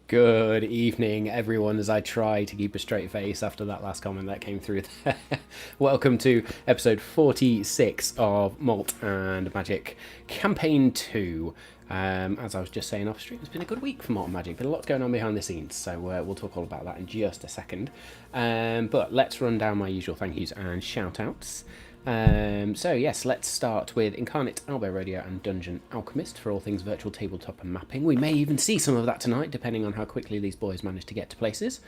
Good evening, everyone, as I try to keep a straight face after that last comment that came through there. Welcome to episode 46 of Malt and Magic Campaign 2. As I was just saying off stream, it's been a good week for Malt and Magic. Been a lot going on behind the scenes, so we'll talk all about that in just a second. But let's run down my usual thank yous and shout outs. So yes, let's start with Incarnate, Albo Radio and Dungeon Alchemist for all things virtual tabletop and mapping. We may even see some of that tonight, depending on how quickly these boys manage to get to places.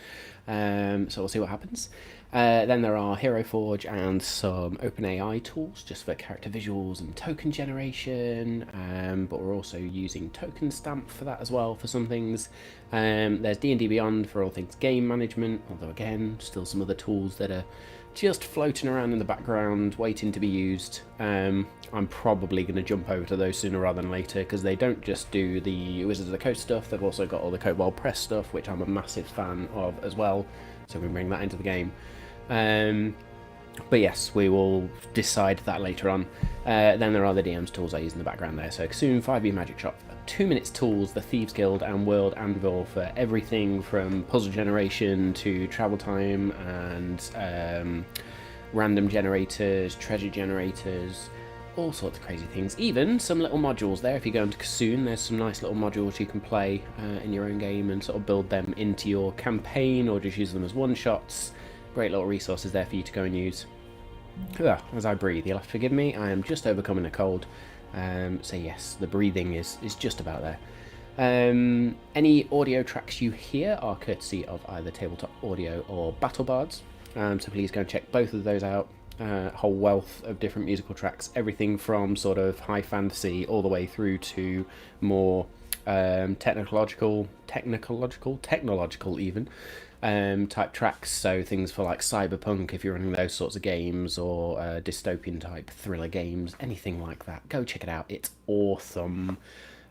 So we'll see what happens. Then there are Hero Forge and some OpenAI tools just for character visuals and token generation, but we're also using Token Stamp for that as well for some things. There's D&D Beyond for all things game management, although again, still some other tools that are just floating around in the background, waiting to be used. I'm probably going to jump over to those sooner rather than later, because they don't just do the Wizards of the Coast stuff, they've also got all the Cobalt Press stuff, which I'm a massive fan of as well, so we can bring that into the game. But yes, we will decide that later on. Then there are the DM's tools I use in the background there, so Soon 5e Magic Shop, 2 Minutes Tools, the Thieves Guild and World Anvil for everything from puzzle generation to travel time and random generators, treasure generators, all sorts of crazy things. Even some little modules there. If you go into Kassoon, there's some nice little modules you can play in your own game and sort of build them into your campaign or just use them as one-shots. Great little resources there for you to go and use. As I breathe, you'll have to forgive me, I am just overcoming a cold. So yes, the breathing is just about there. Any audio tracks you hear are courtesy of either Tabletop Audio or BattleBards, so please go and check both of those out. Whole wealth of different musical tracks, everything from sort of high fantasy all the way through to more technological even type tracks, so things for like cyberpunk if you're running those sorts of games, or dystopian type thriller games, anything like that. Go check it out, it's awesome.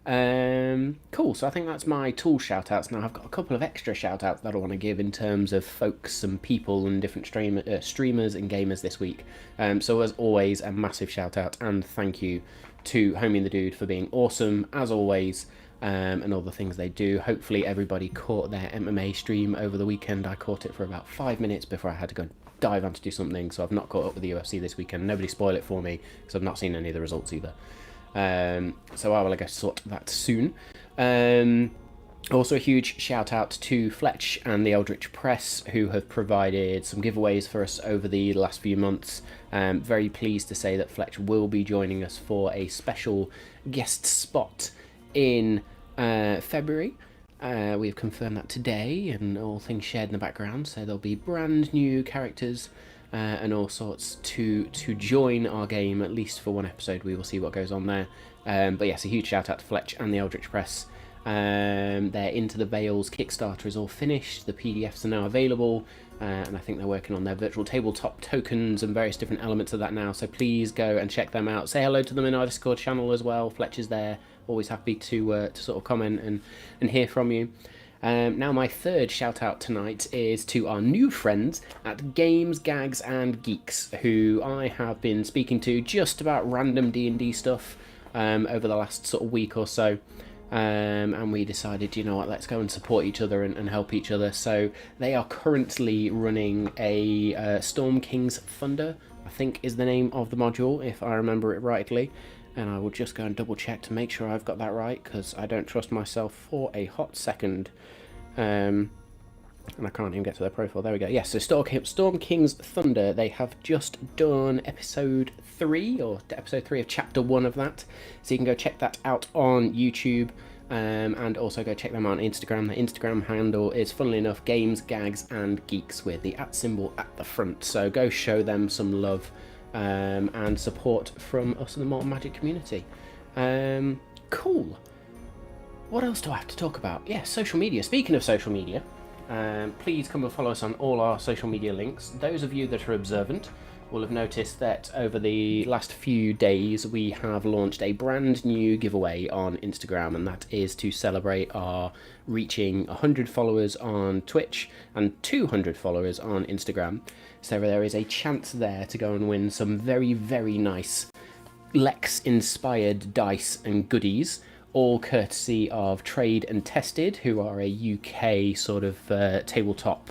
Cool, so I think that's my tool shout outs. Now I've got a couple of extra shout outs that I want to give in terms of folks and people and different streamers and gamers this week. So as always, a massive shout out and thank you to Homie and the Dude for being awesome as always. And all the things they do. Hopefully everybody caught their MMA stream over the weekend. I caught it for about 5 minutes before I had to go dive on to do something, so I've not caught up with the UFC this weekend. Nobody spoil it for me, because I've not seen any of the results either. So I will, I guess, sort that soon. Also a huge shout out to Fletch and the Eldritch Press, who have provided some giveaways for us over the last few months. Very pleased to say that Fletch will be joining us for a special guest spot in February. We've confirmed that today, and all things shared in the background, so there'll be brand new characters and all sorts to join our game, at least for one episode. We will see what goes on there. But yes, a huge shout out to Fletch and the Eldritch Press. Their Into the Veils Kickstarter is all finished, the PDFs are now available, and I think they're working on their virtual tabletop tokens and various different elements of that now, so please go and check them out. Say hello to them in our Discord channel as well. Fletch is there, always happy to sort of comment and hear from you. Now my third shout out tonight is to our new friends at Games, Gags and Geeks, who I have been speaking to just about random D&D stuff over the last sort of week or so. And we decided, you know what, let's go and support each other and help each other. So they are currently running a Storm King's Thunder, I think is the name of the module, if I remember it rightly. And I will just go and double check to make sure I've got that right, because I don't trust myself for a hot second. And I can't even get to their profile. There we go. Yes, so Storm King's Thunder, they have just done episode 3, or episode 3 of chapter 1 of that. So you can go check that out on YouTube, and also go check them out on Instagram. The Instagram handle is, funnily enough, Games, Gags and Geeks, with the @ symbol at the front. So go show them some love and support from us in the Malt and Magic community. Cool. What else do I have to talk about? Yeah, social media. Speaking of social media, please come and follow us on all our social media links. Those of you that are observant will have noticed that over the last few days we have launched a brand new giveaway on Instagram, and that is to celebrate our reaching 100 followers on Twitch and 200 followers on Instagram. So there is a chance there to go and win some very, very nice Lex-inspired dice and goodies, all courtesy of Trade and Tested, who are a UK sort of tabletop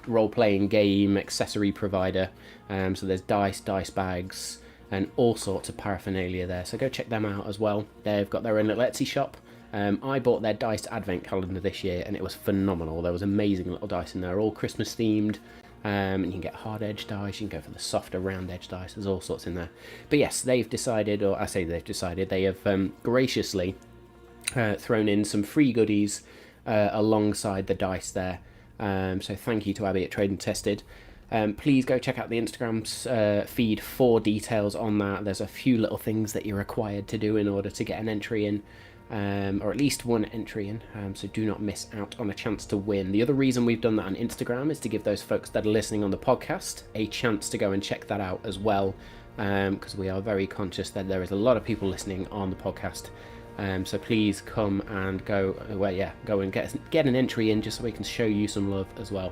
role-playing game accessory provider. So there's dice bags, and all sorts of paraphernalia there. So go check them out as well. They've got their own little Etsy shop. I bought their dice advent calendar this year, and it was phenomenal. There was amazing little dice in there, all Christmas themed. And you can get hard edge dice, you can go for the softer round edge dice, there's all sorts in there. But yes, they've decided, or I say they've decided, they have graciously thrown in some free goodies alongside the dice there. So thank you to Abby at Trade and Tested. Please go check out the Instagram feed for details on that. There's a few little things that you're required to do in order to get an entry in. Or at least one entry in, so do not miss out on a chance to win. The other reason we've done that on Instagram is to give those folks that are listening on the podcast a chance to go and check that out as well, because we are very conscious that there is a lot of people listening on the podcast. So please come and go and get an entry in, just so we can show you some love as well.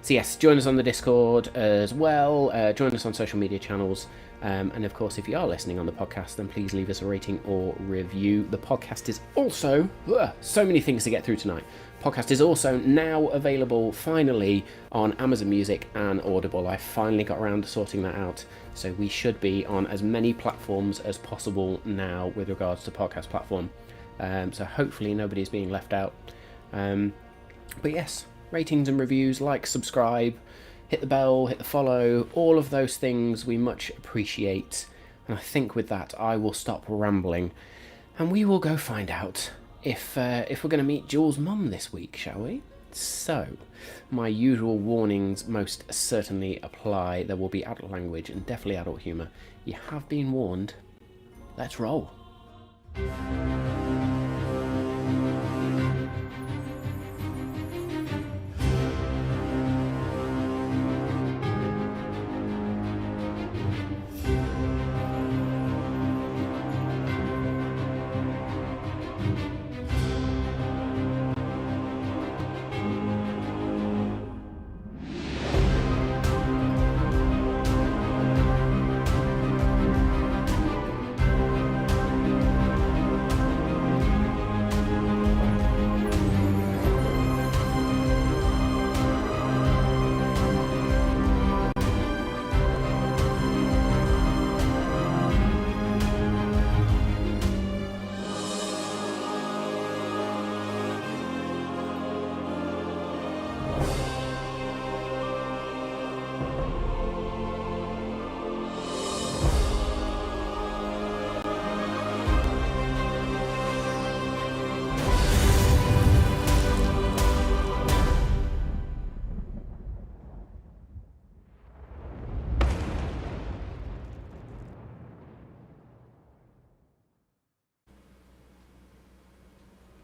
So yes, join us on the Discord as well, join us on social media channels, and of course if you are listening on the podcast, then please leave us a rating or review. The podcast is also, so many things to get through tonight, podcast is also now available finally on Amazon Music and Audible. I finally got around to sorting that out, so we should be on as many platforms as possible now with regards to podcast platform, so hopefully nobody's being left out. But yes, ratings and reviews, like, subscribe, hit the bell, hit the follow, all of those things we much appreciate. And I think with that I will stop rambling and we will go find out if we're going to meet Jules' mum this week, shall we? So, my usual warnings most certainly apply. There will be adult language and definitely adult humour. You have been warned. Let's roll.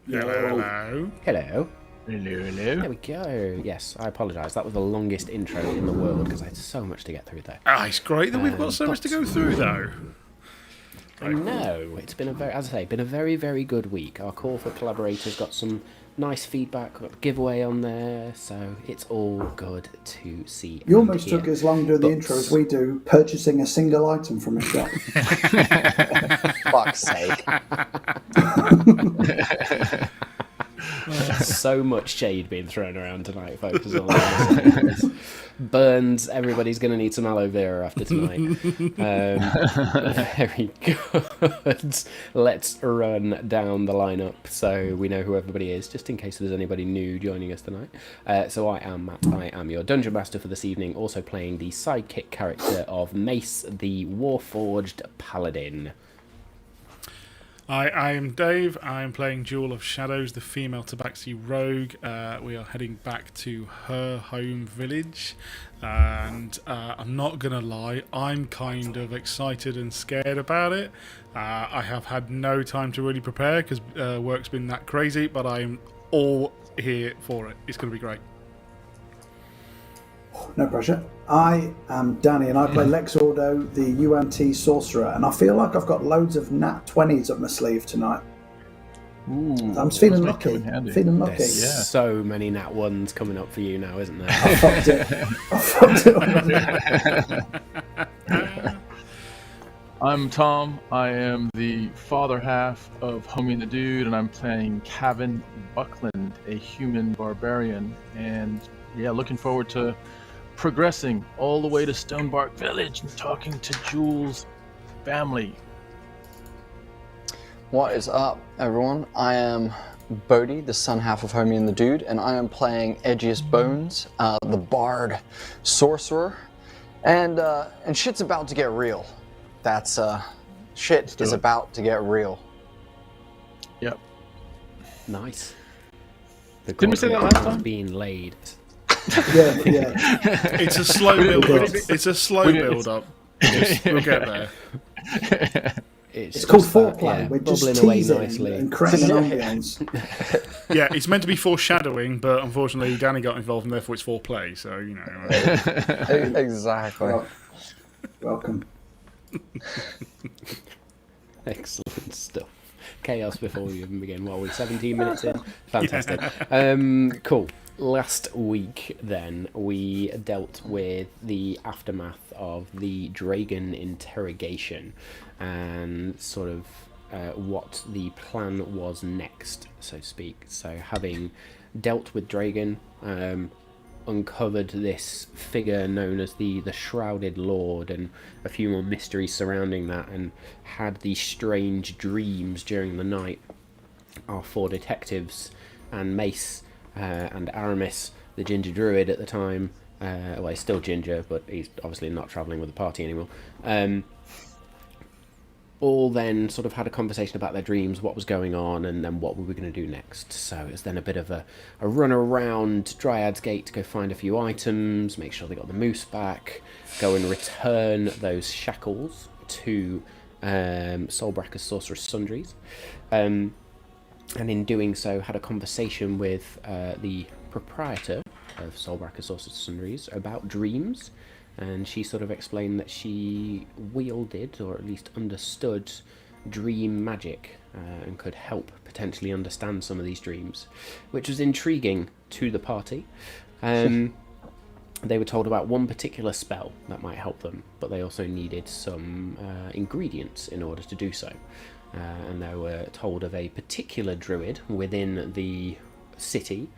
Hello. Hello. Hello. There we go. Yes, I apologise. That was the longest intro in the world because I had so much to get through there. It's great that we've got so much to go through, though. I know. It's been been a very, very good week. Our call for collaborators got some nice feedback, got the giveaway on there, so it's all good to see. You almost took as long doing the intro as we do purchasing a single item from a shop. Fuck's sake. So much shade being thrown around tonight, folks. Burns. Everybody's going to need some aloe vera after tonight. Very good. Let's run down the lineup so we know who everybody is, just in case there's anybody new joining us tonight. So I am Matt. I am your Dungeon Master for this evening, also playing the sidekick character of Mace, the Warforged Paladin. I am Dave. I am playing Jewel of Shadows, the female Tabaxi rogue. We are heading back to her home village, and I'm not going to lie, I'm kind of excited and scared about it. I have had no time to really prepare because work's been that crazy, but I'm all here for it. It's going to be great. No pressure. I am Danny and I play Lex Ordo, the UNT sorcerer, and I feel like I've got loads of nat 20s up my sleeve tonight. Ooh, I'm feeling lucky. There's so many nat ones coming up for you now, isn't there? I fucked it. I fucked it already. I'm Tom. I am the father half of Homie and the Dude, and I'm playing Cavan Buckland, a human barbarian. And yeah, looking forward to progressing all the way to Stonebark Village and talking to Jules' family. What is up, everyone? I am Bodhi, the son half of Homie and the Dude, and I am playing Edgiest Bones, the bard sorcerer. And shit's about to get real. That's shit is about to get real. Yep. Nice. The Didn't we say that last time? Being laid. Yeah. It's a slow build up. It's a slow build up. We'll get there. It's called just foreplay. that, We're just bubbling away teasing nicely. and creating an ambience. Yeah, it's meant to be foreshadowing, but unfortunately Danny got involved and therefore it's foreplay, so, you know. Exactly. Welcome. Excellent stuff. Chaos before we even begin. What are we, 17 minutes in? Fantastic. Cool. Last week, then, we dealt with the aftermath of the Dragon interrogation and sort of what the plan was next, so to speak. So, having dealt with Dragon, uncovered this figure known as the Shrouded Lord and a few more mysteries surrounding that, and had these strange dreams during the night, our four detectives and Mace and Aramis, the ginger druid at the time, well, he's still ginger, but he's obviously not travelling with the party anymore, all then sort of had a conversation about their dreams, what was going on, and then what we were going to do next. So it was then a bit of a run around Dryad's Gate to go find a few items, make sure they got the moose back, go and return those shackles to Solbraca's Sorcerer's Sundries. And in doing so, had a conversation with the proprietor of Solbraca's Sorcerer's Sundries about dreams. And she sort of explained that she wielded, or at least understood, dream magic and could help potentially understand some of these dreams, which was intriguing to the party. They were told about one particular spell that might help them, but they also needed some ingredients in order to do so. And they were told of a particular druid within the city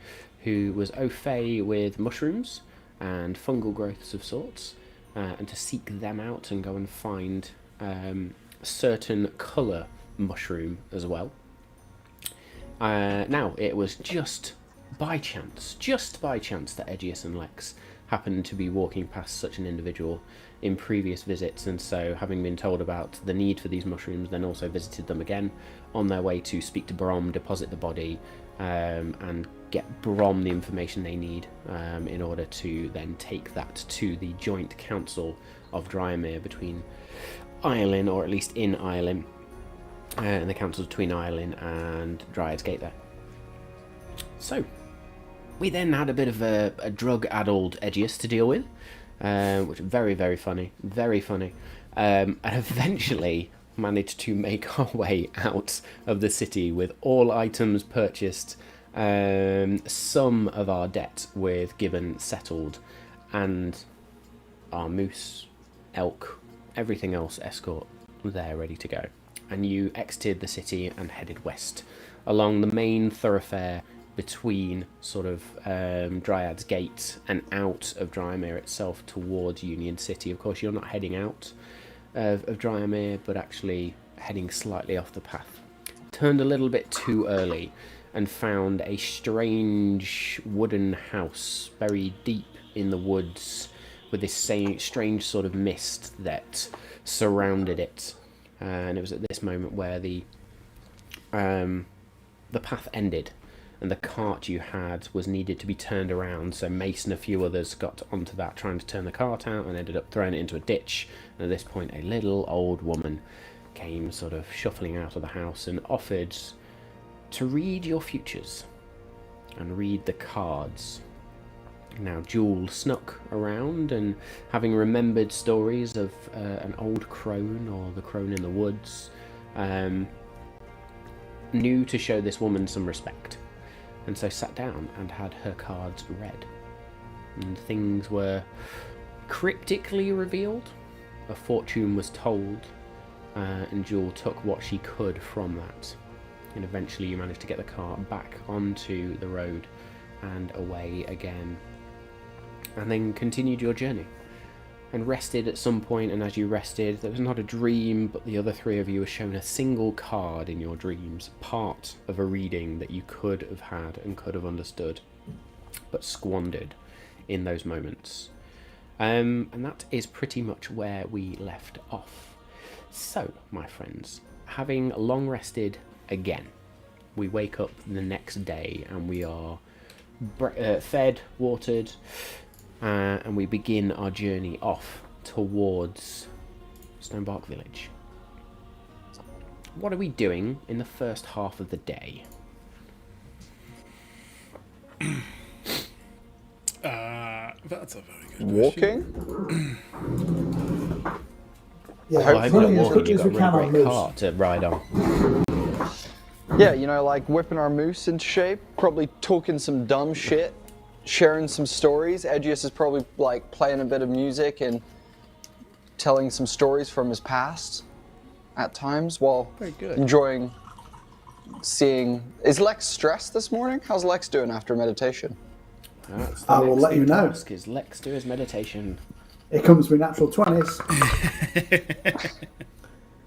who was au fait with mushrooms and fungal growths of sorts, and to seek them out and go and find certain colour mushroom as well. Now, it was just by chance that Edgius and Lex happened to be walking past such an individual in previous visits, and so having been told about the need for these mushrooms, then also visited them again on their way to speak to Brom, deposit the body, and get Brom the information they need in order to then take that to the joint council of Dryamere between Iolin, or at least in Iolin, and the councils between Iolin and Dryad's Gate there. So, we then had a bit of a drug-addled Edgius to deal with, which was very, very funny, and eventually managed to make our way out of the city with all items purchased, some of our debt with Gibbon settled, and our moose, elk, everything else escort there ready to go. And you exited the city and headed west along the main thoroughfare between sort of Dryad's Gate and out of Dryamere itself towards Union City. Of course, you're not heading out of Dryamere, but actually heading slightly off the path. Turned a little bit too early and found a strange wooden house buried deep in the woods with this strange sort of mist that surrounded it. And it was at this moment where the path ended and the cart you had was needed to be turned around, so Mace and a few others got onto that trying to turn the cart out and ended up throwing it into a ditch. And at this point a little old woman came sort of shuffling out of the house and offered to read your futures and read the cards. Now Jewel snuck around, and having remembered stories of an old crone or the crone in the woods, knew to show this woman some respect, and so sat down and had her cards read. And things were cryptically revealed. A fortune was told, and Jewel took what she could from that. And eventually you managed to get the car back onto the road and away again. And then continued your journey. And rested at some point, and as you rested, there was not a dream, but the other three of you were shown a single card in your dreams, part of a reading that you could have had and could have understood, but squandered in those moments. And that is pretty much where we left off. So, my friends, having long rested again, we wake up the next day and we are fed, watered, and we begin our journey off towards Stonebark Village. What are we doing in the first half of the day? That's a very good Walking? Yeah, Well, I hope you're running not as walking, quickly you've as got we a can really on great moose. car to ride on. Yeah, you know, like whipping our moose into shape, probably talking some dumb shit, sharing some stories. Edgius is probably like playing a bit of music and telling some stories from his past at times while Very good. enjoying seeing. Is Lex stressed this morning? How's Lex doing after meditation? That's the I will next let you thing to know. ask, is Lex do his meditation? It comes with natural 20s.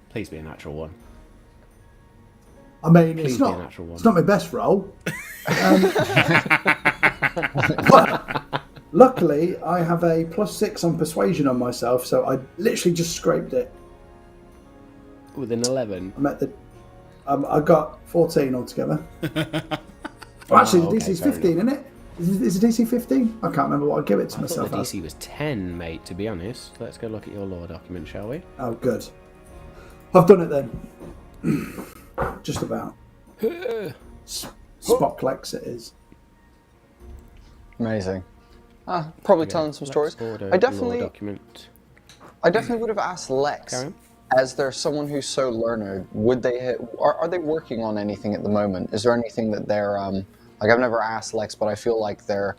Please be a natural one. I mean, Please it's be a not, natural one. it's not my best roll. But luckily, I have a +6 on persuasion on myself, so I literally just scraped it. With an 11. I'm at the. I got 14 altogether. Well, actually, the okay, DC's fair 15, isn't it? Is the DC 15? I can't remember what I'd give it to I thought myself the as. DC was 10, mate, to be honest. Let's go look at your lore document, shall we? Oh, good. I've done it then. Just about. Spot Plex it is. Amazing. Probably Yeah, telling some Lex stories. Order I lore definitely would have asked Lex, Carry on. as they're someone who's so learned, would they are they working on anything at the moment? Is there anything that they're like, I've never asked Lex, but I feel like they're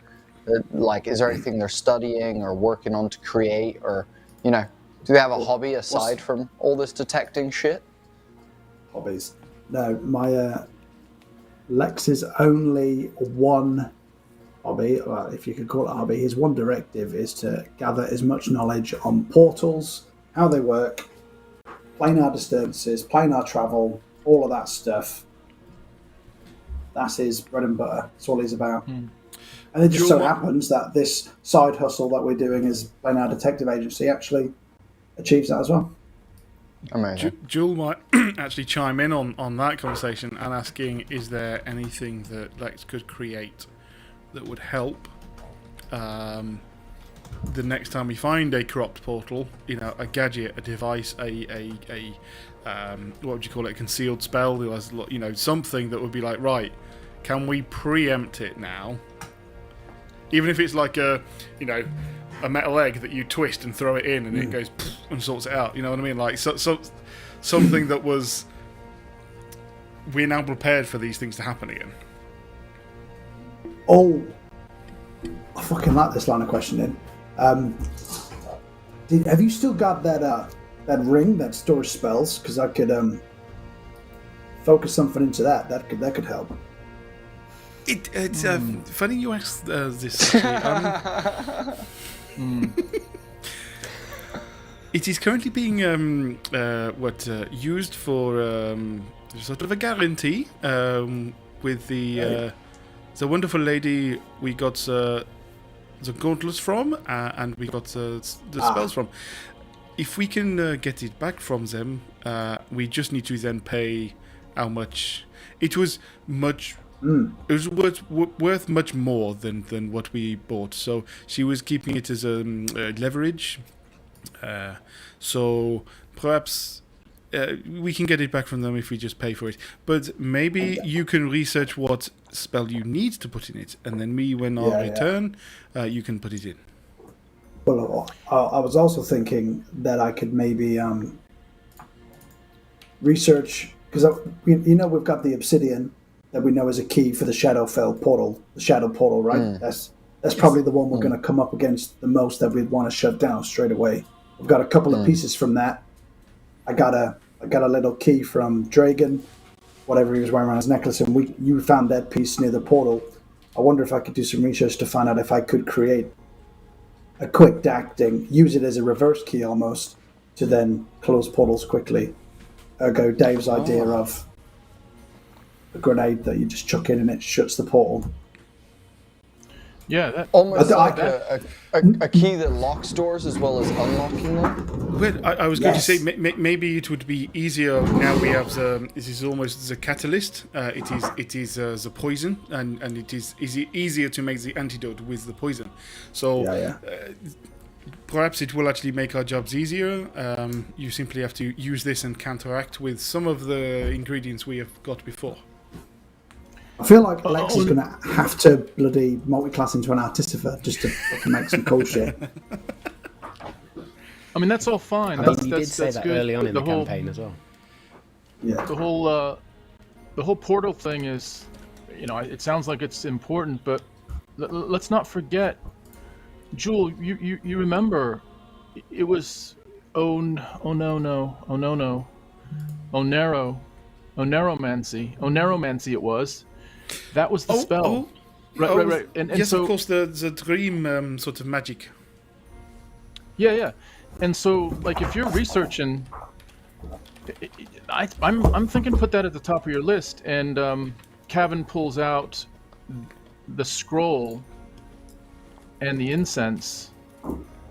like, is there anything they're studying or working on to create, or, you know, do they have a hobby aside from all this detecting shit? Hobbies. No, my Lex's only one hobby, well, if you could call it a hobby, his one directive is to gather as much knowledge on portals, how they work, planar disturbances, planar travel, all of that stuff. That's his bread and butter. That's all he's about. And it just so happens that this side hustle that we're doing as Planar Detective Agency actually achieves that as well. Amazing. Jewel might actually chime in on that conversation and asking, is there anything that Lex could create that would help the next time we find a corrupt portal, you know, a gadget, a device, a what would you call it, a concealed spell, you know, something that would be like, right, can we preempt it now? Even if it's like a, you know, a metal egg that you twist and throw it in and it goes and sorts it out, you know what I mean? Like something that was, we're now prepared for these things to happen again. Oh, I fucking like this line of questioning. Have you still got that ring that stores spells? Because I could focus something into that. That could help. It's funny you asked this. Actually. It is currently being used for sort of a guarantee with the wonderful lady we got the gauntlets from, and we got the spells from. If we can get it back from them, we just need to then pay how much. It was much. It was worth much more than what we bought. So she was keeping it as leverage. So perhaps we can get it back from them if we just pay for it. But maybe you can research what spell you need to put in it, and then when I return, you can put it in. Well, I was also thinking that I could maybe research, because you know we've got the obsidian that we know is a key for the Shadowfell portal, the Shadow portal, right? That's probably the one we're going to come up against the most, that we'd want to shut down straight away. We've got a couple of pieces from that. I got a I got a little key from Dragon, whatever he was wearing around his necklace, and you found that piece near the portal. I wonder if I could do some research to find out if I could create a quick acting, use it as a reverse key almost, to then close portals quickly. Ergo, Dave's idea of a grenade that you just chuck in and it shuts the portal. Yeah, that, almost like a key that locks doors as well as unlocking them. Well, I was going to Yes. say maybe it would be easier now. We have this is almost the catalyst. It is the poison, and it is easier to make the antidote with the poison. So perhaps it will actually make our jobs easier. You simply have to use this and counteract with some of the ingredients we have got before. I feel like Lex is going to have to bloody multi-class into an artificer just to fucking make some cool shit. I mean, that's all fine. I mean, you did say that good. early on in the whole, campaign as well. Yeah. The whole portal thing is, it sounds like it's important, but let's not forget, Jewel. You remember, it was Oneromancy it was. That was the spell. Right. And yes, so, of course, the dream sort of magic. Yeah. And so, like, if you're researching, I'm thinking put that at the top of your list. And Cavan pulls out the scroll and the incense,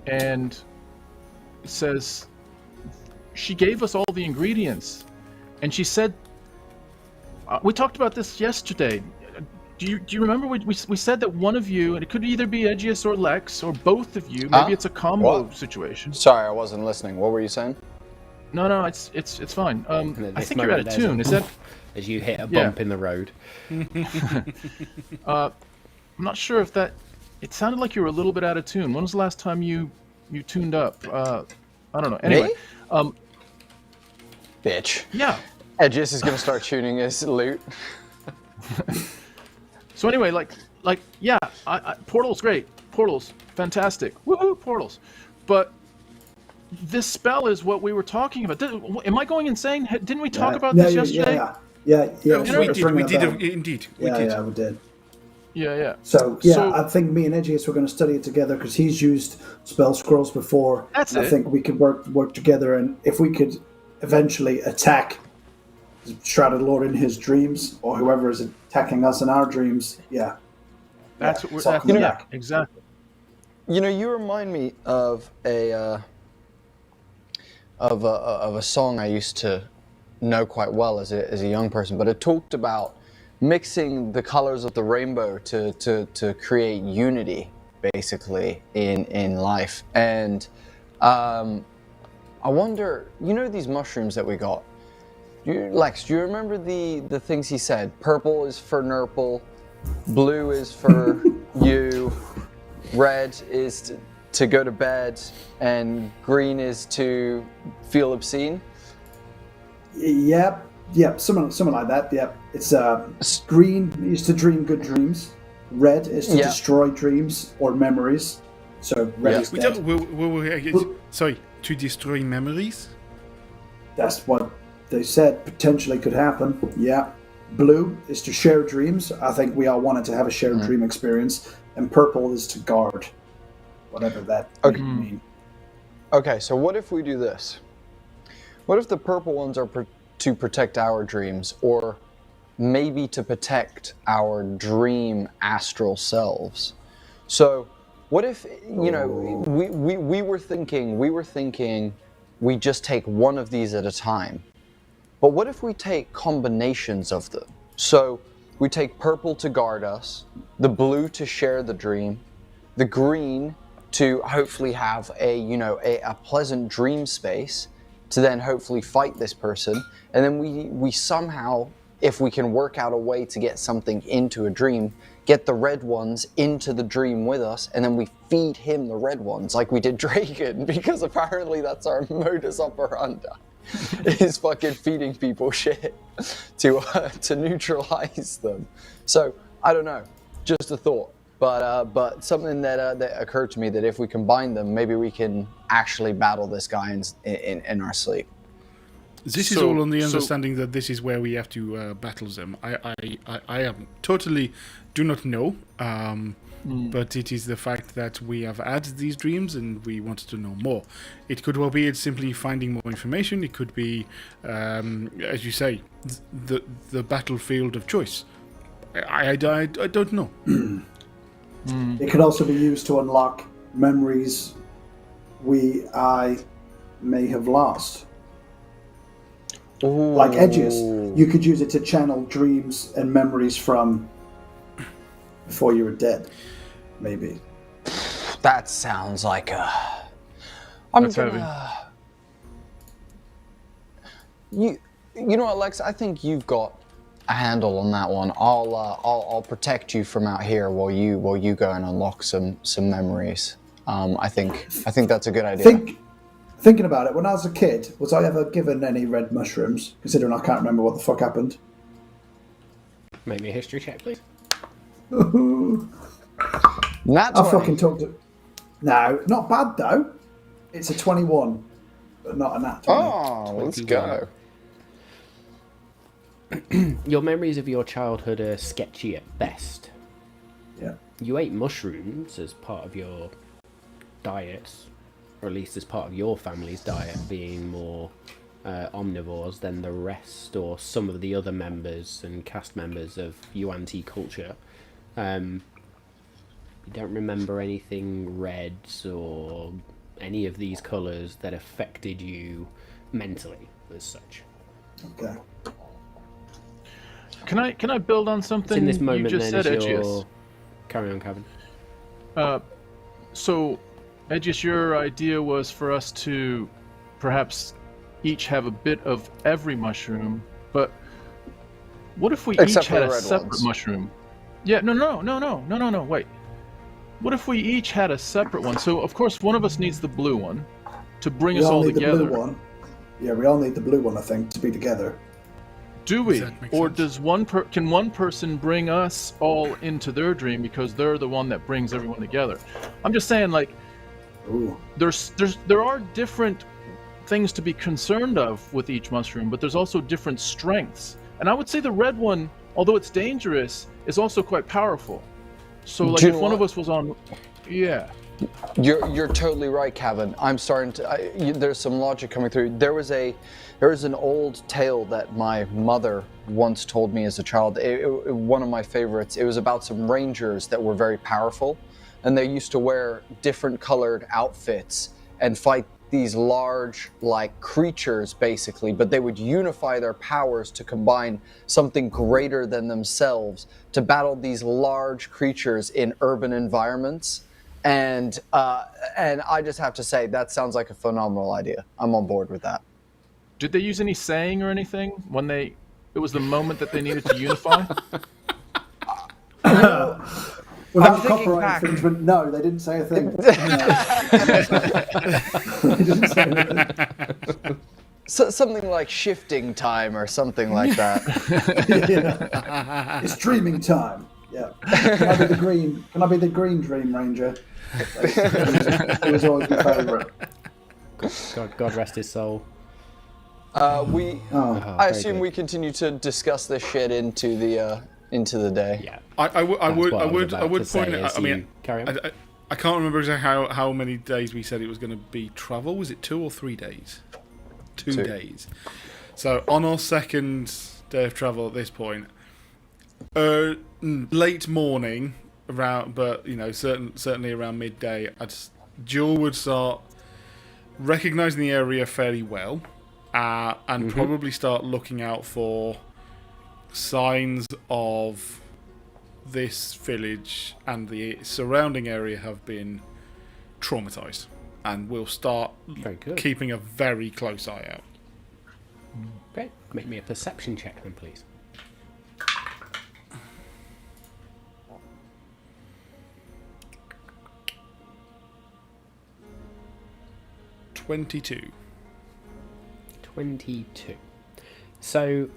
and says, she gave us all the ingredients, and she said, we talked about this yesterday. Do you remember we said that one of you, and it could either be Edgius or Lex, or both of you, maybe it's a combo situation. Sorry, I wasn't listening. What were you saying? No, it's fine. And I this think you're out moment of there's tune. a Is that? as you hit a bump in the road? I'm not sure if that. It sounded like you were a little bit out of tune. When was the last time you tuned up? I don't know. Anyway, Me? Bitch. Yeah. Edgius is gonna start tuning his loot. So anyway, yeah, Portal's great. Portal's fantastic. Woohoo, Portals. But this spell is what we were talking about. Am I going insane? Didn't we talk about this yesterday? Yeah. We did indeed. We did. Yeah, we did. Yeah. So I think me and Edgius were going to study it together because he's used spell scrolls before. That's I think we could work together, and if we could eventually attack Shrouded Lord in his dreams, or whoever is attacking us in our dreams, That's what we're. sock him back. Exactly. You remind me of a song I used to know quite well as a young person, but it talked about mixing the colors of the rainbow to create unity, basically, in life. And I wonder, these mushrooms that we got. Lex, do you remember the things he said? Purple is for Nurple, blue is for you, red is to go to bed, and green is to feel obscene? Yep, something like that. Yep, it's green is to dream good dreams. Red is to destroy dreams or memories. So red is dead. Sorry, to destroy memories. That's what they said potentially could happen. Yeah. Blue is to share dreams. I think we all wanted to have a shared dream experience. And purple is to guard. Whatever that mean. Okay, so what if we do this? What if the purple ones are to protect our dreams, or maybe to protect our dream astral selves? So what if, we were thinking we just take one of these at a time. But what if we take combinations of them? So we take purple to guard us, the blue to share the dream, the green to hopefully have a pleasant dream space to then hopefully fight this person, and then we somehow, if we can work out a way to get something into a dream, get the red ones into the dream with us, and then we feed him the red ones like we did Draken, because apparently that's our modus operandi. Is fucking feeding people shit to neutralize them. So I don't know, just a thought, but something that occurred to me, that if we combine them, maybe we can actually battle this guy in our sleep. This is all on the understanding that this is where we have to battle them. I am totally do not know, but it is the fact that we have had these dreams and we wanted to know more. It could well be it's simply finding more information. It could be, as you say, the battlefield of choice. I don't know. It could also be used to unlock memories I may have lost. Ooh. Like edges. You could use it to channel dreams and memories from before you were dead. Maybe. That sounds like a... That's heavy. You know what, Lex? I think you've got a handle on that one. I'll protect you from out here while you go and unlock some memories. I think that's a good idea. Thinking about it, when I was a kid, was I ever given any red mushrooms? Considering I can't remember what the fuck happened. Make me a history check, please. Not I fucking talked to... No, not bad though. It's a 21, but not a nat 20. Oh, let's go. Your memories of your childhood are sketchy at best. Yeah. You ate mushrooms as part of your diet, or at least as part of your family's diet, being more omnivores than the rest or some of the other members and cast members of Yuan-Ti culture. You don't remember anything reds or any of these colours that affected you mentally as such. Okay. Can I build on something In this moment, you just then, said, is your... Edgius? Carry on, Kevin. So, Edgius, your idea was for us to perhaps each have a bit of every mushroom, but what if we Except each for had the a red separate ones. mushroom? Yeah, no, wait. What if we each had a separate one? So, of course, one of us needs the blue one to bring us all need together. the blue one. Yeah, we all need the blue one, I think, to be together. Do we? Does that make Or sense? does can one person bring us all into their dream because they're the one that brings everyone together? I'm just saying, like, Ooh. there are different things to be concerned of with each mushroom, but there's also different strengths. And I would say the red one, although it's dangerous, is also quite powerful. So, like, Do you if know one of what? us was on, yeah. You're totally right, Kevin. I'm starting to. There's some logic coming through. There was an old tale that my mother once told me as a child. One of my favorites. It was about some rangers that were very powerful, and they used to wear different colored outfits and fight these large, like, creatures, basically. But they would unify their powers to combine something greater than themselves to battle these large creatures in urban environments. And I just have to say, that sounds like a phenomenal idea. I'm on board with that. Did they use any saying or anything when it was the moment that they needed to unify? Without thinking copyright back. infringement, no, they didn't say a thing. They didn't say anything. So, something like shifting time or something like that. Yeah. It's dreaming time. Yeah. Can I be the green Dream Ranger? It was always my favourite. God rest his soul. I very assume good. we continue to discuss this shit into the day. Yeah. I would about to point say it. as I mean, you carry on. I can't remember exactly how many days we said it was going to be travel. Was it 2 or 3 days? 2 2 days. So on our second day of travel at this point, late morning around, but certainly around midday, Jewel would start recognizing the area fairly well, and probably start looking out for signs of this village and the surrounding area have been traumatized, and we'll start Very good. keeping a very close eye out. Okay, make me a perception check then, please. "22." 22. So,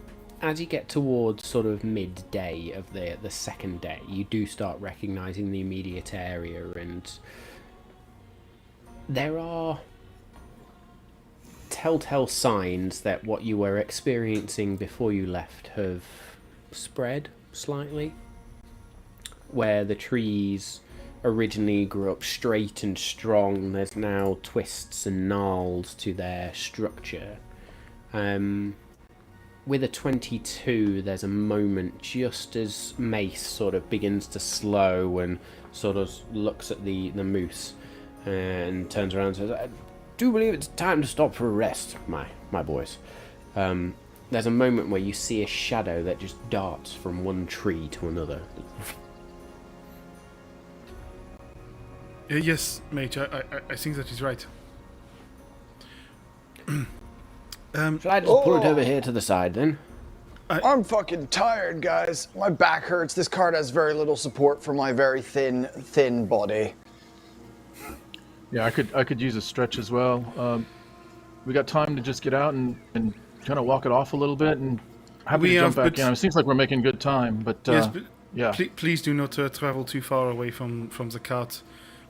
as you get towards sort of midday of the second day, you do start recognizing the immediate area, and there are telltale signs that what you were experiencing before you left have spread slightly. Where the trees originally grew up straight and strong, there's now twists and gnarls to their structure. With a 22, there's a moment just as Mace sort of begins to slow and sort of looks at the moose and turns around and says, I do believe it's time to stop for a rest, my boys. There's a moment where you see a shadow that just darts from one tree to another. Yes, mate, I think that is right. Shall I just pull it over here to the side then? I'm fucking tired, guys. My back hurts. This cart has very little support for my very thin body. Yeah, I could use a stretch as well. We got time to just get out and kind of walk it off a little bit, and happy to jump back in. It seems like we're making good time, but yes, but yeah. Please do not travel too far away from the cart.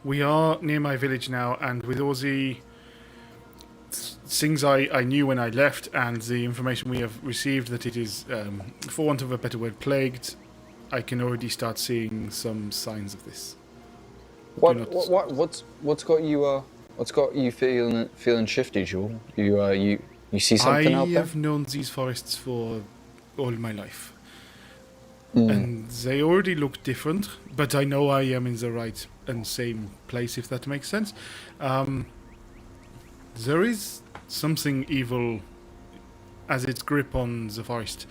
We are near my village now, and with all the things I knew when I left and the information we have received that it is, for want of a better word, plagued, I can already start seeing some signs of this. What's got you feeling shifty, Jewel? You see something out there? I have known these forests for all my life. And they already look different, but I know I am in the right and same place, if that makes sense. There is something evil as its grip on the forest,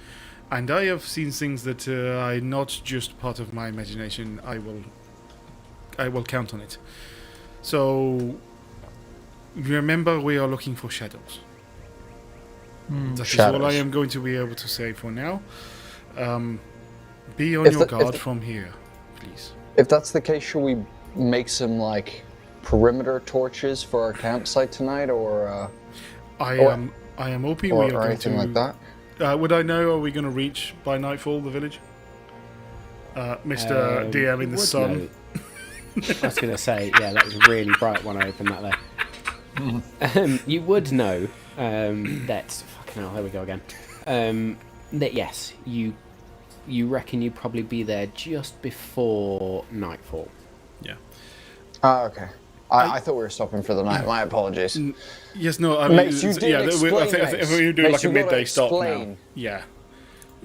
and I have seen things that are not just part of my imagination. I will count on it. So remember, we are looking for shadows. That is all I am going to be able to say for now. Be on your guard from here, please. If that's the case, should we make some perimeter torches for our campsite tonight, or I am hoping we are going anything like that? Would I know? Are we going to reach by nightfall the village, Mr. DM in the sun? I was going to say, yeah, that was really bright when I opened that there. You would know that. Fucking hell, there we go again. That yes, you reckon you'd probably be there just before nightfall. Yeah. Okay. I thought we were stopping for the night. My apologies. Yes, no. I mean, Mace, you did explain, I think if we do like a midday stop explain. now. Yeah.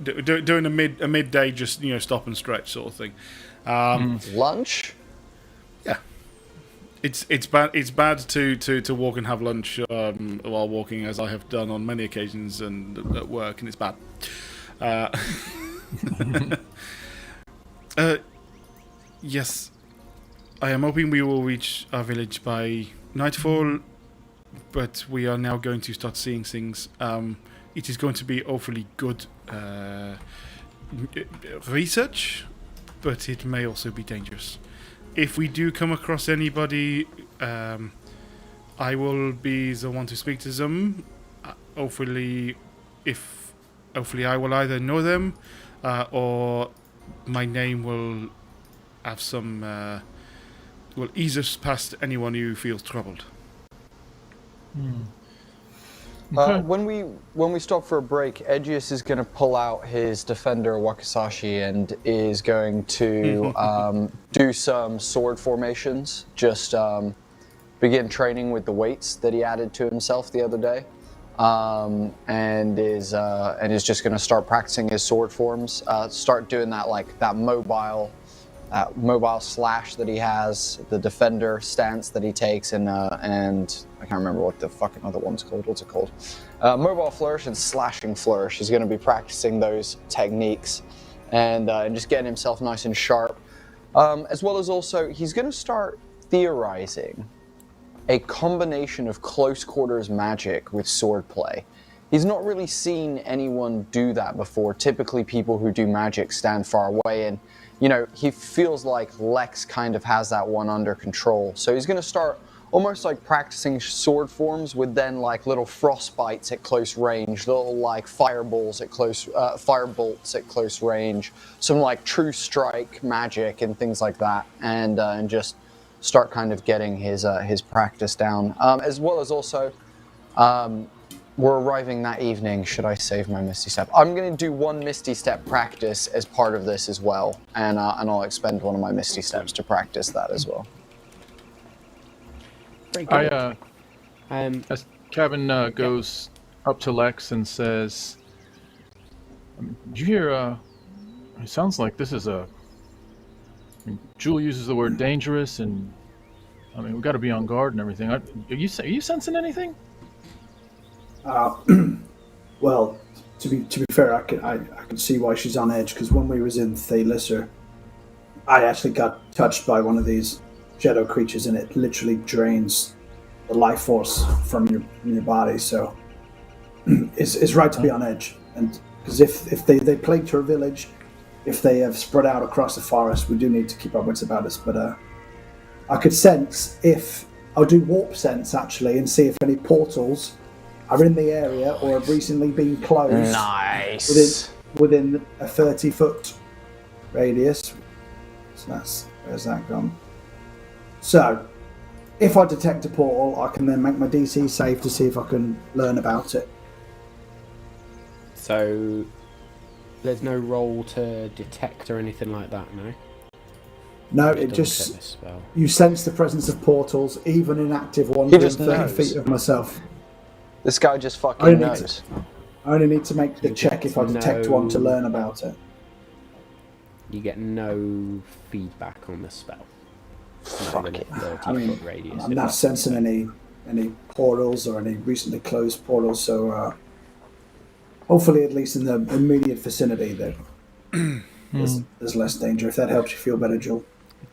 Doing a midday, just stop and stretch sort of thing. Lunch. Yeah. It's bad to walk and have lunch while walking, as I have done on many occasions and at work, and it's bad. Yes, I am hoping we will reach our village by nightfall, but we are now going to start seeing things. It is going to be awfully good research, but it may also be dangerous. If we do come across anybody, I will be the one to speak to them. Hopefully I will either know them, or my name will have some will ease us past anyone who feels troubled. Okay. When we stop for a break, Edgius is going to pull out his Defender Wakizashi and is going to do some sword formations. Just begin training with the weights that he added to himself the other day, and is just going to start practicing his sword forms. Start doing that mobile slash that he has, the defender stance that he takes, and I can't remember what the fucking other one's called. What's it called? Mobile flourish and slashing flourish. He's going to be practicing those techniques and just getting himself nice and sharp. As well as also, he's going to start theorizing a combination of close quarters magic with swordplay. He's not really seen anyone do that before. Typically, people who do magic stand far away, and he feels like Lex kind of has that one under control. So he's going to start almost like practicing sword forms with then little frostbites at close range, little firebolts at close range, some true strike magic and things like that, and just start kind of getting his practice down. As well as also, we're arriving that evening. Should I save my Misty Step? I'm going to do one Misty Step practice as part of this as well, and I'll expend one of my Misty Steps to practice that as well. Very good. As Kevin goes up to Lex and says, "Did you hear? It sounds like this is a. Jewel uses the word dangerous, and we've got to be on guard and everything. Are you sensing anything?" Well, to be fair, I can see why she's on edge, because when we was in Thalasser, I actually got touched by one of these shadow creatures, and it literally drains the life force from your body. So it's right to be on edge, and because if they plagued her village, if they have spread out across the forest, we do need to keep our wits about us. But I could sense I'll do warp sense actually, and see if any portals are in the area or have recently been closed. Nice. Within a 30-foot radius. So where's that gone? So, if I detect a portal, I can then make my DC save to see if I can learn about it. So, there's no roll to detect or anything like that, no? No, Just it double just check this spell. you sense the presence of portals, even in active ones, He within just 30 knows. feet of myself. This guy just I fucking need knows. I only need to make the You check get if I detect one to no- learn about it. You get no feedback on the spell. Fuck Not it. within a I mean, 30-foot radius. I'm if not that's sensing any portals or any recently closed portals, so hopefully at least in the immediate vicinity there's less danger. If that helps you feel better, Joel.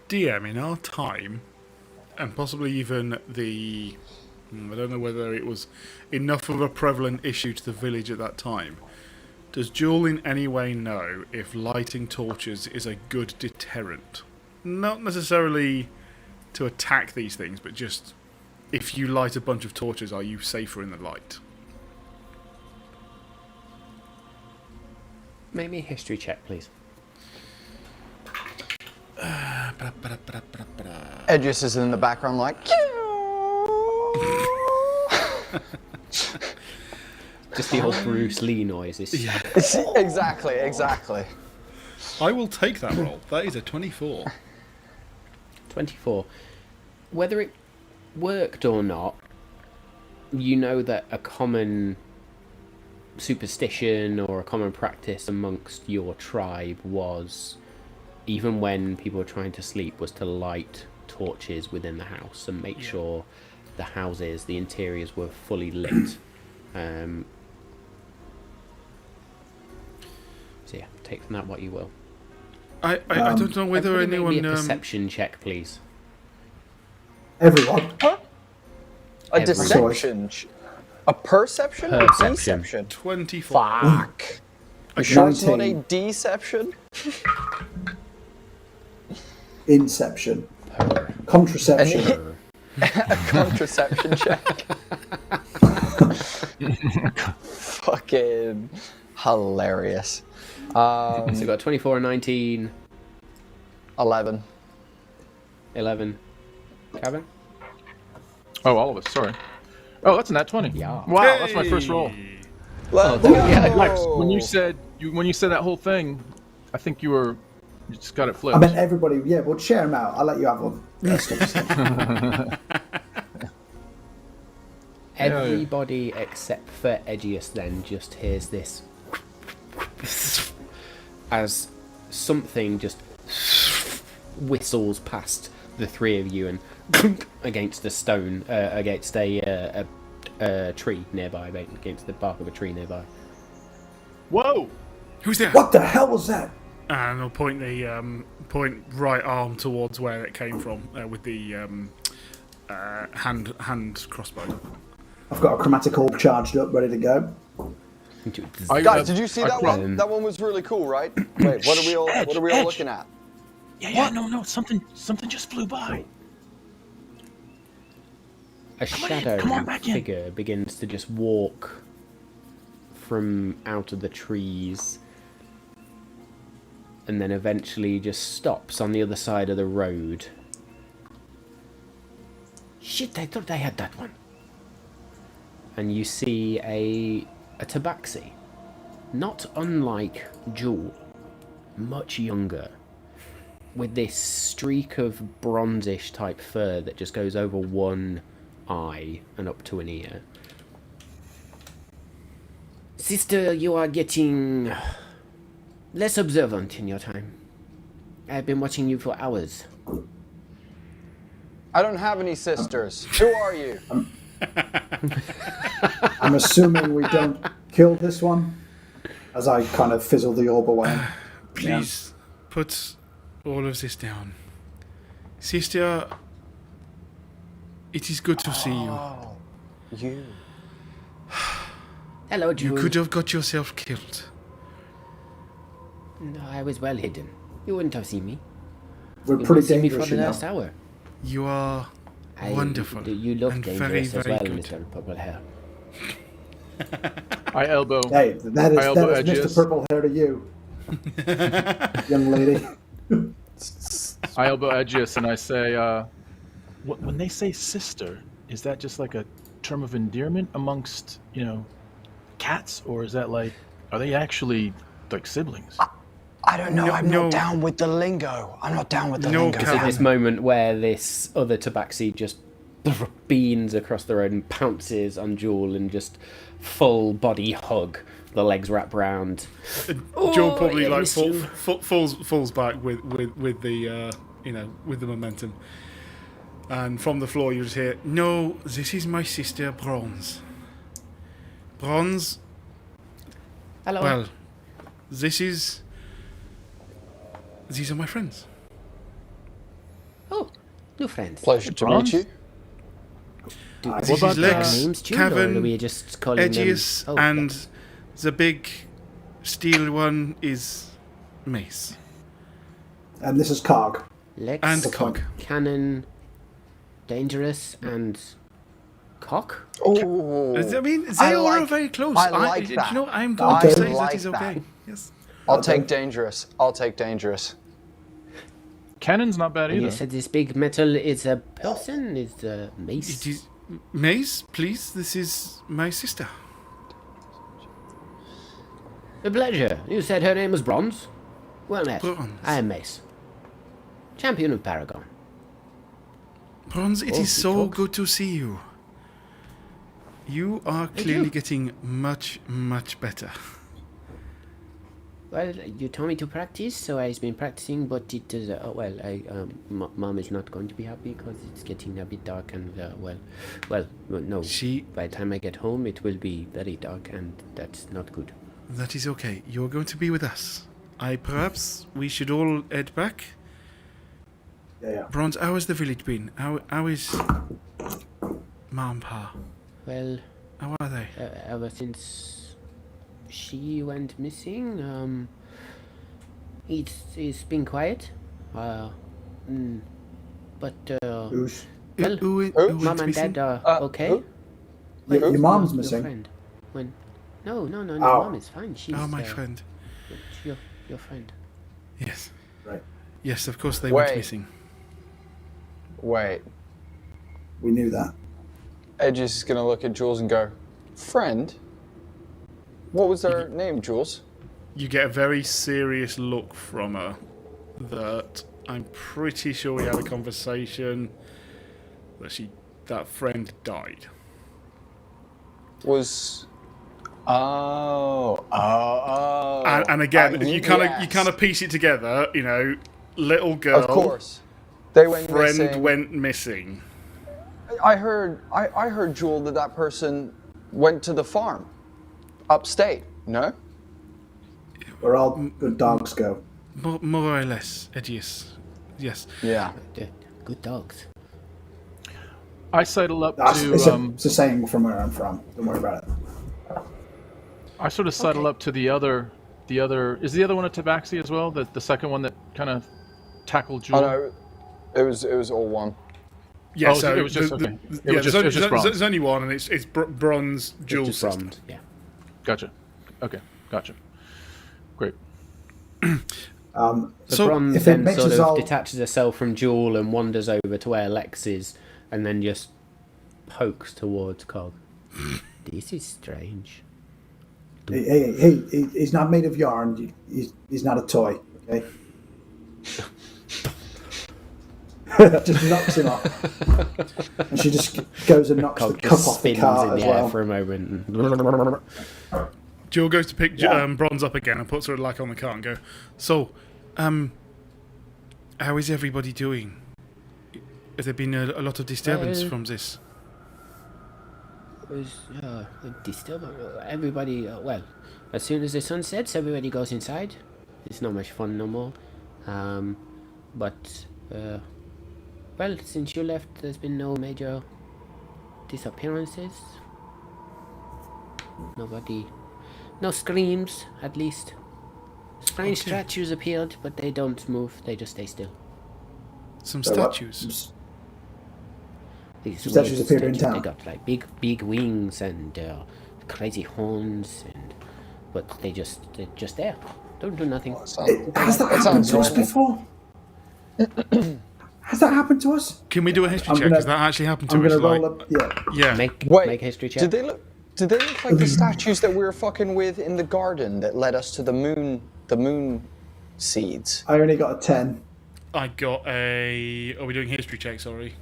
DM, in our time, and possibly even I don't know whether it was enough of a prevalent issue to the village at that time. Does Jewel in any way know if lighting torches is a good deterrent? Not necessarily to attack these things, but just if you light a bunch of torches, are you safer in the light? Make me a history check, please. Edris is in the background like... Just the old Bruce Lee noises. Yeah. Exactly. I will take that roll. That is a 24. 24. Whether it worked or not, you know that a common superstition or a common practice amongst your tribe was, even when people were trying to sleep, was to light torches within the house and make sure the houses, the interiors were fully lit. So yeah, take from that what you will. I don't know whether Everybody anyone... make me a perception check, please. Everyone. A deception. A perception? Or Perception. deception? 24. Fuck. You sure it's not a 19. deception? Inception. Contraception. A contraception check. Fucking hilarious. So you got 24 and 19, 11. 11. Kevin? Oh, all of us. Sorry. Oh, that's a nat 20. Yeah. Wow, that's my first roll. Let's yeah, Lex, go. when you said that whole thing, I think you just got it flipped. I meant everybody. Yeah, we'll share them out. I'll let you have one. Everybody except for Edgius then just hears this as something just whistles past the three of you and against the stone, against a tree nearby, against the bark of a tree nearby. Whoa! Who's there? What the hell was that? And I'll point the point right arm towards where it came from with the hand crossbow. I've got a chromatic orb charged up, ready to go. Guys, did you see that cro- one? That one was really cool, right? Wait, what are we all Edge. looking at? Yeah, no, something just flew by. A shadow come on back in. figure begins to just walk from out of the trees and then eventually just stops on the other side of the road. Shit, I thought I had that one. and you see a tabaxi, not unlike Jewel, much younger, with this streak of bronzish type fur that just goes over one eye and up to an ear. Sister, you are getting less observant in your time. I've been watching you for hours. I don't have any sisters. Who are you? I'm assuming we don't kill this one, as I kind of fizzle the orb away. Please put all of this down. Sister, it is good to see you. You. Hello, You Jewel. could have got yourself killed. No, I was well hidden. You wouldn't have seen me. We're You pretty would see me for dangerous, the you know. last hour. You are wonderful. You look and dangerous very, as very well, good. Mr. Purple Hair. I elbow. Hey, that is elbow Mr. Edges. Purple Hair to you, young lady. I elbow Edgius and I say, when they say sister, is that just like a term of endearment amongst, cats? Or is that like, are they actually like siblings? I don't know. No, I'm no. not down with the lingo. I'm not down with the No, lingo. Cal. At this moment where this other tabaxi just beans across the road and pounces on Jewel and just full body hug. The legs wrap round. Joel probably I like missed you. falls back with the with the momentum, and from the floor you just hear, "No, this is my sister Bronze. Bronze. Hello. Well, these are my friends. Oh, new friends. Pleasure to Bronze? meet you. Do, What This about is do they have Lex, names too, or Cavan, are we just calling Edgius, them? Oh, and Lex. the big steel one is Mace And this is Cog. Lex, and Cog. Cannon, Dangerous, and Cock. Oh, I mean, I they all are like- very close. I like do that. you know, I'm going Okay. to say like that is okay. that. Yes. I'll take dangerous. I'll take dangerous. Cannon's not bad And you either. said this big metal is a person? Is a mace? It is Mace, please. This is my sister. A pleasure. You said her name was Bronze? Well met. Bronze. I am Mace. Champion of Paragon. Bronze, it Oh, is he so talks. good to see you. You are clearly you. getting much, much better. Well, you told me to practice, so I've been practicing, but it is, Mom is not going to be happy because it's getting a bit dark and, no. She, By the time I get home, it will be very dark, and that's not good. that is okay. You're going to be with us. Perhaps we should all head back. Yeah. Bronze, how has the village been? How is Mom, Pa? Well, How are they? ever since she went missing, it's been quiet. But, Oosh. well, Who Mom went and missing? Dad are okay. who? Your mom's Your missing. friend. When? No, Oh. Mom is fine. She's Oh, my friend. Your friend. Yes. Right. Yes, of course they went Wait. missing. Wait. We knew that. Edgius is going to look at Jules and go, friend? What was their name, Jules? You get a very serious look from her that I'm pretty sure we had a conversation that friend died. Was... Oh. And again, you kind yes. of piece it together, little girl, Of course. They went friend missing. went missing. I heard Jewel, that person went to the farm. Upstate, no? Where all good dogs go. More or less, Edgius. Yes. Yeah. Good dogs. I sidle up That's, to it's a saying from where I'm from. Don't worry about it. I sort of sidle up to the other. Is the other one a tabaxi as well? The second one that kind of tackled Jewel. Oh no, it was all one. Yeah, Oh, so it was just- okay. It was there's just bronze. there's only one, and it's bronze Jules Just sister. bronze. Yeah. Gotcha. Okay, gotcha. Great. The So, bronze if it then makes sort us of all- detaches herself from Jewel and wanders over to where Lex is, and then just pokes towards Cog. This is strange. He's not made of yarn. He's not a toy. Okay. Just knocks him off, and she just goes and knocks the Colt cup just off the spins cart in as the air well. for a moment. Jewel goes to pick Yeah. Bronze up again and puts her like on the cart and go, so, how is everybody doing? Has there been a lot of disturbance from this? Was disturbing. Everybody, well, as soon as the sun sets, everybody goes inside. It's not much fun no more. But, well, since you left, there's been no major disappearances. No screams, at least. Strange Okay. statues appeared, but they don't move, they just stay still. Some So what? statues. These Statues weird appeared in statues, they town? got like big wings and crazy horns, but they're just there. Don't do nothing. Has that happened sounds to us normal. before? Has that happened to us? Can we do a history I'm check? gonna- Has that actually happened to I'm us? gonna roll Like, up. Yeah. yeah. Make Wait, a history check. Did they look like the statues that we were fucking with in the garden that led us to the moon seeds? I only got a 10. I got a... Are we doing history check, sorry?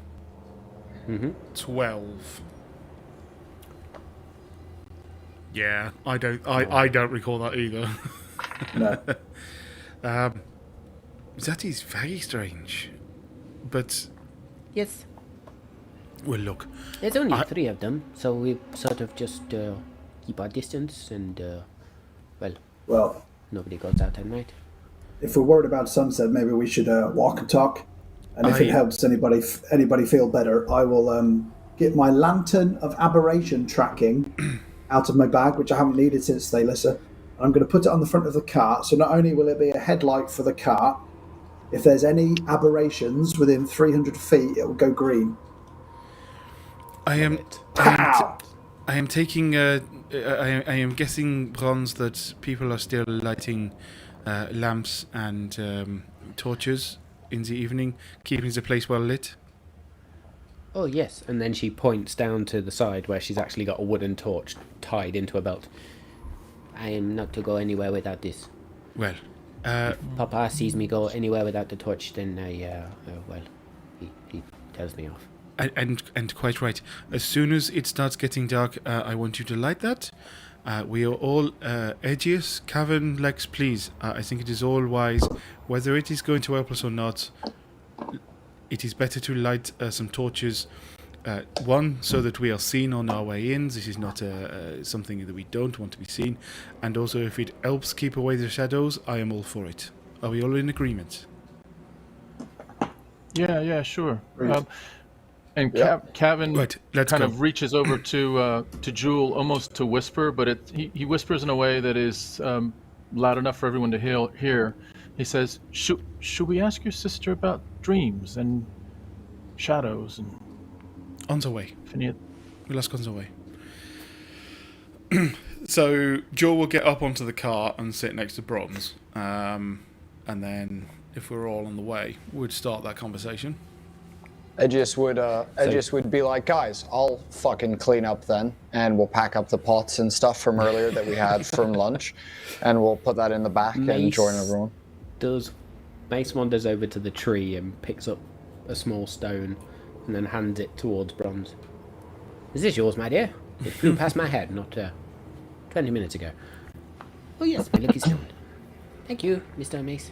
12. Yeah, I don't recall that either. No. That is very strange. But, Yes, well, look. there's only 3 of them, so we sort of just keep our distance and Well, nobody goes out at night. if we're worried about sunset, maybe we should walk and talk. And if it helps anybody feel better, I will get my lantern of aberration tracking out of my bag, which I haven't needed since Thalissa. I'm going to put it on the front of the cart, so not only will it be a headlight for the cart, if there's any aberrations within 300 feet, it will go green. I am Pow! I am taking. I am guessing, Bronze, that people are still lighting lamps and torches in the evening, keeping the place well lit. Oh yes, and then she points down to the side where she's actually got a wooden torch tied into a belt. I am not to go anywhere without this. Well, Papa sees me go anywhere without the torch, then he tells me off. and quite right. As soon as it starts getting dark, I want you to light that. We are all Aegeus, Cavern, Lex, please. I think it is all wise, whether it is going to help us or not. It is better to light some torches. One, so that we are seen on our way in. This is not something that we don't want to be seen. And also, if it helps keep away the shadows, I am all for it. Are we all in agreement? Yeah, sure. Great. And Yeah. Kevin Right, let's kind go. of reaches over to Jewel almost to whisper, but he whispers in a way that is loud enough for everyone to hear. He says, "Should we ask your sister about dreams and shadows and On the way. any?" We'll ask on the way. So Joel will get up onto the cart and sit next to Bronze, and then if we're all on the way, we'd start that conversation. Aegeus would be like, guys, I'll fucking clean up then, and we'll pack up the pots and stuff from earlier that we had from lunch, and we'll put that in the back and Mace join everyone. Mace wanders over to the tree and picks up a small stone and then hands it towards Bronze. Is this yours, my dear? It flew past my head not 20 minutes ago. Oh yes, my lucky stone. Thank you, Mr. Mace.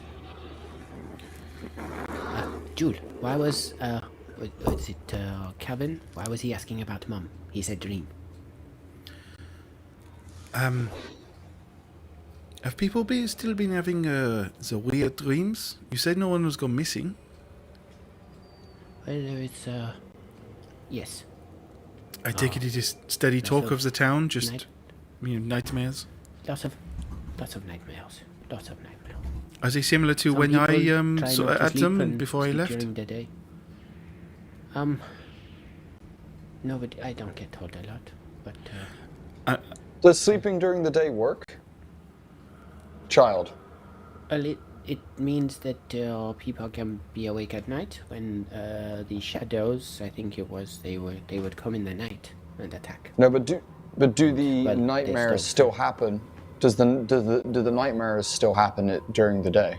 Jewel, why was it Kevin? Why was he asking about Mum? He said dream. Have people still been having the weird dreams? You said no one was gone missing. Well, it's yes. I take it is steady talk of of the town, just night- nightmares. Lots of nightmares. Lots of nightmares. Are they similar to Some when I people try not to had sleep them and before I sleep left? during the day. Nobody. I don't get told a lot, but Does sleeping during the day work? Child. well, it means that people can be awake at night when the shadows. I think it was they would come in the night and attack. No, but But do the Well, they nightmares still- still happen? Do the nightmares still happen during the day?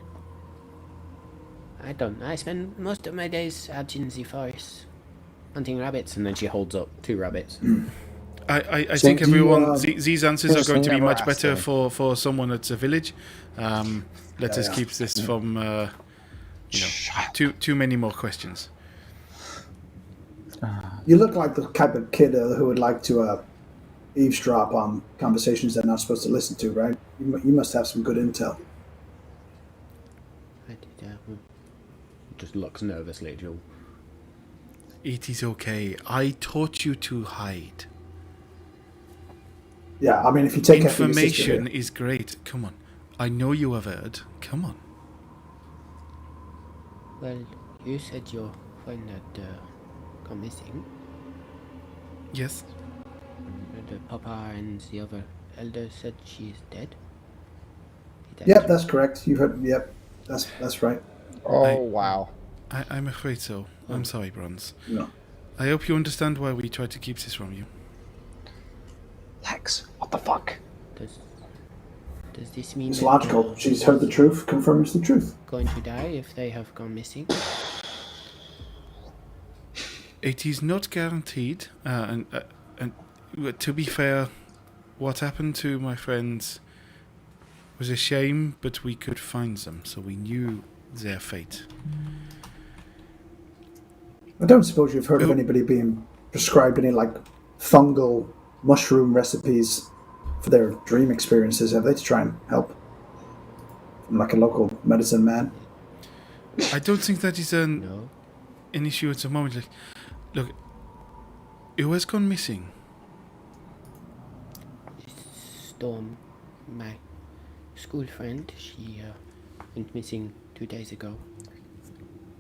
I don't know. I spend most of my days out in the forest hunting rabbits, and then she holds up 2 rabbits. I So think do you, everyone, these answers are just going to be never much ask better them. for someone at the village. Let us yeah. keep this from too many more questions. You look like the type of kid who would like to eavesdrop on conversations they're not supposed to listen to, right? You must have some good intel. I did, just looks nervously at Jewel. It is okay. I taught you to hide. Yeah, I mean, if you take care of your sister Information here- is great. Come on. I know you have heard. Come on. Well, you said your friend had gone missing. Yes. The papa and the other elder said she is dead. Is that Yep, true? that's correct. You've heard. Yep, that's right. Oh, wow. I'm afraid so. I'm sorry, Bronze. No. I hope you understand why we tried to keep this from you. Lex, what the fuck? Does this mean It's that logical. they're She's heard the truth, confirms the truth. going to die if they have gone missing? It is not guaranteed, and to be fair, what happened to my friends was a shame, but we could find them, so we knew their fate. I don't suppose you've heard of Oh. anybody being prescribed any like fungal mushroom recipes for their dream experiences, have they, to try and help? From like a local medicine man. I don't think that is No. an issue at the moment. Like, look, who has gone missing? Storm, my school friend, she went missing 2 days ago.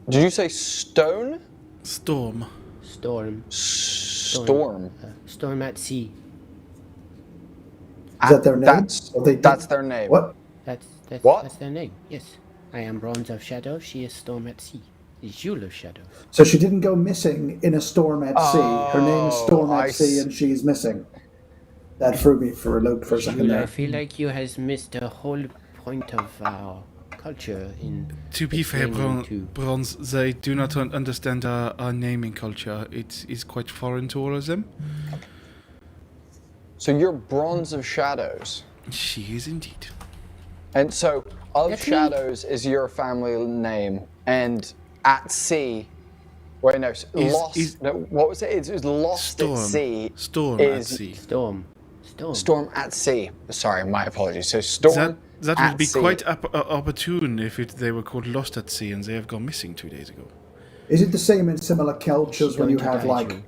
Did you say Stone? Storm. Storm. Storm. Storm at sea. Is that their name? Or they- That's their name. What? That's What? That's their name. Yes. I am Bronze of Shadow. She is Storm at sea. Is Jewel of Shadow. So she didn't go missing in a storm at sea. Her name is Storm I at Sea, s- and she's missing. That threw me for a loop for a second Jewel, I there. feel like you has missed the whole point of our culture in To be fair, explaining to- Bronze, they do not understand our naming culture. It is quite foreign to all of them. So you're Bronze of Shadows. She is indeed. And so, of That's me. Shadows is your family name, and at sea. Wait, no, lost. No, what was it? It was lost Storm. at sea. Storm at is sea. Storm. Storm at sea. Sorry, my apologies. So storm. That at would be sea. quite opportune if they were called Lost at Sea and they have gone missing 2 days ago. Is it the same in similar cultures She's when you going to have die, like Jewel.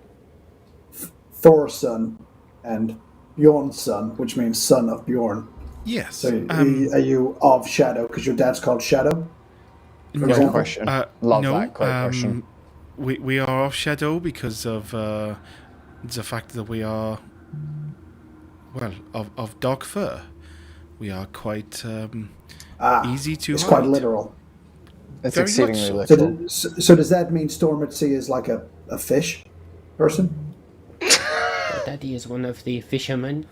Thor's son and Bjorn's son, which means son of Bjorn? Yes. So are you of Shadow because your dad's called Shadow? no, Great question. Love no, that. Great question. We are off Shadow because of the fact that we are, well, of dark fur. We are quite easy to It's hide. quite literal. It's very exceedingly much so. literal. So does that mean Storm at Sea is like a fish person? Daddy is one of the fishermen.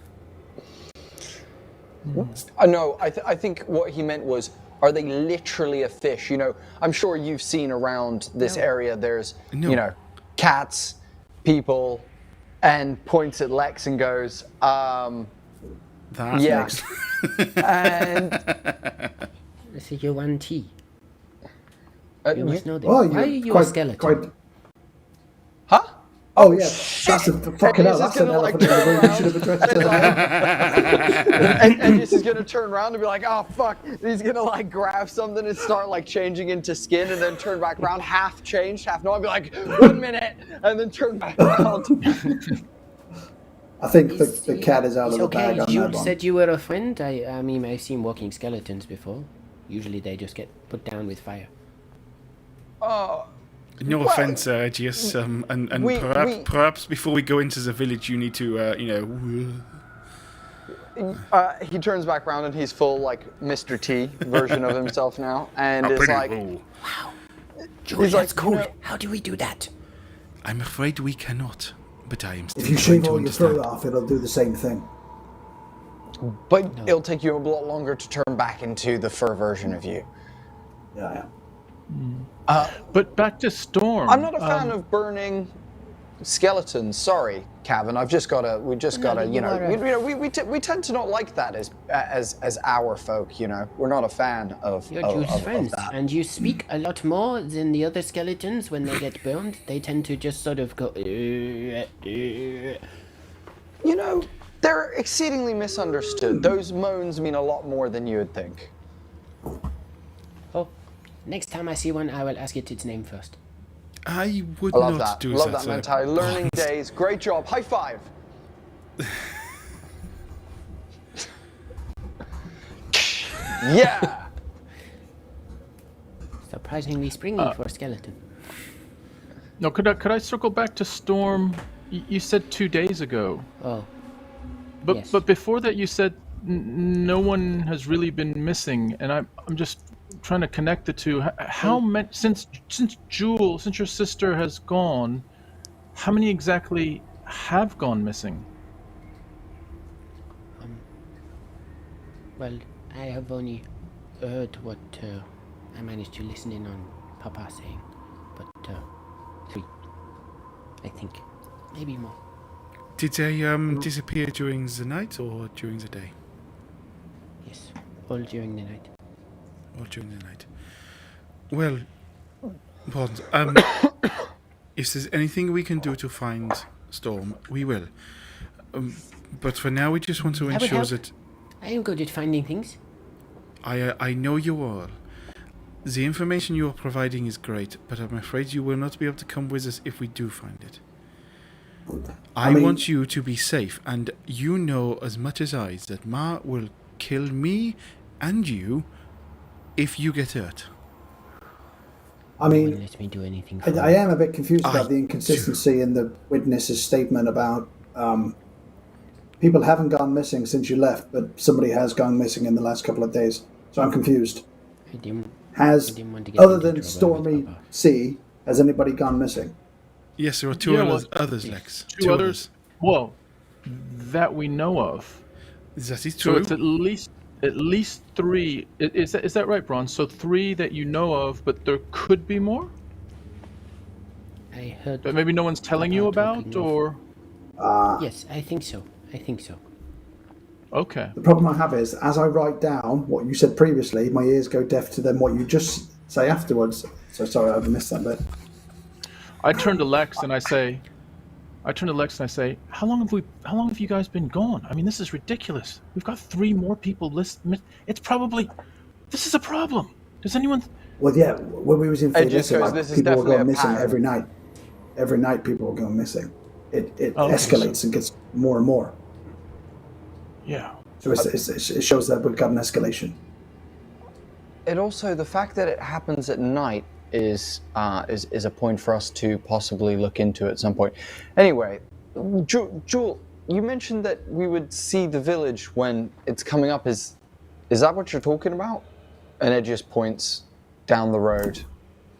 No, I think what he meant was, are they literally a fish? You know, I'm sure you've seen around this area. There's, No. you know, cats, people, and points at Lex and goes, That yeah. makes- and So you want tea. You must know this. Oh, Why are you're you a skeleton? huh? Oh yeah, that's a fucking hell. he's just That's an gonna, like, elephant in the room. turn You should have addressed that. And just is gonna turn around and be like, oh fuck. He's gonna like grab something and start like changing into skin and then turn back around, half changed, half no. I'll be like, 1 minute, and then turn back around. I think the cat is out It's of the okay. bag on Jules that one. said you were a friend. I mean, I've seen walking skeletons before. Usually they just get put down with fire. No Well, offense, Aegeus, and we- perhaps before we go into the village, you need to, He turns back around and he's full like Mr. T version of himself now, and is like, Jules, like, that's cool. you know- How do we do that? I'm afraid we cannot. But I am still If you trying shave to all your fur understand. off, it'll do the same thing. But it'll take you a lot longer to turn back into the fur version of you. Yeah. But back to Storm. I'm not a fan of burning skeletons. Sorry, Cavan. We just gotta, you are we tend to not like that as our folk. We're not a fan of You're of Jude's friends, that. and you speak a lot more than the other skeletons when they get burned. They tend to just sort of go. They're exceedingly misunderstood. Those moans mean a lot more than you would think. Oh, next time I see one, I will ask it its name first. I would I love not that. do Love that. that mentality. Learning days. Great job. High five. Yeah. Surprisingly springy for a skeleton. No, could I circle back to Storm? You said 2 days ago. Oh, But yes. but before that, you said no one has really been missing, and I'm just trying to connect the two. How many since your sister has gone? How many exactly have gone missing? Well, I have only heard what I managed to listen in on Papa saying, but 3, I think, maybe more. Did they disappear during the night or during the day? Yes, all during the night. All during the night. Well, Bond, if there's anything we can do to find Storm, we will. But for now, we just want to That would ensure help. that I am good at finding things. I know you are. The information you are providing is great, but I'm afraid you will not be able to come with us if we do find it. I want you to be safe, and you know as much as I that Ma will kill me and you if you get hurt. I No mean, one lets me do anything. I am a bit confused about the inconsistency in the witness's statement about people haven't gone missing since you left, but somebody has gone missing in the last couple of days. So I'm confused. I didn't want to get Other into than trouble Stormy with Papa. C, has anybody gone missing? Yes, there are two others, Lex. Two others. Well, that we know of. That is So true. it's at least 3. Is that right, Bron? So 3 that you know of, but there could be more I heard. that maybe no one's telling you Papa about, talking of- or Yes, I think so. okay. The problem I have is, as I write down what you said previously, my ears go deaf to then what you just say afterwards. So sorry, I've missed that bit. I turn to Lex and I say, how long have you guys been gone? I mean, this is ridiculous. We've got 3 more people listed. This is a problem. Does anyone? Well, yeah, when we was in It just Phoenix, goes, this is people were definitely going a missing pattern. every night. Every night, people were going missing. It Okay, escalates and gets more and more. Yeah. So it shows that we've got an escalation. It also, the fact that it happens at night is a point for us to possibly look into at some point. Anyway, Jewel, you mentioned that we would see the village when it's coming up. Is that what you're talking about? And it just points down the road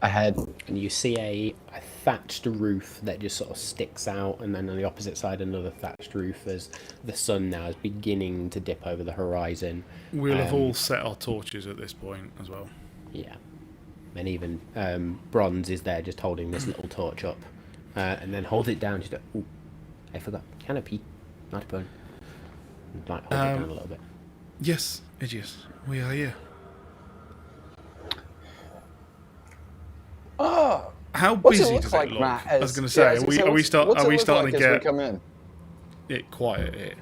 ahead. And you see a thatched roof that just sort of sticks out, and then on the opposite side another thatched roof as the sun now is beginning to dip over the horizon. We'll have all set our torches at this point as well. Yeah. And even Bronze is there just holding this little torch up. And then hold it down. Just ooh, I forgot. Canopy. Not a bone. Like, hold it down a little bit. Yes, Aegis, we are here. Oh, How what's busy it look does like, it look? Matt? I was going to say, what's it are we starting look to like as we get come in? it quiet here?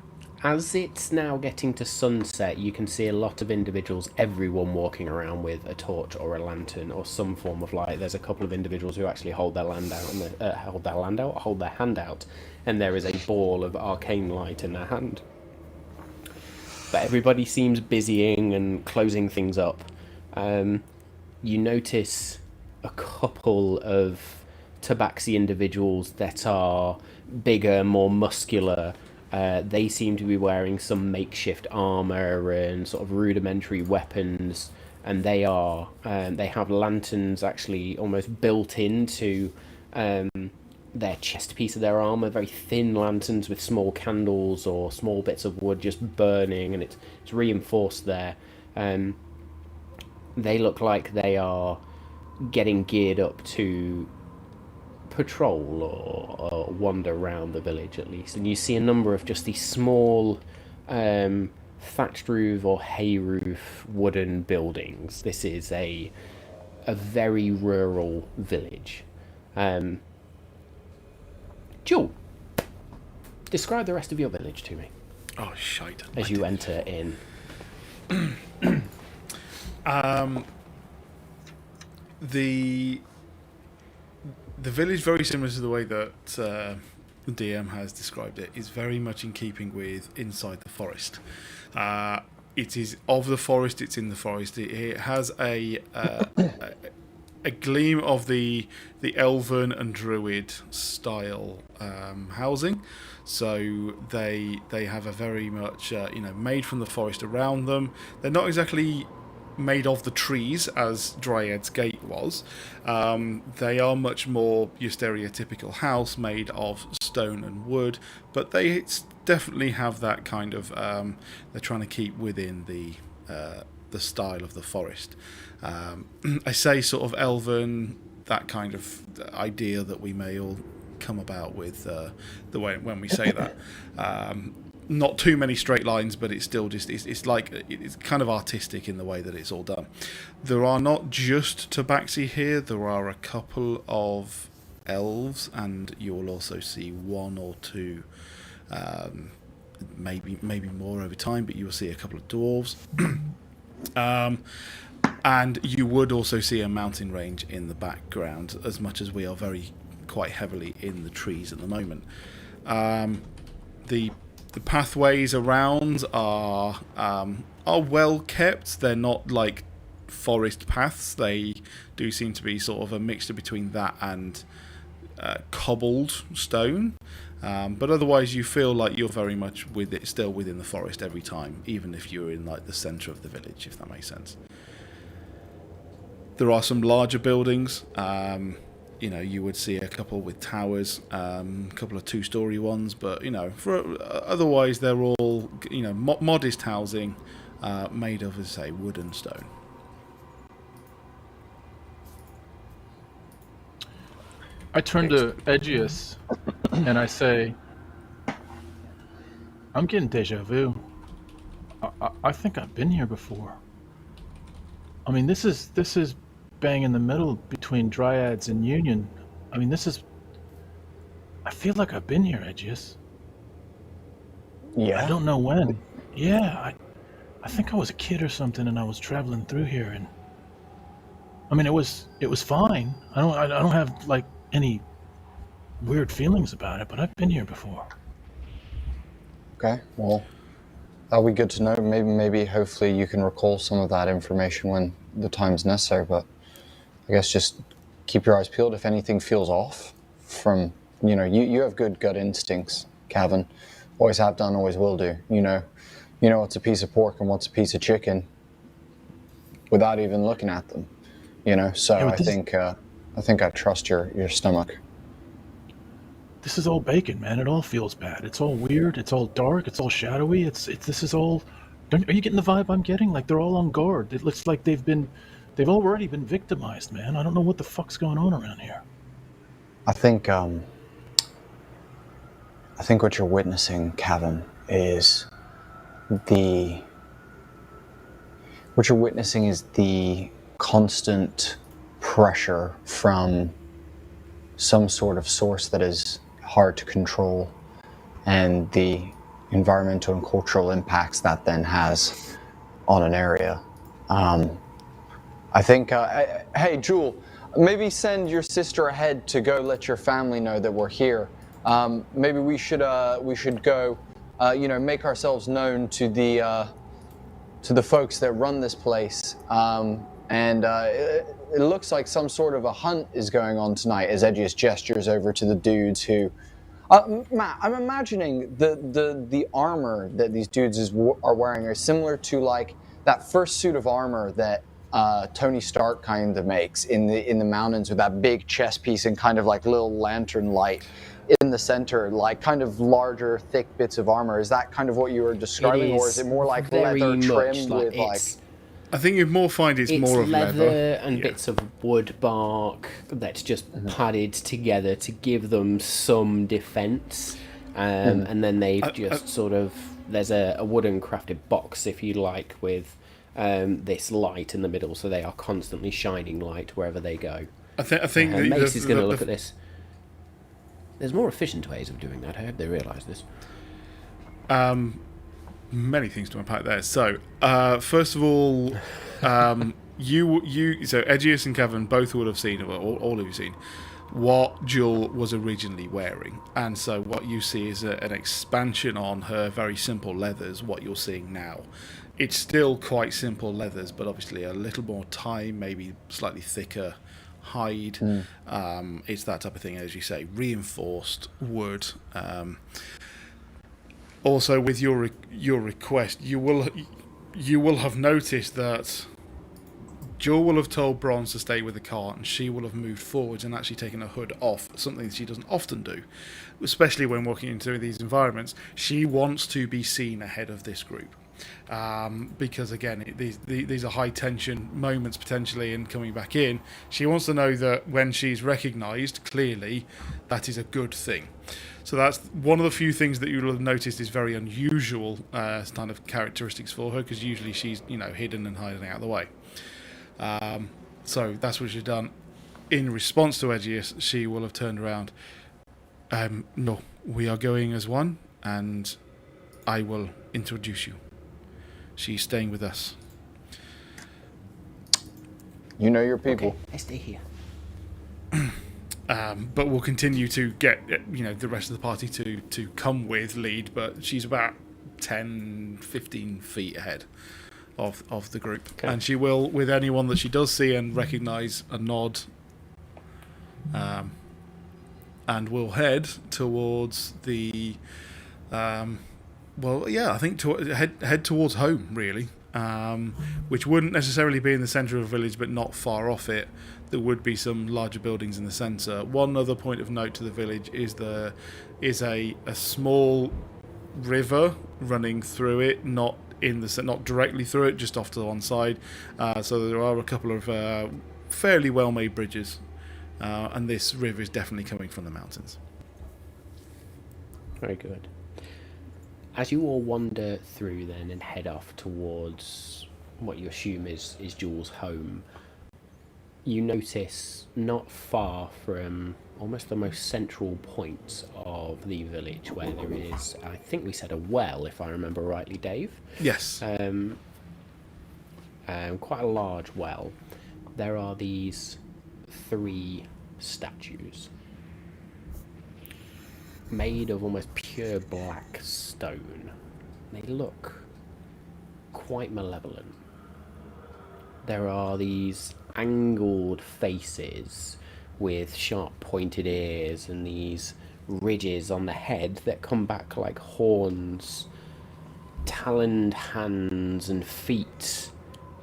As it's now getting to sunset, you can see a lot of individuals, everyone walking around with a torch or a lantern or some form of light. There's a couple of individuals who actually hold their hand out, and there is a ball of arcane light in their hand. But everybody seems busying and closing things up. You notice a couple of tabaxi individuals that are bigger, more muscular. They seem to be wearing some makeshift armor and sort of rudimentary weapons, and they have lanterns actually almost built into their chest piece of their armor, very thin lanterns with small candles or small bits of wood just burning, and it's reinforced there. They look like they are getting geared up to patrol or wander around the village at least. And you see a number of just these small thatched roof or hay roof wooden buildings. This is a very rural village. Jewel, describe the rest of your village to me Oh, shite. as you enter in. The village, very similar to the way that the DM has described it, is very much in keeping with inside the forest. It is of the forest. It's in the forest. It has a gleam of the elven and druid style housing. So they have a very much made from the forest around them. They're not exactly made of the trees as Dryad's Gate was. They are much more your stereotypical house made of stone and wood, but they definitely have that kind of they're trying to keep within the style of the forest. I say sort of elven, that kind of idea that we may all come about with the way when we say that. Not too many straight lines, but it's still just it's like it's kind of artistic in the way that it's all done. There are not just tabaxi here. There are a couple of elves, and you will also see one or two, maybe more over time. But you will see a couple of dwarves, and you would also see a mountain range in the background. As much as we are quite heavily in the trees at the moment, the pathways around are well kept. They're not like forest paths. They do seem to be sort of a mixture between that and cobbled stone. But otherwise, you feel like you're very much still within the forest every time, even if you're in like the centre of the village, if that makes sense. There are some larger buildings. You would see a couple with towers, a couple of two-story ones, but otherwise they're all modest housing made of, as I say, wood and stone. I turn to Aegeus and I say, I'm getting deja vu. I think I've been here before. I mean, this is bang in the middle between Dryads and Union. I mean, I feel like I've been here, Aegeus. Yeah. I don't know when. Yeah, I think I was a kid or something, and I was traveling through here, and I mean, it was fine. I don't have like any weird feelings about it, but I've been here before. Okay, well, that'll be good to know. Maybe, hopefully, you can recall some of that information when the time's necessary. But I guess just keep your eyes peeled if anything feels off. From you have good gut instincts, Cavan. Always have done, always will do. You know what's a piece of pork and what's a piece of chicken, without even looking at them. So yeah, I think I trust your stomach. This is all bacon, man. It all feels bad. It's all weird. It's all dark. It's all shadowy. This is all. Are you getting the vibe I'm getting? Like they're all on guard. It looks like they've already been victimized, man. I don't know what the fuck's going on around here. I think what you're witnessing, Cavan, is the constant pressure from some sort of source that is hard to control, and the environmental and cultural impacts that then has on an area. I think, hey, Jewel, maybe send your sister ahead to go let your family know that we're here. Maybe we should go, make ourselves known to the folks that run this place. It looks like some sort of a hunt is going on tonight, as Aegeus gestures over to the dudes who... Matt, I'm imagining the armor that these dudes are wearing are similar to like that first suit of armor that Tony Stark kind of makes in the mountains with that big chess piece and kind of like little lantern light in the center, like kind of larger, thick bits of armor. Is that kind of what you were describing, or is it more like leather trimmed with like? I think you'd more find it's more of leather and bits of wood bark that's just padded together to give them some defense. And then they've just sort of, there's a wooden crafted box, if you like, with this light in the middle, so they are constantly shining light wherever they go. I think Mace is going to look at this. There's more efficient ways of doing that. I hope they realise this. Many things to unpack there. So, first of all, so Edgius and Kevin both would have seen, or all of you seen, what Jewel was originally wearing, and so what you see is an expansion on her very simple leathers. What you're seeing now, it's still quite simple leathers, but obviously a little more time, maybe slightly thicker hide. It's that type of thing, as you say, reinforced wood. Also, with your request, you will have noticed that Jewel will have told Bronze to stay with the cart, and she will have moved forwards and actually taken her hood off, something that she doesn't often do, especially when walking into these environments. She wants to be seen ahead of this group, because again, these are high tension moments potentially, and coming back in, she wants to know that when she's recognised clearly, that is a good thing. So that's one of the few things that you'll have noticed is very unusual kind of characteristics for her, because usually she's hidden and hiding out of the way. So that's what she's done. In response to Edgius, she will have turned around. No, we are going as one, and I will introduce you. She's staying with us. You know your people. Okay, I stay here. But we'll continue to get the rest of the party to come with lead, but she's about 10-15 feet ahead of the group. Okay. And she will, with anyone that she does see and recognise, a nod, and will head towards the I think head towards home, really, which wouldn't necessarily be in the centre of a village, but not far off it. There would be some larger buildings in the centre. One other point of note to the village is a small river running through it, not directly through it, just off to the one side. So there are a couple of fairly well-made bridges, and this river is definitely coming from the mountains. Very good. As you all wander through then and head off towards what you assume is Jewel's home, you notice not far from almost the most central point of the village, where there is, I think we said, a well, if I remember rightly, Dave. Yes. Quite a large well. There are these 3 statues made of almost pure black stone. They look quite malevolent. There are these angled faces with sharp pointed ears and these ridges on the head that come back like horns, taloned hands and feet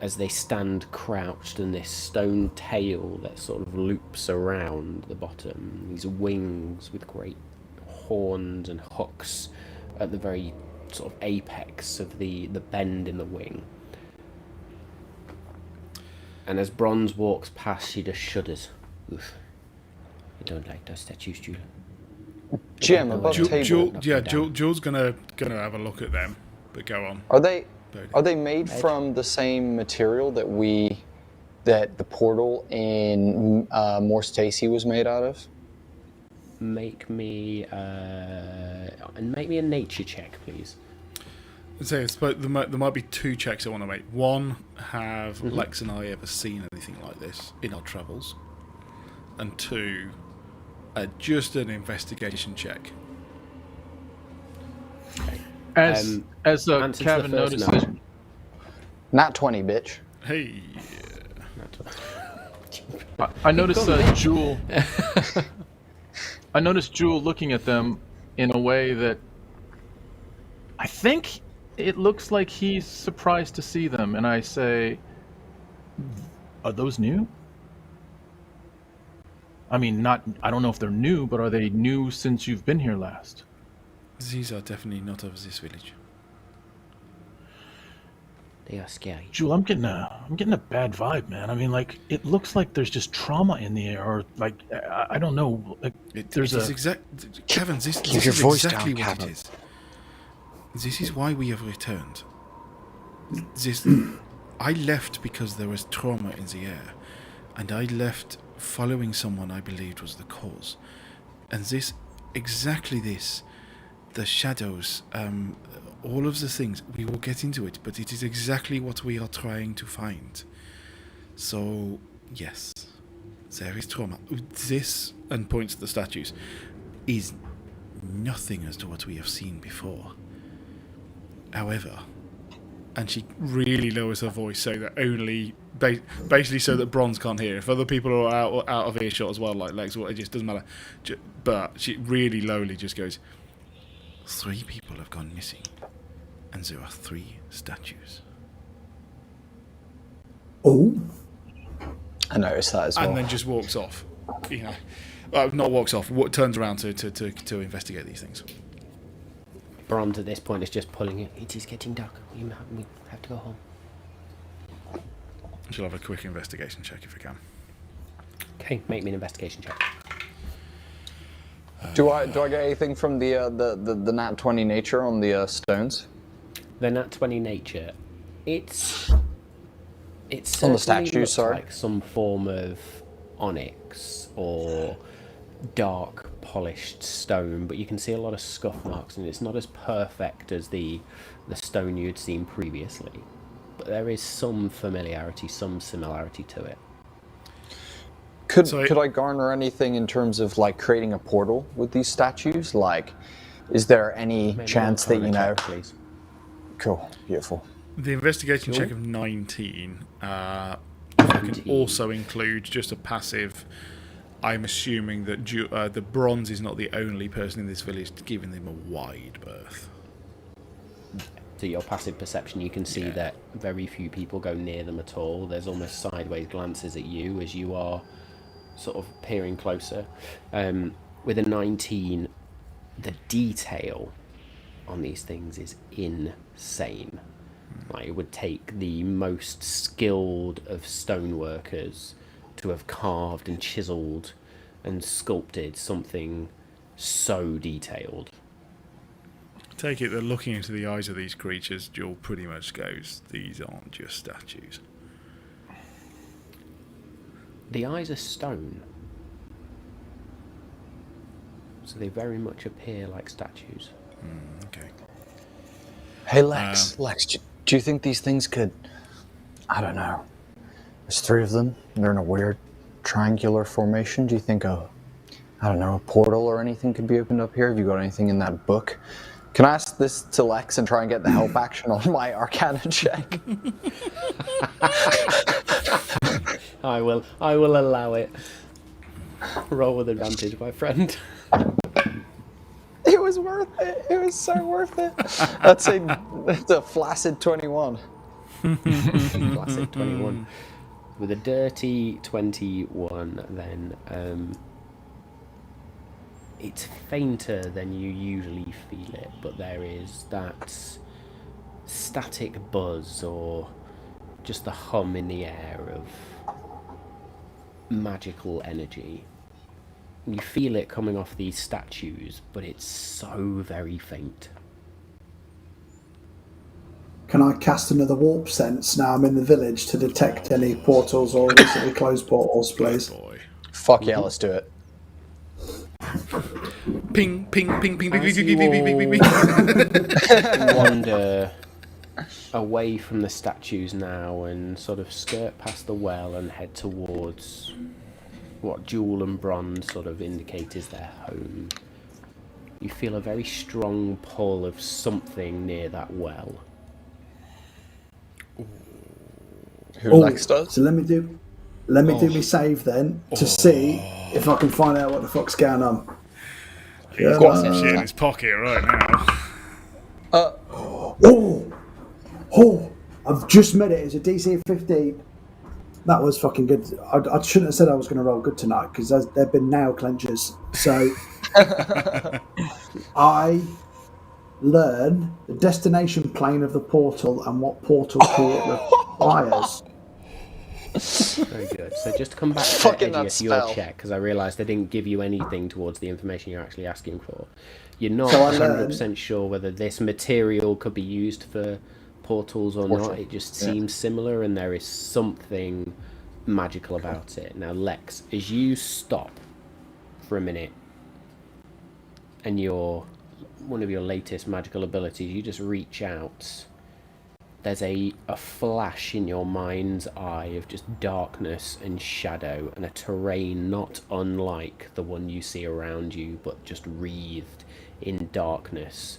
as they stand crouched, and this stone tail that sort of loops around the bottom, these wings with great horns and hooks at the very sort of apex of the bend in the wing. And as Bronze walks past, she just shudders. Oof. I don't like those statues, Jules. Jim, above table. Jules gonna have a look at them, but go on. Are they made from the same material that the portal in Morse Stacy was made out of? Make me a nature check, please. So there might be 2 checks I want to make. One, have Lex and I ever seen anything like this in our travels? And 2, just an investigation check. Okay. As Kevin notices, not 20, bitch. Hey. I noticed Jewel. I noticed Jewel looking at them in a way that I think it looks like he's surprised to see them, and I say, Are those new? I mean, I don't know if they're new, but are they new since you've been here last? These are definitely not of this village. They are scary. Jewel, I'm getting a bad vibe, man. I mean, like, it looks like there's just trauma in the air, or like, I don't know. Like, Kevin, this Keep is your voice exactly down, what Kevin. it is. This is why we have returned. I left because there was trauma in the air, and I left following someone I believed was the cause. And exactly this, the shadows, all of the things, we will get into it, but it is exactly what we are trying to find. So, yes, there is trauma. This, and points at the statues, is nothing as to what we have seen before. However, and she really lowers her voice so that only, basically so that Bronze can't hear. If other people are out of earshot as well, like Lex, it just doesn't matter. But she really lowly just goes, 3 people have gone missing, and there are 3 statues. Oh. I noticed that as well. And then just walks off. Not walks off. Turns around to investigate these things. Bronze at this point is just pulling it. It is getting dark. We have to go home. She'll have a quick investigation check if you can. Okay, make me an investigation check. Do I get anything from the nat 20 nature on the stones? The nat 20 nature, it's on the certainly statues, looks sorry. like some form of onyx or dark polished stone, but you can see a lot of scuff marks, and it's not as perfect as the stone you'd seen previously. But there is some familiarity, some similarity to it. Could I garner anything in terms of like creating a portal with these statues? Like, is there any chance that Check, please. Cool, beautiful. The investigation check of 19 can also include just a passive. I'm assuming that the Bronze is not the only person in this village giving them a wide berth. To your passive perception, you can see that very few people go near them at all. There's almost sideways glances at you as you are sort of peering closer. With a 19, the detail on these things is insane. Like, it would take the most skilled of stoneworkers to have carved and chiseled and sculpted something so detailed. Take it that looking into the eyes of these creatures, Jewel pretty much goes, these aren't just statues. The eyes are stone, so they very much appear like statues. Okay. Hey Lex, do you think these things could, I don't know, there's 3 of them, and they're in a weird triangular formation. Do you think a portal or anything could be opened up here? Have you got anything in that book? Can I ask this to Lex and try and get the help action on my Arcana check? I will allow it. Roll with advantage, my friend. It was worth it. It was so worth it. That's a flaccid 21. Classic 21. With a dirty 21, then it's fainter than you usually feel it, but there is that static buzz or just the hum in the air of magical energy. You feel it coming off these statues, but it's so very faint. Can I cast another warp sense now I'm in the village to detect any portals or recently closed portals, please? Boy. Fuck yeah, let's do it. Ping, ping, ping, ping, ping, ping, As ping, you ping, ping, ping, ping. wander away from the statues now and sort of skirt past the well and head towards what Jewel and Bronze sort of indicate is their home. You feel a very strong pull of something near that well. Who Lex does? So let me do me save then to see if I can find out what the fuck's going on. He's got some shit in his pocket right now. Oh! I've just met it. It's a DC 15. That was fucking good. I shouldn't have said I was going to roll good tonight because there've been nail clenchers. So I learn the destination plane of the portal and what portal key it requires. Very good. So just to come back to Fucking that Edgius, your spell. check, because I realised I didn't give you anything towards the information you're actually asking for. You're not So I 100% sure whether this material could be used for portals or not. It just seems similar, and there is something magical about it. Now, Lex, as you stop for a minute, and one of your latest magical abilities, you just reach out. There's a flash in your mind's eye of just darkness and shadow and a terrain not unlike the one you see around you, but just wreathed in darkness.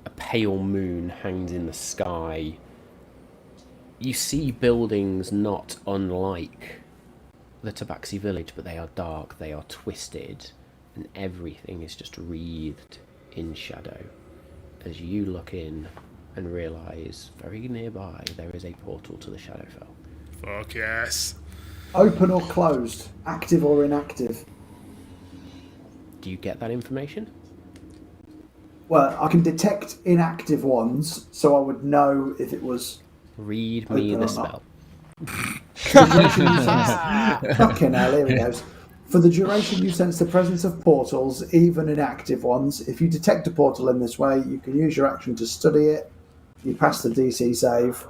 A pale moon hangs in the sky. You see buildings not unlike the Tabaxi village, but they are dark, they are twisted, and everything is just wreathed in shadow. As you look in and realise very nearby there is a portal to the Shadowfell. Fuck yes. Open or closed? Active or inactive? Do you get that information? Well, I can detect inactive ones, so I would know if it was... Read me Open the or spell. Fucking hell, here we go. For the duration you sense the presence of portals, even inactive ones. If you detect a portal in this way, you can use your action to study it. You pass the DC save.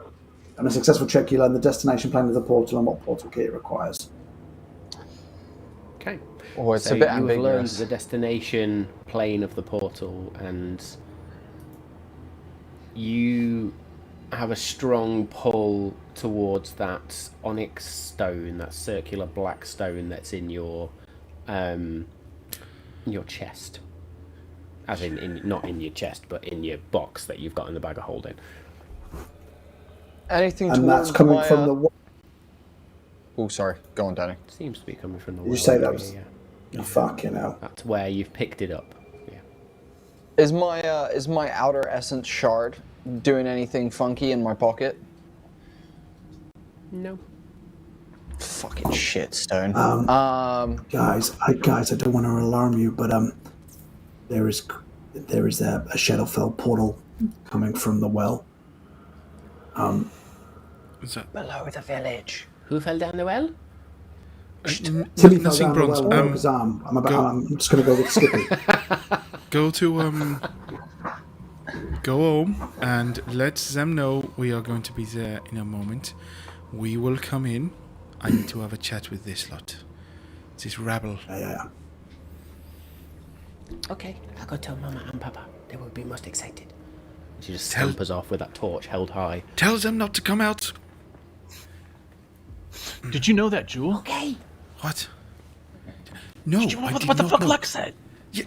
On a successful check, you learn the destination plane of the portal and what portal key it requires. Okay. Oh, it's So a bit you have learned ambiguous. the destination plane of the portal, and you have a strong pull towards that onyx stone, that circular black stone that's in your chest. As in not in your chest, but in your box that you've got in the bag of holding. Anything And towards that's coming my, from the... Oh, sorry. Go on, Danny. Seems to be coming from the You well say that area, was... yeah. Oh, fucking hell. That's where you've picked it up. Yeah. Is my outer essence shard doing anything funky in my pocket? No. Fucking shit, Stone. Guys, I don't want to alarm you, but there is a Shadowfell portal coming from the well. What's that? Below the village. Who fell down the well? Tilly fell Nothing down the bronze. well and broke his arm. I'm just going to go with Skippy. Go to go home and let them know we are going to be there in a moment. We will come in. I need to have a chat with this lot. This rabble. Yeah. Okay, I'll go tell Mama and Papa. They will be most excited. She just Tell- scampers off with that torch held high. Tell them not to come out. Did you know that, Jewel? Okay. What? No, I did What the not fuck know. Lex said? Yeah,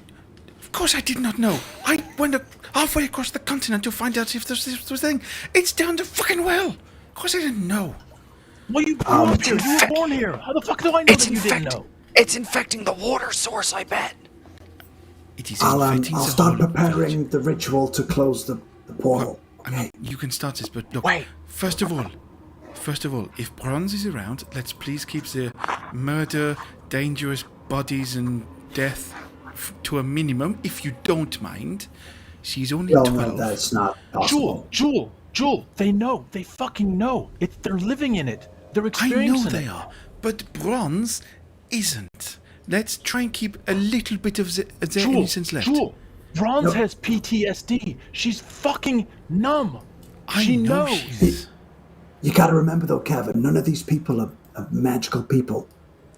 of course I did not know. I went halfway across the continent to find out if this thing. It's down the fucking well. Of course I didn't know. Well, you grew up here. You were born here. How the fuck do I know that you didn't know? It's infecting the water source, I bet. It is I'll infecting the start whole preparing village. the ritual to close the portal. I mean, you can start this, but look. Wait. First of all, if Bronze is around, let's please keep the murder, dangerous bodies, and death to a minimum, if you don't mind. She's only No, 12. that's not possible. Jewel, they know. They fucking know. They're living in it. They're I experiencing know it. they are, but Bronze isn't. Let's try and keep a little bit of their innocence left. Jewel, Bronze No. has PTSD. She's fucking numb. I She know knows. she is. You got to remember, though, Kevin, none of these people are magical people.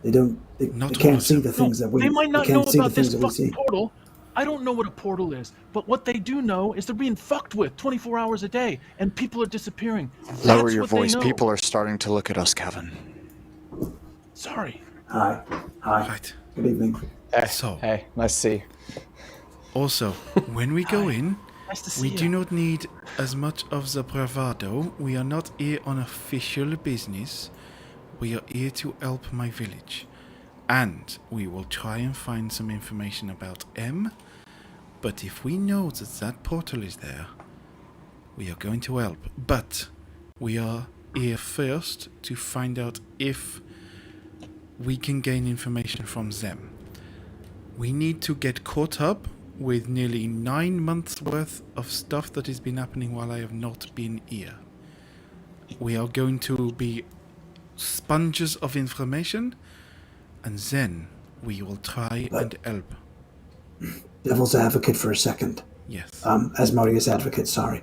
They don't. They Not all can't of see them. the things that we. They might not they know can't see the about this things that we see. fucking portal. I don't know what a portal is, but what they do know is they're being fucked with 24 hours a day, and people are disappearing. Lower That's your what they voice. know. People are starting to look at us, Kevin. Sorry. Hi. Right. Good evening. So, Hey, nice to see you. also, when we go in, Nice to see we you. do not need as much of the bravado. We are not here on official business. We are here to help my village. And we will try and find some information about M. But if we know that that portal is there, we are going to help. But we are here first to find out if we can gain information from them. We need to get caught up with nearly 9 months worth of stuff that has been happening while I have not been here. We are going to be sponges of information, and then we will try and help. Devil's advocate for a second. Yes. Asmodeus advocate, sorry.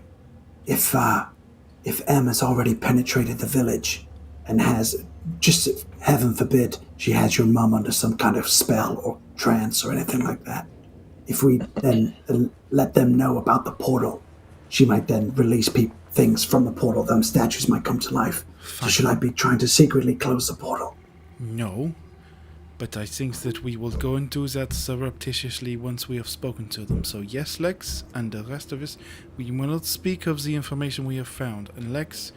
If M has already penetrated the village and has, just heaven forbid, she has your mum under some kind of spell or trance or anything like that, if we then let them know about the portal, she might then release things from the portal. Them statues might come to life. Fine. So should I be trying to secretly close the portal? No, but I think that we will go and do that surreptitiously once we have spoken to them. So yes, Lex, and the rest of us, we will not speak of the information we have found. And Lex,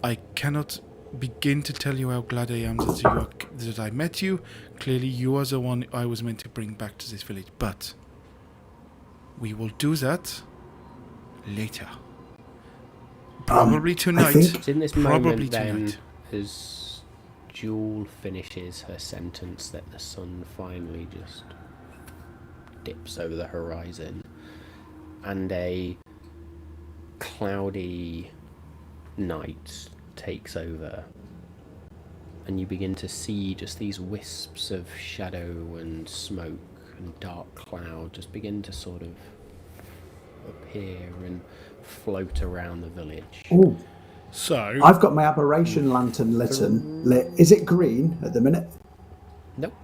I cannot begin to tell you how glad I am that I met you. Clearly, you are the one I was meant to bring back to this village. But we will do that later. Probably tonight. It's in this Probably moment then, tonight. as Jewel finishes her sentence, that the sun finally just dips over the horizon, and a cloudy night takes over, and you begin to see just these wisps of shadow and smoke and dark cloud just begin to sort of appear and float around the village. Ooh. So I've got my aberration lantern lit. Is it green at the minute? Nope.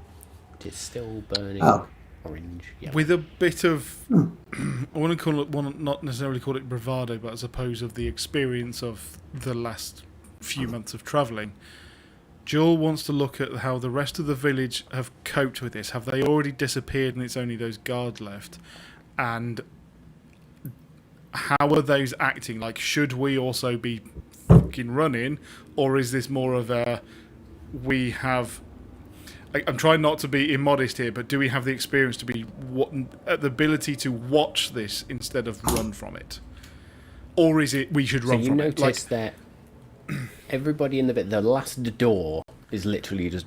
It's still burning orange. Yeah. with a bit of, I want to call it, not necessarily call it bravado, but I suppose of the experience of the last few months of travelling, Joel wants to look at how the rest of the village have coped with this. Have they already disappeared and it's only those guards left? And how are those acting? Like, should we also be fucking running? Or is this more of a, we have... I'm trying not to be immodest here, but do we have the experience to be... the ability to watch this instead of run from it? Or is it we should run from it? So you notice that everybody in the last door is literally just...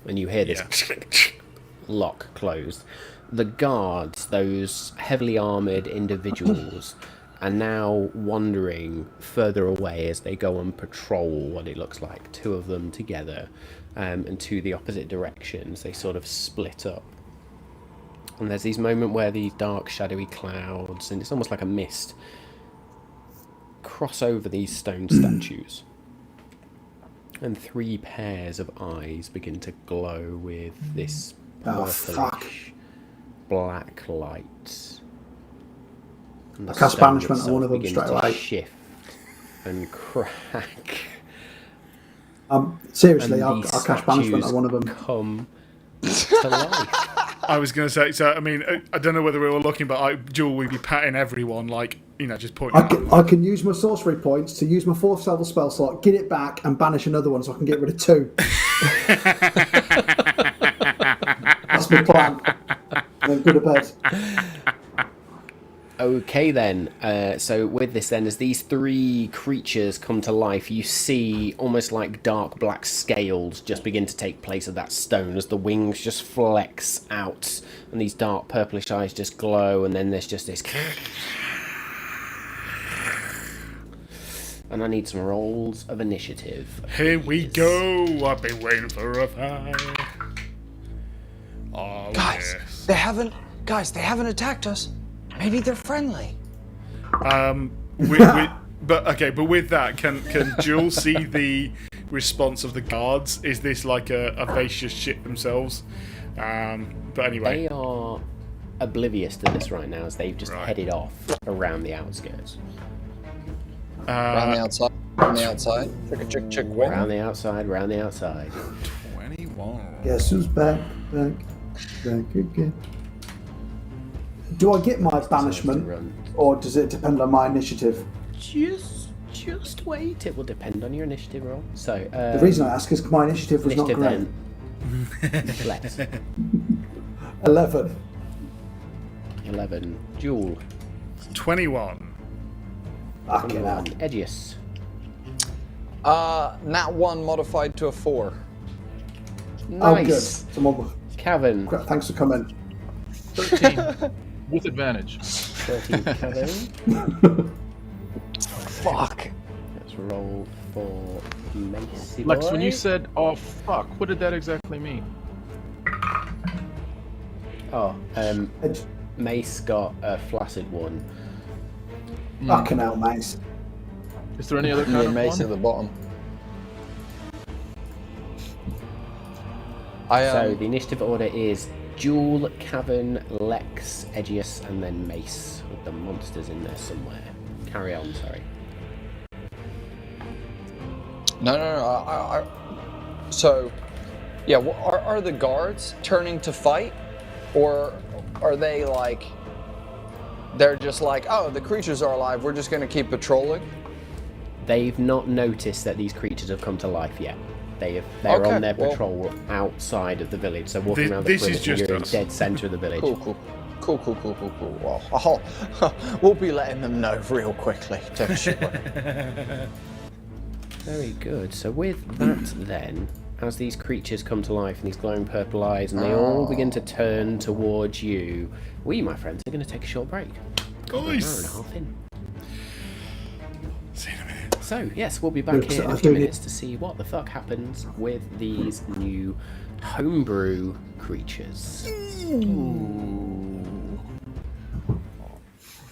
and you hear this lock closed. The guards, those heavily armoured individuals, are now wandering further away as they go on patrol, what it looks like. Two of them together, and to the opposite directions. They sort of split up. And there's these moments where these dark, shadowy clouds, and it's almost like a mist, cross over these stone statues. And 3 pairs of eyes begin to glow with this purplish black light. And I cast banishment on one of them begins straight to away. shift and crack. Seriously, And I'll these cast banishment on statues one of them. come to life. I was going to say, so, I mean, I don't know whether we were looking, but Jewel, we'd be patting everyone, like, you know, just pointing. I can use my sorcery points to use my 4th level spell slot, get it back, and banish another one so I can get rid of 2. That's my plan. And then go to bed. Okay then, so with this then, as these 3 creatures come to life, you see almost like dark black scales just begin to take place of that stone as the wings just flex out and these dark purplish eyes just glow, and then there's just this... And I need some rolls of initiative. Here we go. I've been waiting for a fight. Oh, Guys, yes. they haven't attacked us. Maybe they're friendly. But with that, can Jewel see the response of the guards? Is this like a vacious shit themselves? But anyway, They are oblivious to this right now as they've just headed off around the outskirts. Around the outside. On the outside. Chick. Round the outside, round the outside. 21. Guess who's back again. Do I get my banishment, or does it depend on my initiative? Just wait. It will depend on your initiative roll. So The reason I ask is my initiative was not great. Then. Less. 11. 11. Jewel. 21. Fucking hell. 21. Edgius. Nat 1 modified to a 4. Oh, good. Nice. Someone, Kevin. thanks for coming. 13 with advantage. 13 Kevin. Fuck. Let's roll for Macy Lex, boy. when you said, oh fuck, what did that exactly mean? Oh, Edge. Mace got a flaccid one. Fucking hell, mate. Is there any other Me kind and of Mace at one? the bottom. So the initiative order is Jewel, Cavan, Lex, Edgius, and then Mace, with the monsters in there somewhere. Carry on, sorry. No. So, yeah, are the guards turning to fight? Or are they like... They're just like, oh, the creatures are alive, we're just going to keep patrolling? They've not noticed that these creatures have come to life yet. They're Okay, on their well- patrol outside of the village, so walking around the This is perimeter, just you're in us. dead centre of the village. Cool. Well, we'll be letting them know real quickly, don't you worry. Very good. So with that then, as these creatures come to life and these glowing purple eyes, and they all begin to turn towards you, we, my friends, are going to take a short break. We're an hour and a Nice. half in. See you in a minute. So, yes, we'll be back Looks here in a like few it. minutes to see what the fuck happens with these new homebrew creatures.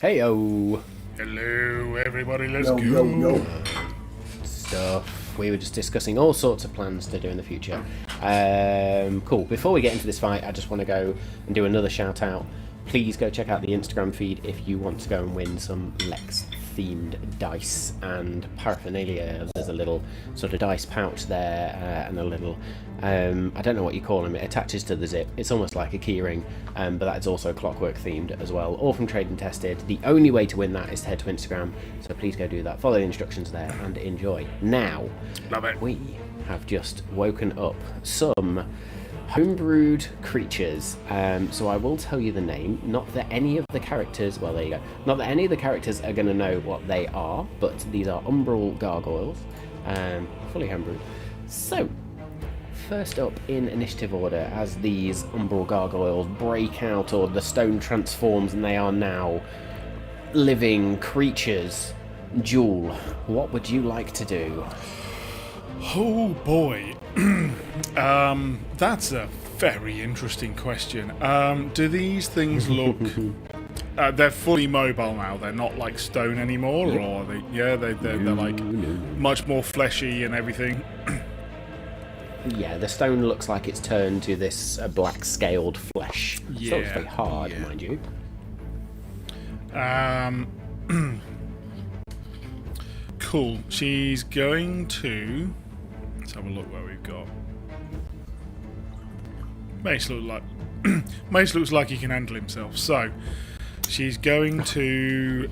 Hey-o! Hello, everybody. Let's Yo, go. yo, yo. Stuff. We were just discussing all sorts of plans to do in the future. Cool. Before we get into this fight, I just want to go and do another shout out. Please go check out the Instagram feed if you want to go and win some Lex-themed dice and paraphernalia. There's a little sort of dice pouch there and a little, I don't know what you call them, it attaches to the zip. It's almost like a keyring, but that's also clockwork themed as well, all from Trade and Tested. The only way to win that is to head to Instagram, so please go do that. Follow the instructions there and enjoy. Now, Love it. we have just woken up some homebrewed creatures, so I will tell you the name. Not that any of the characters, well, there you go. Not that any of the characters are going to know what they are, but these are umbral gargoyles, fully homebrewed. So, first up in initiative order, as these umbral gargoyles break out, or the stone transforms, and they are now living creatures. Jewel, what would you like to do? Oh boy. That's a very interesting question. Do these things look... they're fully mobile now, they're not like stone anymore, or are they... Yeah, they're like much more fleshy and everything. Yeah, the stone looks like it's turned to this black scaled flesh. So it's Yeah, very hard, yeah. mind you. Cool. She's going to... Let's have a look where we've got. Mace looks like he can handle himself. So she's going to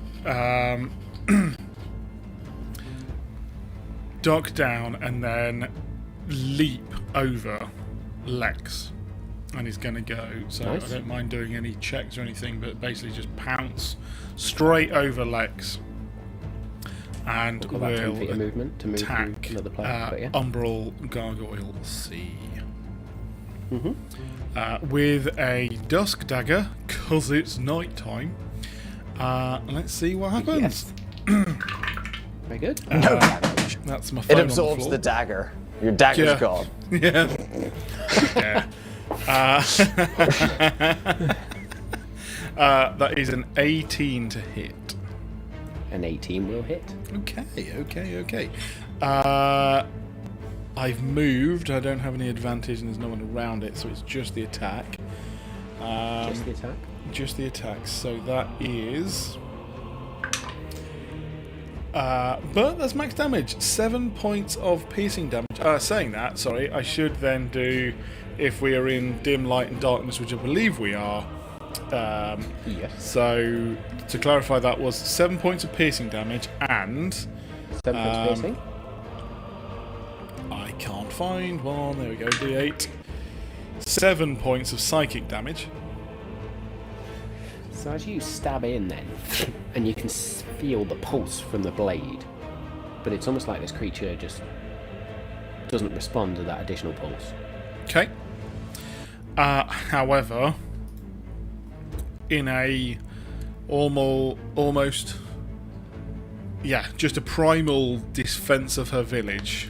duck down and then leap over Lex, and he's going to go. So Nice. I don't mind doing any checks or anything, but basically just pounce straight over Lex. And Got that 10 feet of will movement to move attack through another player, but yeah. Umbral Gargoyle C. Mm-hmm. With a dusk dagger, because it's night time. Let's see what happens. Very good. No damage. That's my It phone absorbs on the the dagger. Your dagger's Yeah. gone. floor. Yeah. That is an 18 to hit. An 18 will hit. Okay. I've moved. I don't have any advantage, and there's no one around it, so it's just the attack. Just the attack. Just the attack. So that is. But that's max damage. 7 points of piercing damage. Saying that, sorry, I should then do, if we are in dim light and darkness, which I believe we are. Yes. So to clarify, that was 7 points of piercing damage and 7 points of piercing. I can't find one. There we go. D8. 7 points of psychic damage. So as you stab in then, and you can feel the pulse from the blade, but it's almost like this creature just doesn't respond to that additional pulse. Okay. However, in a almost, just a primal defense of her village,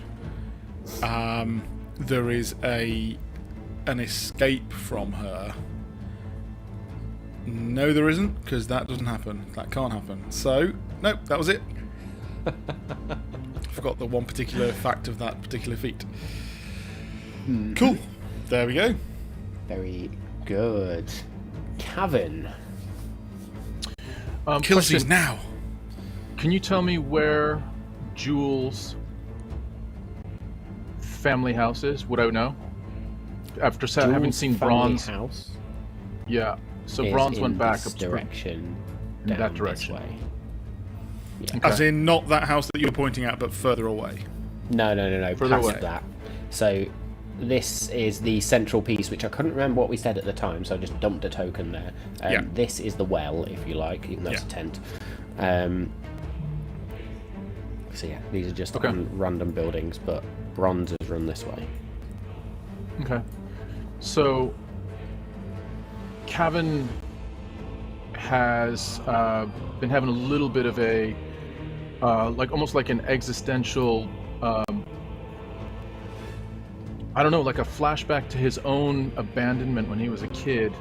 there is an escape from her. No, there isn't, because that doesn't happen. That can't happen. So, nope, that was it. Forgot the one particular fact of that particular feat. Cool. There we go. Very good. Cavan. Kill Question. scene now. Can you tell me where Jules' family house is? Would I know? After having Jules' seen family Bronze. house Yeah. So is Bronze in went back this up direction. in Down that this direction. way. Yeah. Okay. As in, not that house that you were pointing at, but further away. No. Further Past away. that. So this is the central piece, which I couldn't remember what we said at the time, so I just dumped a token there. Yeah. This is the well, if you like, even though it's a tent. So yeah, these are just Okay. random buildings, but Bronze is run this way. Okay. So Cavan has been having a little bit of a almost like an existential I don't know, like a flashback to his own abandonment when he was a kid,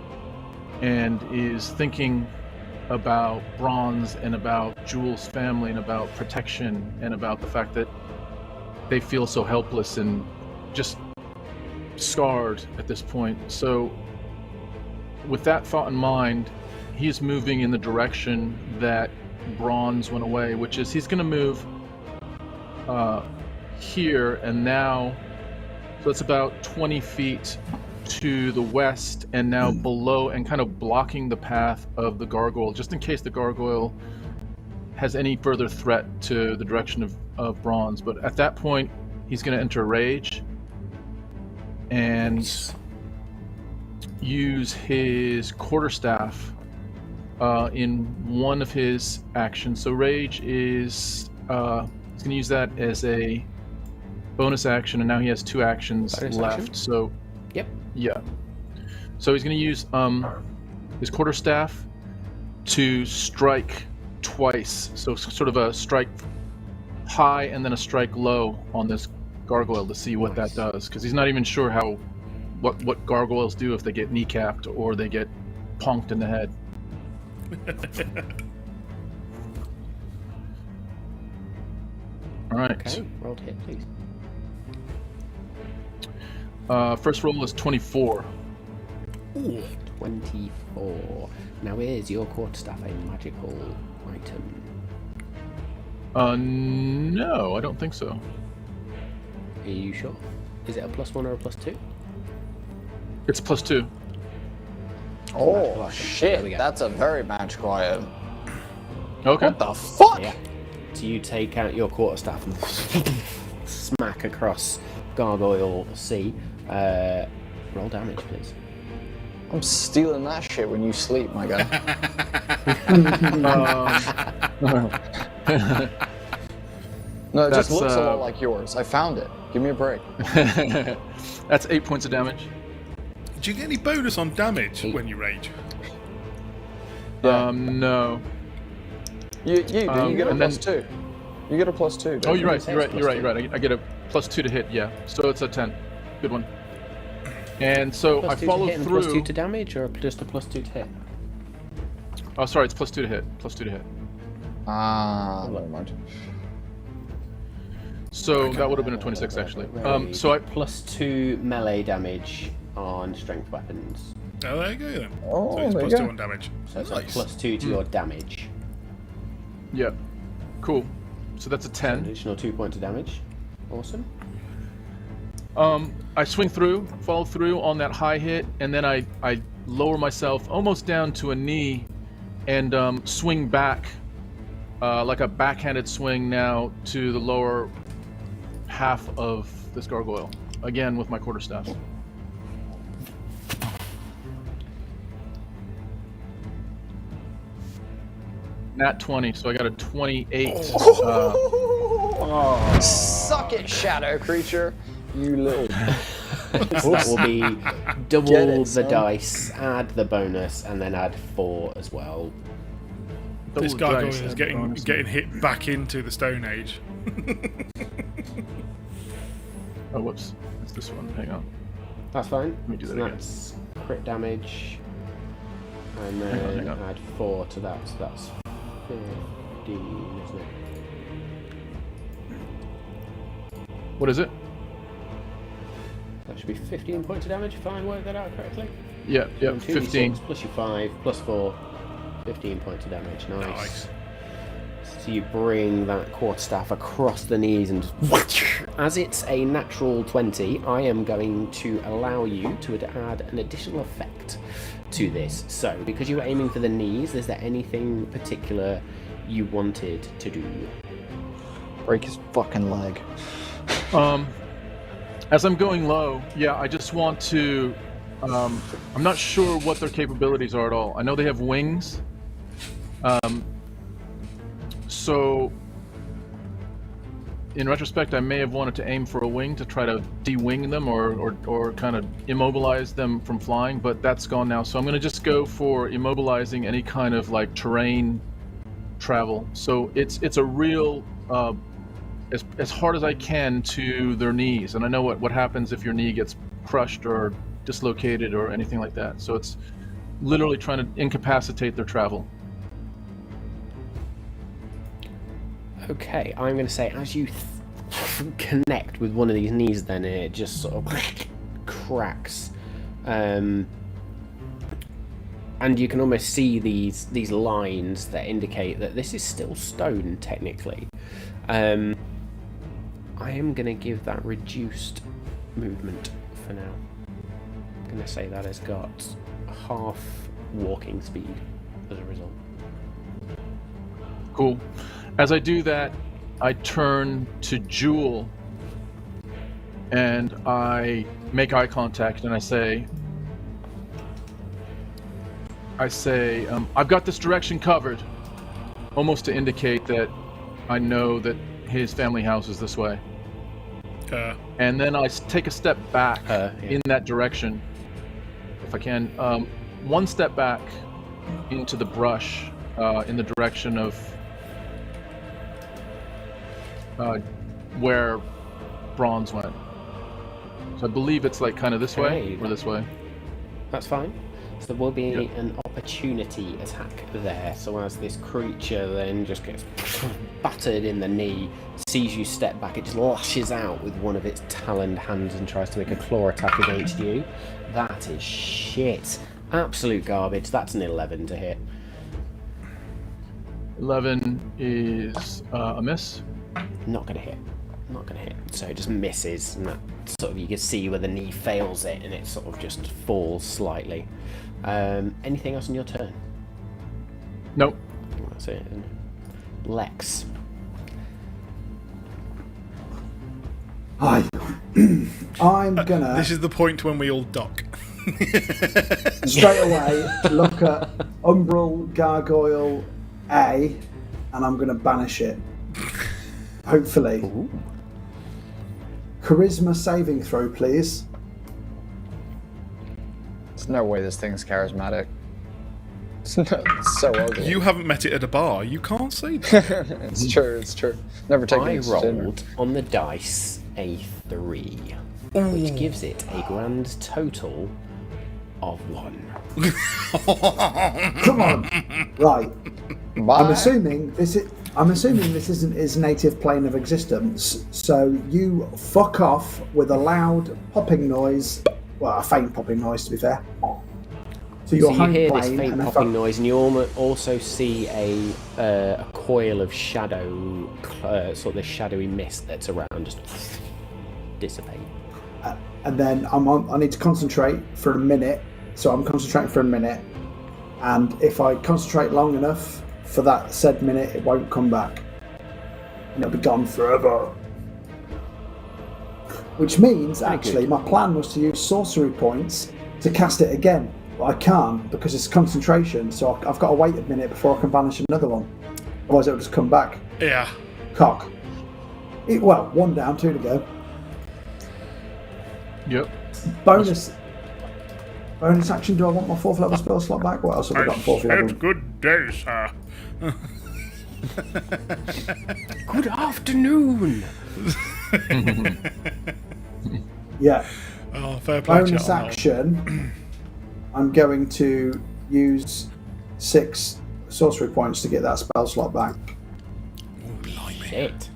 and is thinking about Bronze and about Jules' family and about protection and about the fact that they feel so helpless and just scarred at this point. So with that thought in mind, he's moving in the direction that Bronze went away, which is he's going to move here and now. So it's about 20 feet to the west and now below and kind of blocking the path of the gargoyle, just in case the gargoyle has any further threat to the direction of Bronze. But at that point, he's going to enter Rage and use his quarterstaff in one of his actions. So Rage is he's going to use that as a bonus action, and now he has 2 actions Bonus left. action? So Yep. yeah. So he's going to use his quarterstaff to strike twice. So sort of a strike high and then a strike low on this gargoyle to see what that does, because he's not even sure what gargoyles do if they get kneecapped or they get punked in the head. All right. Okay, roll to hit, please. First roll is 24. Ooh. 24. Now is your quarterstaff a magical item? No, I don't think so. Are you sure? Is it a +1 or a +2? It's +2. Oh, There we shit. go. That's a very magical item. Okay. What the fuck? Yeah. So you take out your quarterstaff and smack across Gargoyle C. Roll damage, please. I'm stealing that shit when you sleep, my guy. No, it just That's, looks a lot like yours. I found it. Give me a break. That's 8 points of damage. Do you get any bonus on damage when you rage? You No. get a and then- +2. You get a +2. Oh, you're right. It You're says right. I get a +2 to hit. Yeah. So it's a 10. Good one. And so I +2 to followed hit and through. +2 to damage, or just a +2 to hit? Oh, sorry. It's +2 to hit. +2 to hit. Ah, never mind. So that would have been a 26 actually. Rage. So I +2 melee damage on strength weapons. Oh, there you go then. Oh, So it's there you +2 go. on damage. So it's Nice. a +2 to your damage. yeah. Cool. So that's a An 10. additional 2 points of damage. Awesome. I swing through, follow through on that high hit, and then I lower myself almost down to a knee and swing back like a backhanded swing now to the lower half of this gargoyle. Again with my quarterstaff. Nat 20, so I got a 28 Oh. Suck it, shadow creature. You little... So that will be double Get it, the son. dice, add the bonus, and then add 4 as well. This Double gargoyle dice, is add getting bonus. hit back into the Stone Age. Oh, whoops. It's this one. Hang on. That's fine. Let me do that So again. that's crit damage, and Hang on, then hang on. add 4 to that, so that's 15, isn't it? What is it? That should be 15 points of damage if I work that out correctly. Yeah, yeah, And 2d6 15. plus your 5 plus 4, 15 points of damage. Nice. So you bring that quarterstaff across the knees and just, as it's a natural 20, I am going to allow you to add an additional effect to this. So, because you were aiming for the knees, is there anything particular you wanted to do? Break his fucking leg. As I'm going low, yeah, I just want to... I'm not sure what their capabilities are at all. I know they have wings. So, in retrospect, I may have wanted to aim for a wing to try to de-wing them or kind of immobilize them from flying, but that's gone now. So I'm going to just go for immobilizing any kind of like terrain travel. So it's a real as hard as I can to their knees, and I know what happens if your knee gets crushed or dislocated or anything like that. So it's literally trying to incapacitate their travel. Okay, I'm going to say as you connect with one of these knees, then it just sort of cracks, and you can almost see these lines that indicate that this is still stone technically. I am going to give that reduced movement for now. I'm going to say that has got half walking speed as a result. Cool. As I do that, I turn to Jewel and I make eye contact and I say, I've got this direction covered, almost to indicate that I know that his family house is this way. And then I take a step back in that direction, if I can. One step back into the brush in the direction of where Bronze went. So I believe it's like kind of this way or this way. That's fine. So there will be an opportunity attack there. So as this creature then just gets battered in the knee, sees you step back, it just lashes out with one of its taloned hands and tries to make a claw attack against you. That is shit. Absolute garbage. That's an 11 to hit. 11 is a miss. Not going to hit. Not going to hit. So it just misses, and that sort of you can see where the knee fails it, and it sort of just falls slightly. Anything else on your turn? Nope. I think that's it, isn't it? Lex. Hi. I'm gonna This is the point when we all duck. straight away look at Umbral Gargoyle A, and I'm gonna banish it. Hopefully. Ooh. Charisma saving throw, please. There's no way this thing's charismatic. It's so ugly. You haven't met it at a bar. You can't say that. It's true, it's true. Never taken I it to dinner. rolled on the dice a 3, which gives it a grand total of 1. Come on. Right. Bye. I'm assuming this isn't his native plane of existence, so you fuck off with a loud popping noise, well, a faint popping noise to be fair, to your So you home hear this plane, faint and if popping noise, and you also see a coil of shadow, sort of the shadowy mist that's around, just dissipate. and then I need to concentrate for a minute, so I'm concentrating for a minute, and if I concentrate long enough for that said minute, it won't come back, and it'll be gone forever. Which means, actually, my plan was to use sorcery points to cast it again, but I can't because it's concentration, so I've got to wait a minute before I can banish another one. Otherwise it'll just come back. Yeah. Cock. Well, 1 down, 2 to go. Yep. Bonus action. Do I want my 4th level spell slot back? What else have we got? 4th level. Good day, sir. Good afternoon. Yeah. Oh, fair play. Bonus action. I'm going to use 6 sorcery points to get that spell slot back. Oh, blimey. Shit.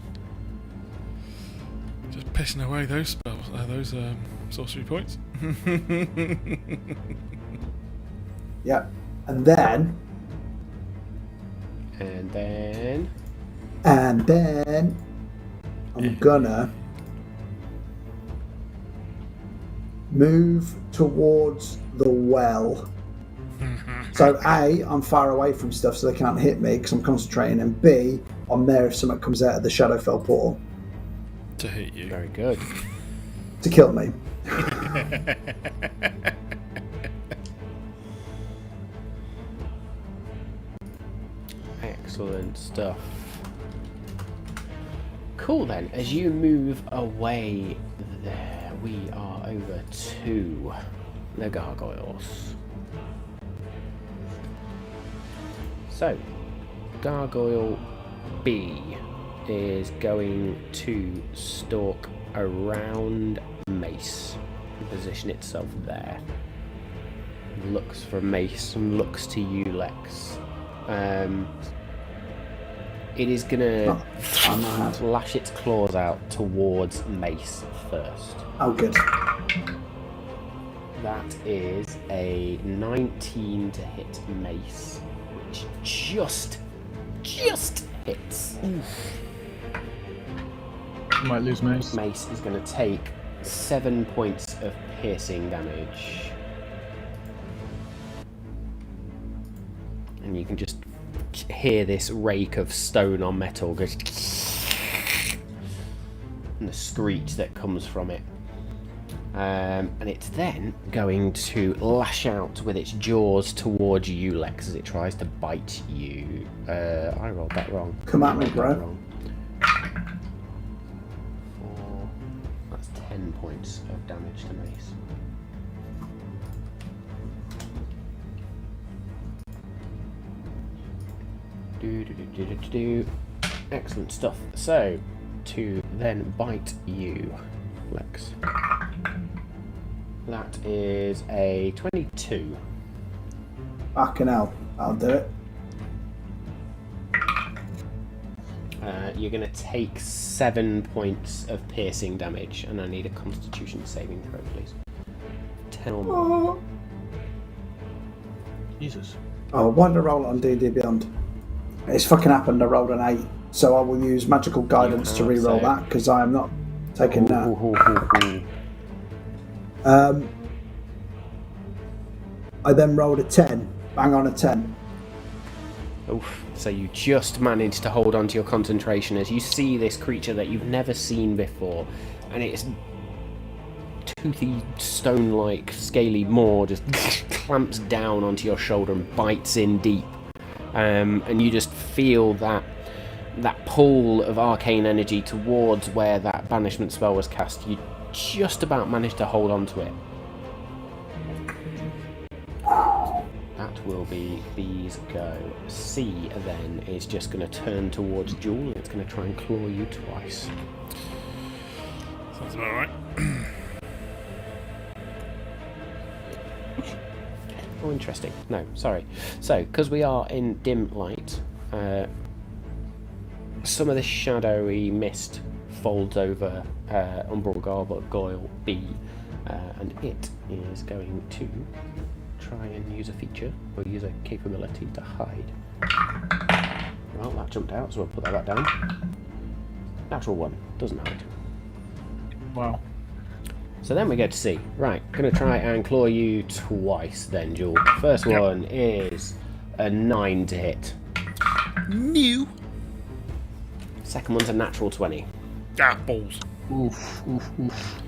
Just pissing away those spells, those sorcery points. Yeah. And then I'm gonna move towards the well. So A, I'm far away from stuff so they can't hit me because I'm concentrating, and B, I'm there if something comes out of the Shadowfell portal To hit you. Very good. to kill me. Excellent stuff. Cool then, as you move away there, we are over to the gargoyles. So, gargoyle B is going to stalk around Mace and position itself there. Looks for Mace and looks to you, Lex. It is gonna lash its claws out towards Mace first. Oh, good. That is a 19 to hit Mace, which just hits. Might lose Mace. Mace is going to take 7 points of piercing damage. And you can just hear this rake of stone on metal goes, and the screech that comes from it. And it's then going to lash out with its jaws towards you, Lex, as it tries to bite you. I rolled that wrong. Come at me, bro. That's 10 points of damage to Mace. Excellent stuff. So, to then bite you, Lex. That is a 22. Fucking hell. I'll do it. You're going to take 7 points of piercing damage, and I need a Constitution saving throw, please. 10 or more. Jesus. Oh, why did I roll it on D&D Beyond? It's fucking happened. I rolled an 8, so I will use magical guidance to re-roll that because I am not taking that. I then rolled a 10. Bang on a 10. Oof. So you just managed to hold on to your concentration as you see this creature that you've never seen before, and its toothy, stone-like, scaly maw just clamps down onto your shoulder and bites in deep. And you just feel that pull of arcane energy towards where that banishment spell was cast. You just about managed to hold on to it. That will be B's go. C then is just going to turn towards Jewel. It's going to try and claw you twice. Sounds about right. Oh, interesting. No, sorry. So, because we are in dim light, some of this shadowy mist folds over Umbral Gargoyle B, and it is going to try and use a feature or use a capability to hide. Well, that jumped out, so we'll put that back down. Natural 1, doesn't hide. Wow. So then we go to C. Right, gonna try and claw you twice then, Jewel. First one is a 9 to hit. New. Second one's a natural 20. Ah, balls. Oof, oof, oof.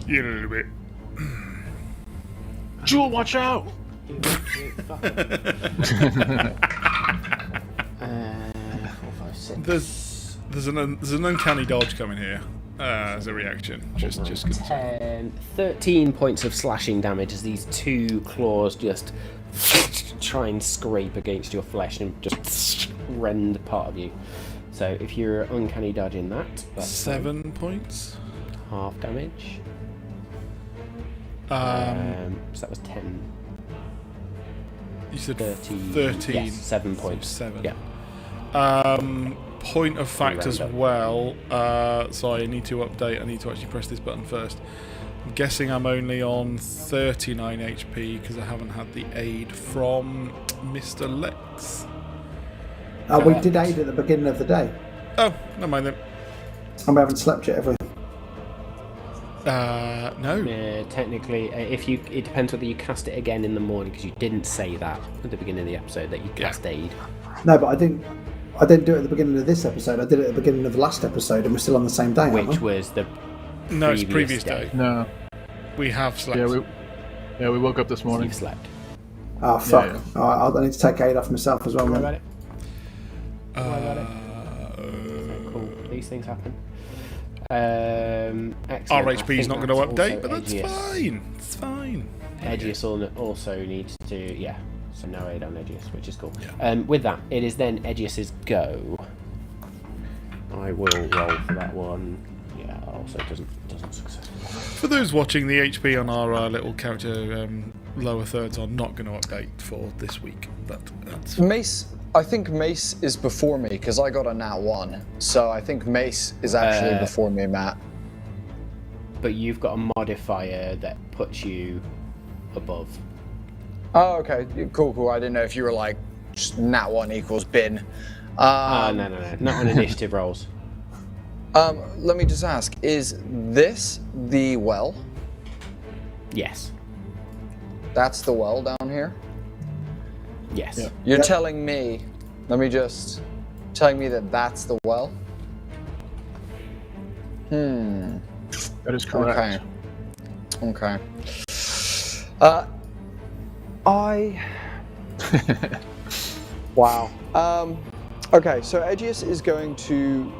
Yeah, a little bit. Jewel, watch out! 4, 4, 5, 6. There's an uncanny dodge coming here as a reaction. Just 13 points of slashing damage as these two claws just try and scrape against your flesh and just rend part of you. So if you're uncanny dodging that, that's 7 points. half damage. So that was 10. You said 13. 13. Yes, 7 points. 7. Yeah. Point of fact round as up. well. Sorry, I need to update. I need to actually press this button first. I'm guessing I'm only on 39 HP because I haven't had the aid from Mr. Lex. We did aid at the beginning of the day. Oh, never mind then. And we haven't slept yet, have we? No. Technically, it depends whether you cast it again in the morning, because you didn't say that at the beginning of the episode that you cast aid. No, but I didn't do it at the beginning of this episode. I did it at the beginning of the last episode, and we're still on the same day, aren't Which we? was the No, it's previous day. No. We have slept. Yeah, we woke up this morning. You've slept. Oh, fuck. Yeah. All right, I need to take aid off myself as well. Don't worry Then. about it. Cool. These things happen. Excellent. Our I HP is think not going to that's update, also but that's Aegeus. fine. It's fine. Aegeus also needs to, so no aid on Aegeus, which is cool. Yeah. With that, it is then Aegeus's go. I will roll for that one. Yeah, also doesn't successfully. For those watching, the HP on our little character lower thirds are not going to update for this week. But that's Mace, I think Mace is before me because I got a nat 1. So I think Mace is actually before me, Matt. But you've got a modifier that puts you above. Oh, okay. Cool. I didn't know if you were like, just nat 1 equals bin. No. Not on initiative rolls. Let me just ask, is this the well? Yes. That's the well down here? Yes. Yeah. You're telling me, telling me that that's the well? That is correct. Okay. Wow. Okay, so Aegeus is going to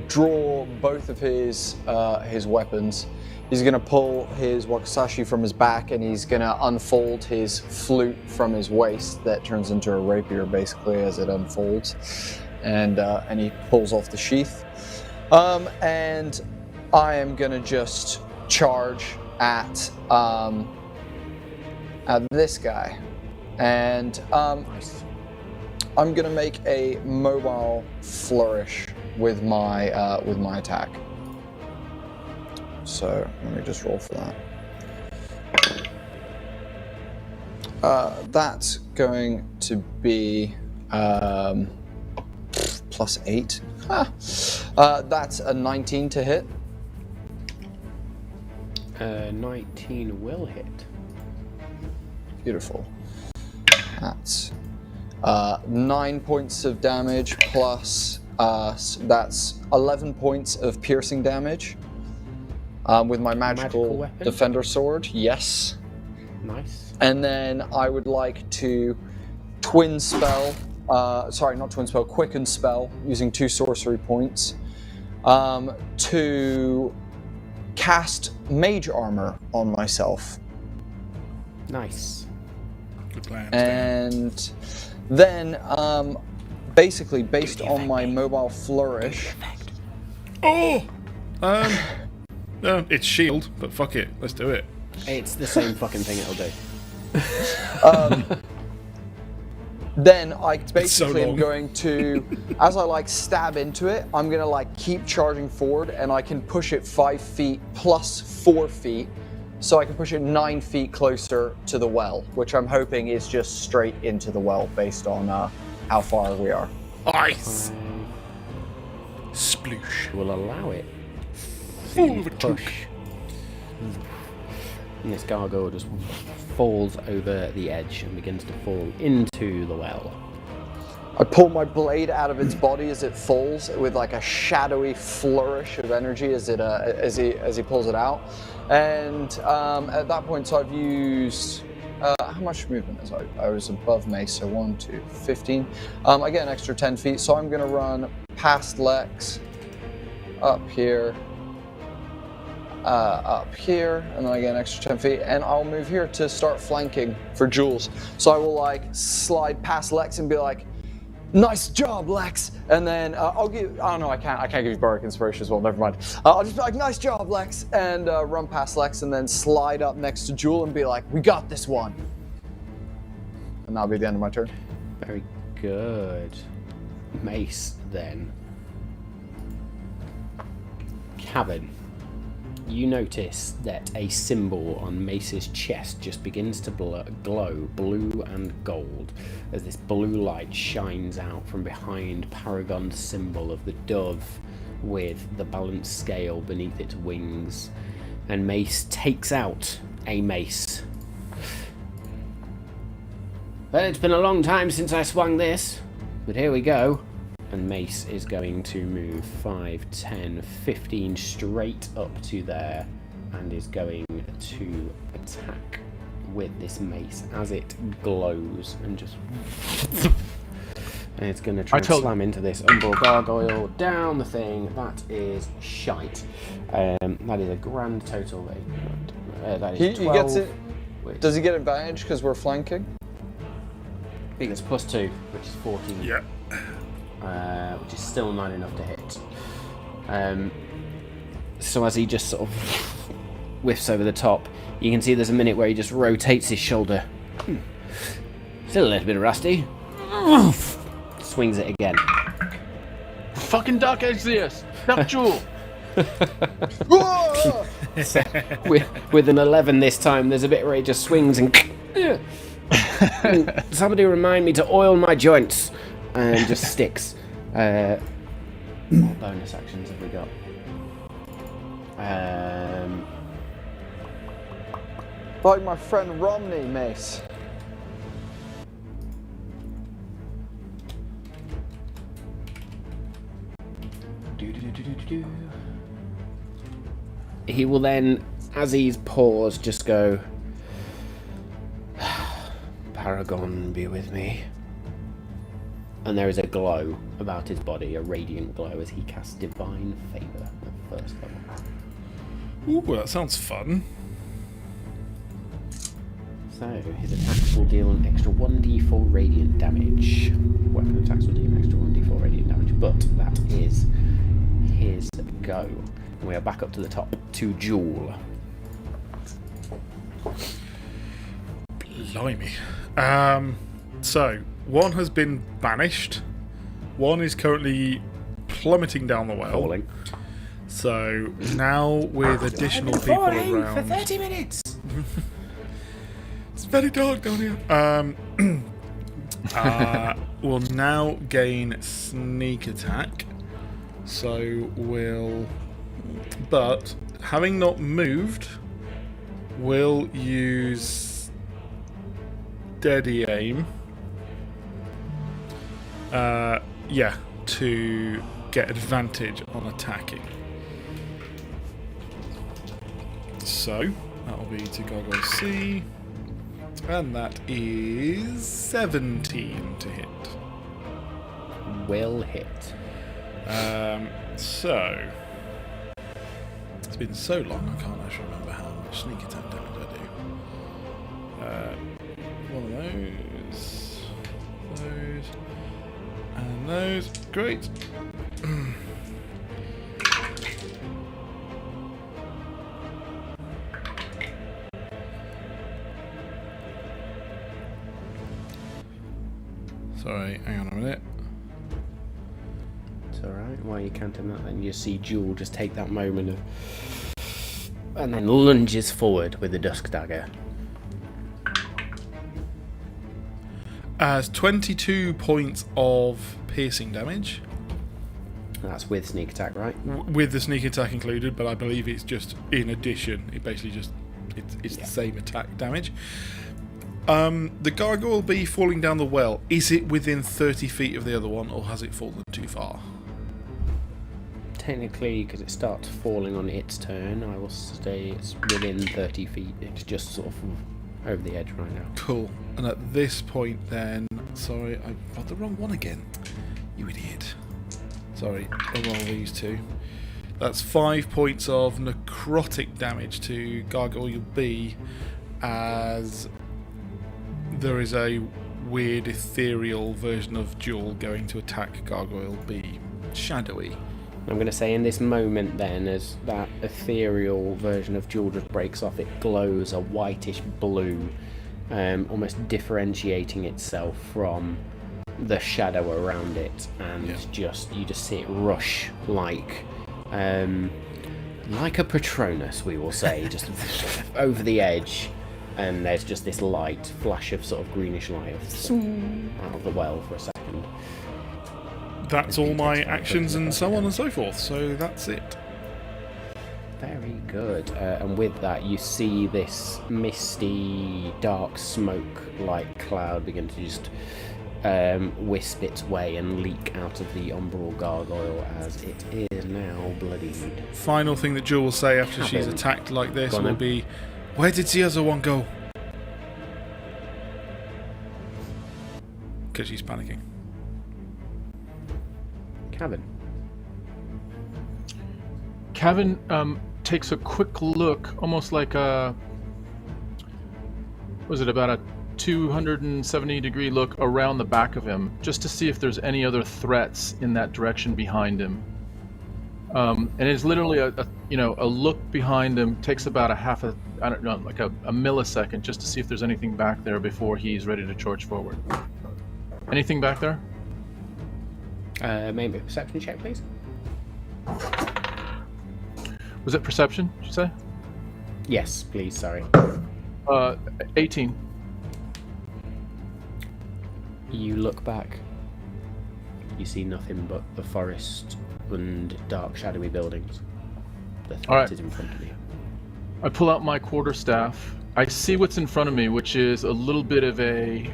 draw both of his weapons. He's going to pull his wakizashi from his back, and he's going to unfold his flute from his waist that turns into a rapier, basically, as it unfolds. And he pulls off the sheath. And I am going to just charge at this guy. And I'm going to make a mobile flourish with my attack. So let me just roll for that. That's going to be plus 8. That's a 19 to hit. 19 will hit. Beautiful. That's 9 points of damage plus that's 11 points of piercing damage. With my magical weapon? defender sword, yes. Nice. And then I would like to quicken spell using 2 sorcery points to cast mage armor on myself. Nice. good plan. And then, basically, based on my mobile flourish, Oh! No, it's shield, but fuck it. Let's do it. It's the same fucking thing it'll do. then I basically so am long. going to, as I stab into it, I'm gonna keep charging forward, and I can push it 5 feet plus 4 feet, so I can push it 9 feet closer to the well, which I'm hoping is just straight into the well based on how far we are. Ice! Sploosh. Will allow it. Full of a Push. touche. And this gargoyle just falls over the edge and begins to fall into the well. I pull my blade out of its body as it falls with a shadowy flourish of energy as he pulls it out. And at that point, so I've used how much movement is I was above Mace, so 1, 2, 15. I get an extra 10 feet, so I'm going to run past Lex up here, and then I get an extra 10 feet, and I'll move here to start flanking for Jules. So I will like slide past Lex and be like, "Nice job, Lex," and then I'll give. Oh no, I can't give you Bardic Inspiration as well. Never mind. I'll just be like, "Nice job, Lex," and run past Lex, and then slide up next to Jewel and be like, "We got this one." And that'll be the end of my turn. Very good. Mace, then. Cavern. You notice that a symbol on Mace's chest just begins to glow blue and gold as this blue light shines out from behind Paragon's symbol of the dove with the balanced scale beneath its wings. And Mace takes out a mace. Well, it's been a long time since I swung this, but here we go. And Mace is going to move 5, 10, 15 straight up to there and is going to attack with this mace as it glows and just... and it's going to try and slam into this Umbral Gargoyle down the thing. That is shite. That is a grand total. That is 12. He gets it. Does he get advantage because we're flanking? I think it's +2, which is 14. Yeah. Which is still not enough to hit. So as he just sort of whiffs over the top, you can see there's a minute where he just rotates his shoulder. Still a little bit rusty. Swings it again. Fucking duck edge this! Duck Jewel! So, with an 11 this time, there's a bit where he just swings and... Somebody remind me to oil my joints. And just sticks. What bonus actions have we got? Like my friend Romney, Mace. He will then, as he's paused, just go, "Paragon, be with me." And there is a glow about his body, a radiant glow, as he casts Divine Favour at first level. Ooh, that sounds fun. So, his attacks will deal an extra 1d4 radiant damage. Weapon attacks will deal an extra 1d4 radiant damage, but that is his go. And we are back up to the top to Jewel. Blimey. So, one has been banished. One is currently plummeting down the well. Falling. So, now with additional people around... for 30 minutes! It's very dark down here. Will now gain sneak attack. So, will... But, having not moved, will use... steady aim. To get advantage on attacking. So, that'll be to Gargoyle C. And that is 17 to hit. Will hit. So, it's been so long I can't actually remember how much sneak attack damage I do. One of those, and those. Great. Sorry, hang on a minute. It's alright. While you're counting that, then you see Jewel just take that moment of... and then lunges forward with the Dusk Dagger. As 22 points of piercing damage. That's with sneak attack, right? With the sneak attack included, but I believe it's just in addition. It basically just... It's the same attack damage. The gargoyle will be falling down the well. Is it within 30 feet of the other one, or has it fallen too far? Technically, because it starts falling on its turn, I will say it's within 30 feet. It's just sort of over the edge right now. Cool. And at this point then... Sorry, I got the wrong one again. You idiot. Sorry, I'll roll these two. That's 5 points of necrotic damage to Gargoyle B, as there is a weird ethereal version of Jewel going to attack Gargoyle B. Shadowy. I'm going to say in this moment then, as that ethereal version of Jewel just breaks off, it glows a whitish blue, almost differentiating itself from the shadow around it, and you just see it rush like a Patronus, we will say, just over the edge, and there's just this light flash of sort of greenish light out of the well for a second. That's all my actions and so on and so forth, so that's it. Very good. And with that, you see this misty, dark smoke-like cloud begin to just wisp its way and leak out of the umbral gargoyle as it is now bloodied. Final thing that Jewel will say after she's attacked like this will be, "Where did the other one go?" Because she's panicking. Cavan takes a quick look, almost like a, was it about a 270-degree look around the back of him, just to see if there's any other threats in that direction behind him. And it's literally a look behind him, takes about a millisecond, just to see if there's anything back there before he's ready to charge forward. Anything back there? Maybe a perception check, please. Was it perception, did you say? Yes, please, sorry. 18. You look back. You see nothing but the forest and dark, shadowy buildings. The threat is in front of you. I pull out my quarterstaff. I see what's in front of me, which is a little bit of a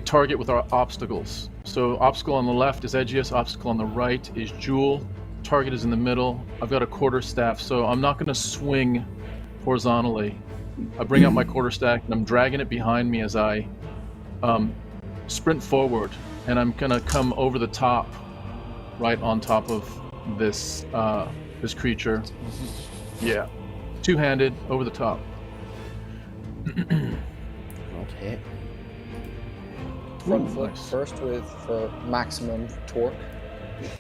target with our obstacles. So obstacle on the left is Aegeus, obstacle on the right is Jewel, target is in the middle. I've got a quarterstaff, so I'm not going to swing horizontally. I bring out my quarterstaff and I'm dragging it behind me as I sprint forward, and I'm going to come over the top, right on top of this this creature. Yeah, two-handed over the top. Not hit. Front foot first for maximum torque.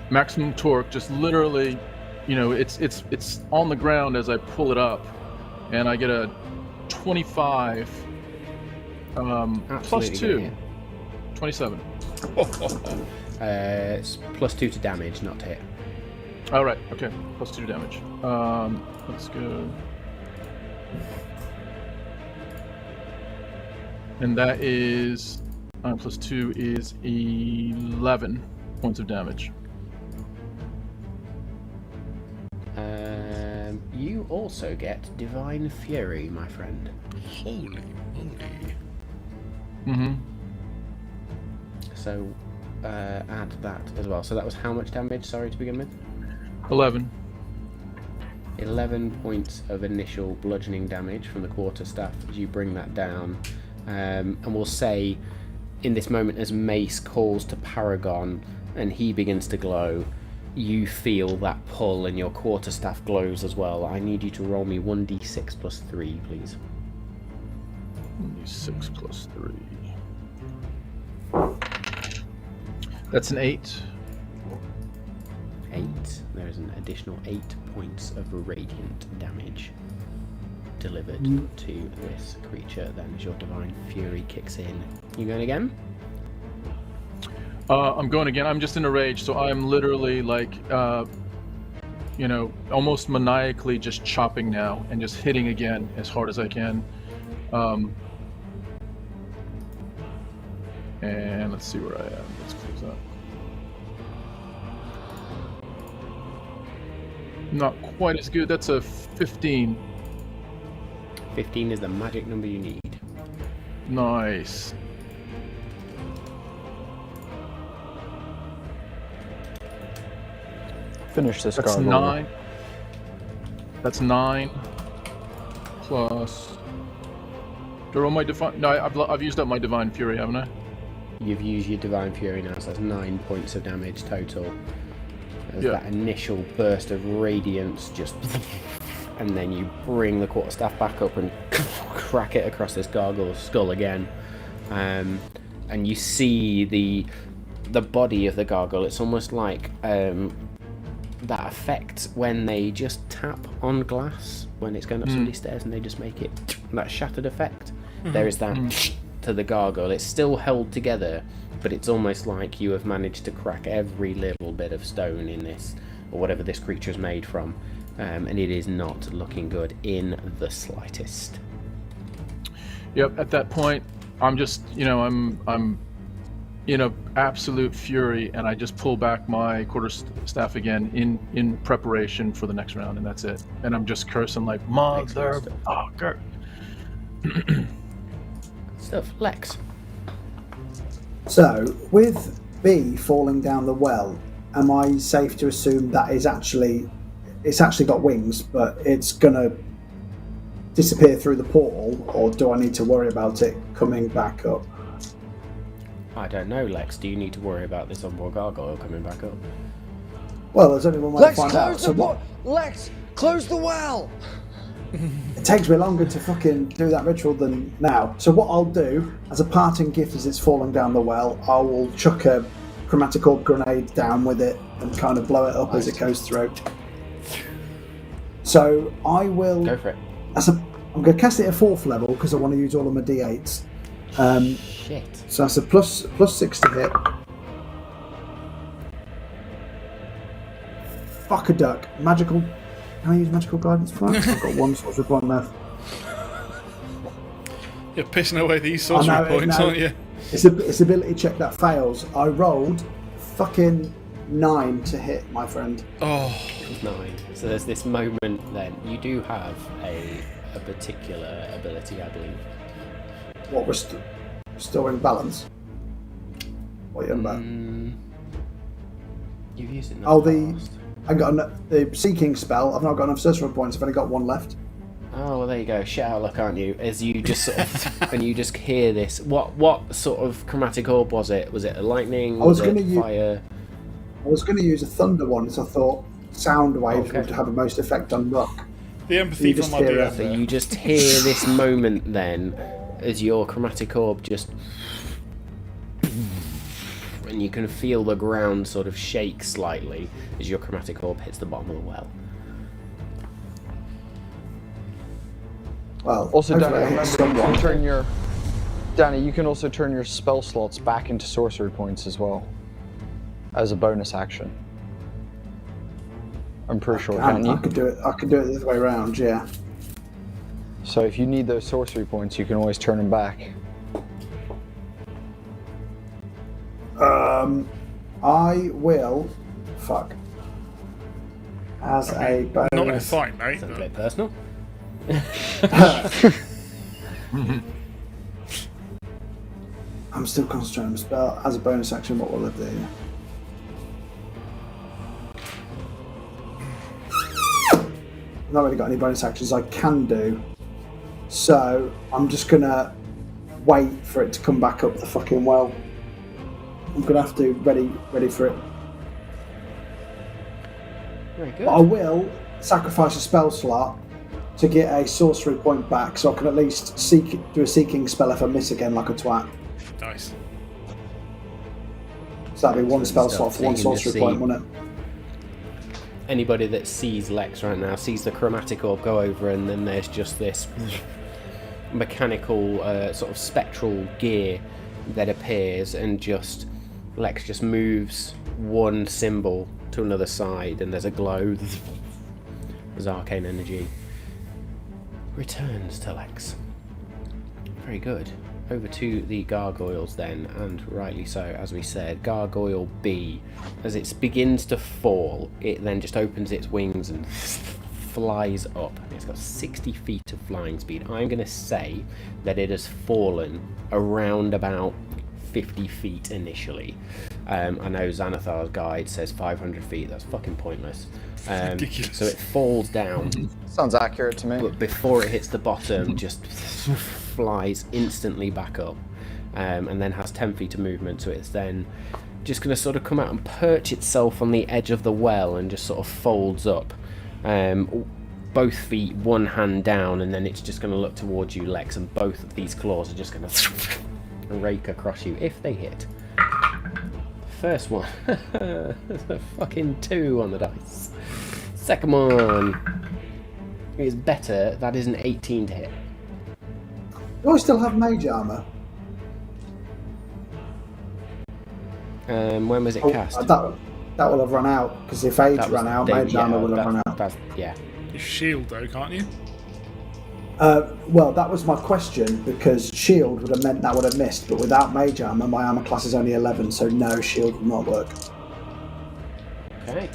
Maximum torque, just literally, it's on the ground as I pull it up, and I get a 25 plus 2, 27. It's plus 2 to damage, not to hit. All right, okay, plus 2 damage. Let's go. And that is plus 2 is 11 points of damage. You also get Divine Fury, my friend. Holy moly. Mm-hmm. So add that as well. So that was how much damage, sorry, to begin with? 11. 11 points of initial bludgeoning damage from the quarterstaff as you bring that down. And we'll say, in this moment, as Mace calls to Paragon and he begins to glow, you feel that pull and your quarterstaff glows as well. I need you to roll me 1d6 plus 3, please. 1d6 plus 3. That's an 8. 8. There is an additional 8 points of radiant damage delivered to this creature then as your Divine Fury kicks in. You going again? I'm going again. I'm just in a rage, so I'm literally like, almost maniacally just chopping now and just hitting again as hard as I can. And let's see where I am. Let's close that. Not quite as good. That's a 15. 15 is the magic number you need. Nice. Finish this. That's gargoyle. 9. That's 9 plus. Do I roll my divine? No, I've used up my Divine Fury, haven't I? You've used your Divine Fury now, so that's 9 points of damage total. as that initial burst of radiance just, and then you bring the quarterstaff back up and crack it across this gargoyle's skull again, and you see the body of the gargoyle. It's almost like that effect when they just tap on glass when it's going up somebody's stairs and they just make it that shattered effect. There is that to the gargoyle. It's still held together, but it's almost like you have managed to crack every little bit of stone in this, or whatever this creature's made from, and it is not looking good in the slightest. Yep. At that point, I'm just, I'm in a absolute fury, and I just pull back my quarterstaff again in preparation for the next round, and that's it. And I'm just cursing like motherfucker. Stuff. Lex. So, with B falling down the well, am I safe to assume that it's actually got wings, but it's gonna disappear through the portal, or do I need to worry about it coming back up? I don't know, Lex. Do you need to worry about this onboard gargoyle coming back up? Well, there's only one way to find out. Lex, close the well! It takes me longer to fucking do that ritual than now. So what I'll do, as a parting gift as it's falling down the well, I will chuck a chromatic orb grenade down with it and kind of blow it up as it goes through. So I will... Go for it. I'm going to cast it at 4th level because I want to use all of my d8s. Shit. So that's a plus 6 to hit. Fuck a duck. Magical... Can I use magical guidance for that? I've got one sorcery point left. You're pissing away these sorcery points, aren't you? It's ability check that fails. I rolled fucking 9 to hit, my friend. Oh. 9. So there's this moment then. You do have a particular ability, I believe. What, restoring balance? What are you on about? You've used it in the past. I got the Seeking spell. I've not got enough sorcery points. I've only got 1 left. Oh, well, there you go. Shit out of luck, aren't you? As you just sort of, and you just hear this. What sort of chromatic orb was it? Was it a lightning? I was going to fire? I was going to use a thunder one, so I thought sound waves would have the most effect on luck. The empathy from my DM. So you just hear this moment then, as your chromatic orb just, and you can feel the ground sort of shake slightly as your chromatic orb hits the bottom of the well. Well, Also, Danny, hopefully I hit someone. Danny, you can also turn your spell slots back into sorcery points as well, as a bonus action. I'm pretty sure, can't you? I could do it the other way around, yeah. So if you need those sorcery points, you can always turn them back. I will... Fuck. As a bonus... Not in a fight, mate. Sounds a bit personal. I'm still concentrating on the spell. As a bonus action, what will I do? I've not really got any bonus actions I can do. So, I'm just going to wait for it to come back up the fucking well. I'm going to have to ready for it. Very good. But I will sacrifice a spell slot to get a sorcery point back, so I can at least do a seeking spell if I miss again like a twat. Nice. So that'd be one spell Stuff. slot for So one you can just sorcery see- point, wouldn't it? Anybody that sees Lex right now sees the chromatic orb go over, and then there's just this mechanical sort of spectral gear that appears, and just Lex just moves one symbol to another side, and there's a glow as arcane energy returns to Lex. Very good. Over to the gargoyles then, and rightly so, as we said. Gargoyle B, as it begins to fall, it then just opens its wings and flies up. It's got 60 feet of flying speed. I'm going to say that it has fallen around about 50 feet initially. I know Xanathar's guide says 500 feet. That's fucking pointless. Ridiculous. So it falls down, Sounds accurate to me. but before it hits the bottom, just flies instantly back up, and then has 10 feet of movement. So it's then just going to sort of come out and perch itself on the edge of the well and just sort of folds up. Both feet, one hand down, and then it's just going to look towards you, Lex, and both of these claws are just going to rake across you if they hit. First one, there's a fucking 2 on the dice. Second one is better, that is an 18 to hit. Do I still have mage armor? When was it cast? That will have run out, because if age ran out, mage armor will have run out. Yeah. You shield though, can't you? Well, that was my question, because shield would have meant that would have missed, but without mage armor, my armor class is only 11, so no, shield will not work. Okay.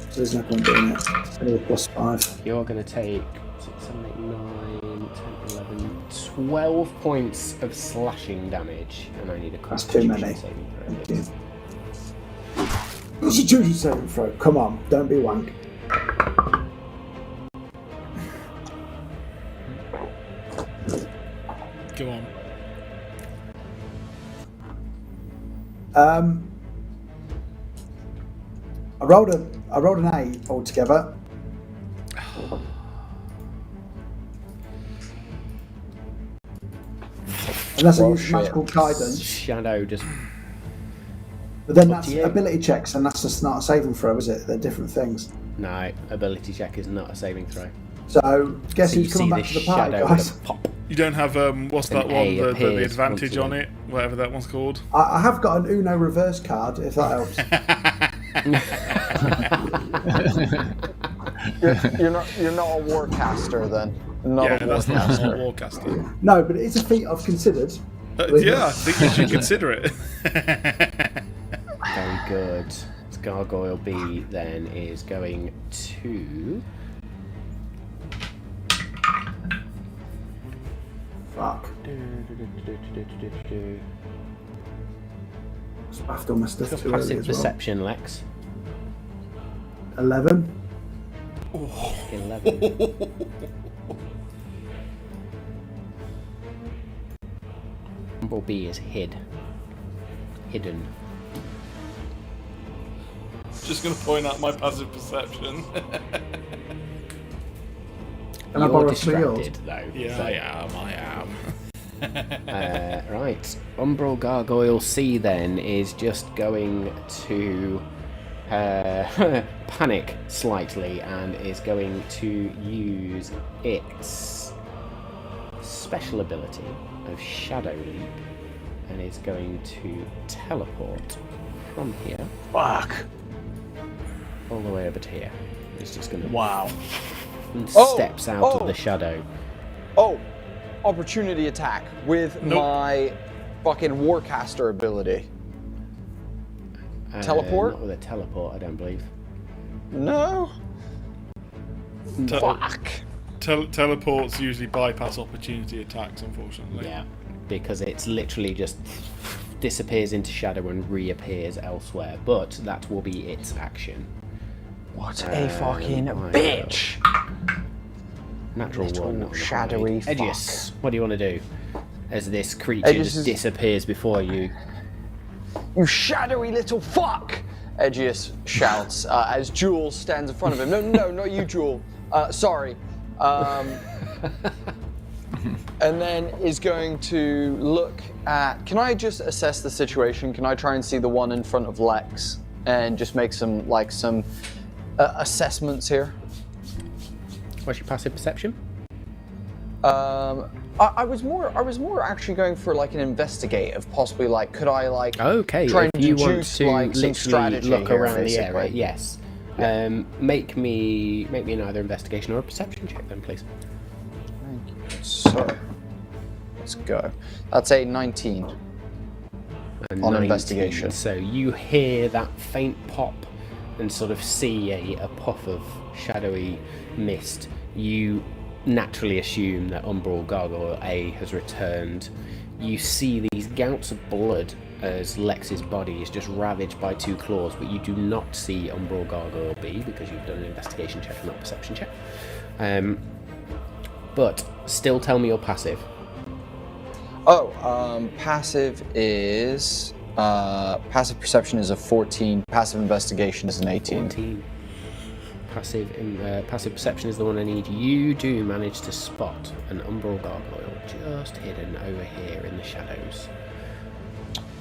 So there's no point doing it. It's only a +5. You're going to take 6, 7, 8, 9, 10, 11, 12 points of slashing damage, and I need a That's too many. saving throw. Thank you. Constitution saving throw. Come on, don't be wank. Go on. I rolled an 8 altogether. Unless I use magical guidance. Shadow just... But then Up that's to you. ability checks, and that's just not a saving throw, is it? They're different things. No, ability check is not a saving throw. So, guess So you who's coming see back this to the party, shadow guys? with a pop. You don't have what's An that one? A The appears advantage onto on them. it, whatever that one's called. I have got an Uno reverse card, if that helps. You're not a warcaster then. Not Yeah, a that's not warcaster. warcaster. No, but it's a feat I've considered. Yeah, I think you should consider it. Very good. Gargoyle B then is going to... Fuck. I've done my stuff Just too early passive as well. perception, Lex. 11. 11. Bumblebee is hidden. Just going to point out my passive perception. Can I You're borrow some of yours? distracted though. Yeah, so- I am. Right. Umbral Gargoyle C then is just going to panic slightly and is going to use its special ability of Shadow Leap and is going to teleport from here Fuck. all the way over to here. It's just going to Wow. and Oh, steps out oh. of the shadow. Oh, opportunity attack with Nope. my fucking warcaster ability. Teleport? Not with a teleport, I don't believe. No. Te- Fuck. Teleports usually bypass opportunity attacks, unfortunately. Yeah, because it's literally just disappears into shadow and reappears elsewhere. But that will be its action. What a fucking I bitch. Natural Little one. Not on the shadowy hide. Aegis, what do you want to do? As this creature Aegis just is- disappears before you. You shadowy little fuck! Aegeus shouts as Jewel stands in front of him. No, not you, Jewel. Sorry. And then is going to look at... Can I just assess the situation? Can I try and see the one in front of Lex and just make some assessments here? What's your passive perception? I was more actually going for like an investigate of possibly like could I like Okay, try if and you want deduce to like some literally strategy look here, around the basically. area, yes. Make me an either investigation or a perception check then, please. Thank you. So let's go. That's a 19 A on 19. investigation. So you hear that faint pop and sort of see a puff of shadowy mist. You naturally assume that Umbral Gargoyle A has returned. You see these gouts of blood as Lex's body is just ravaged by two claws, but you do not see Umbral Gargoyle B because you've done an investigation check and not a perception check. But still tell me your passive. Oh, passive is Passive perception is a 14. Passive investigation is an 18. 14. Passive perception is the one I need. You do manage to spot an umbral gargoyle just hidden over here in the shadows.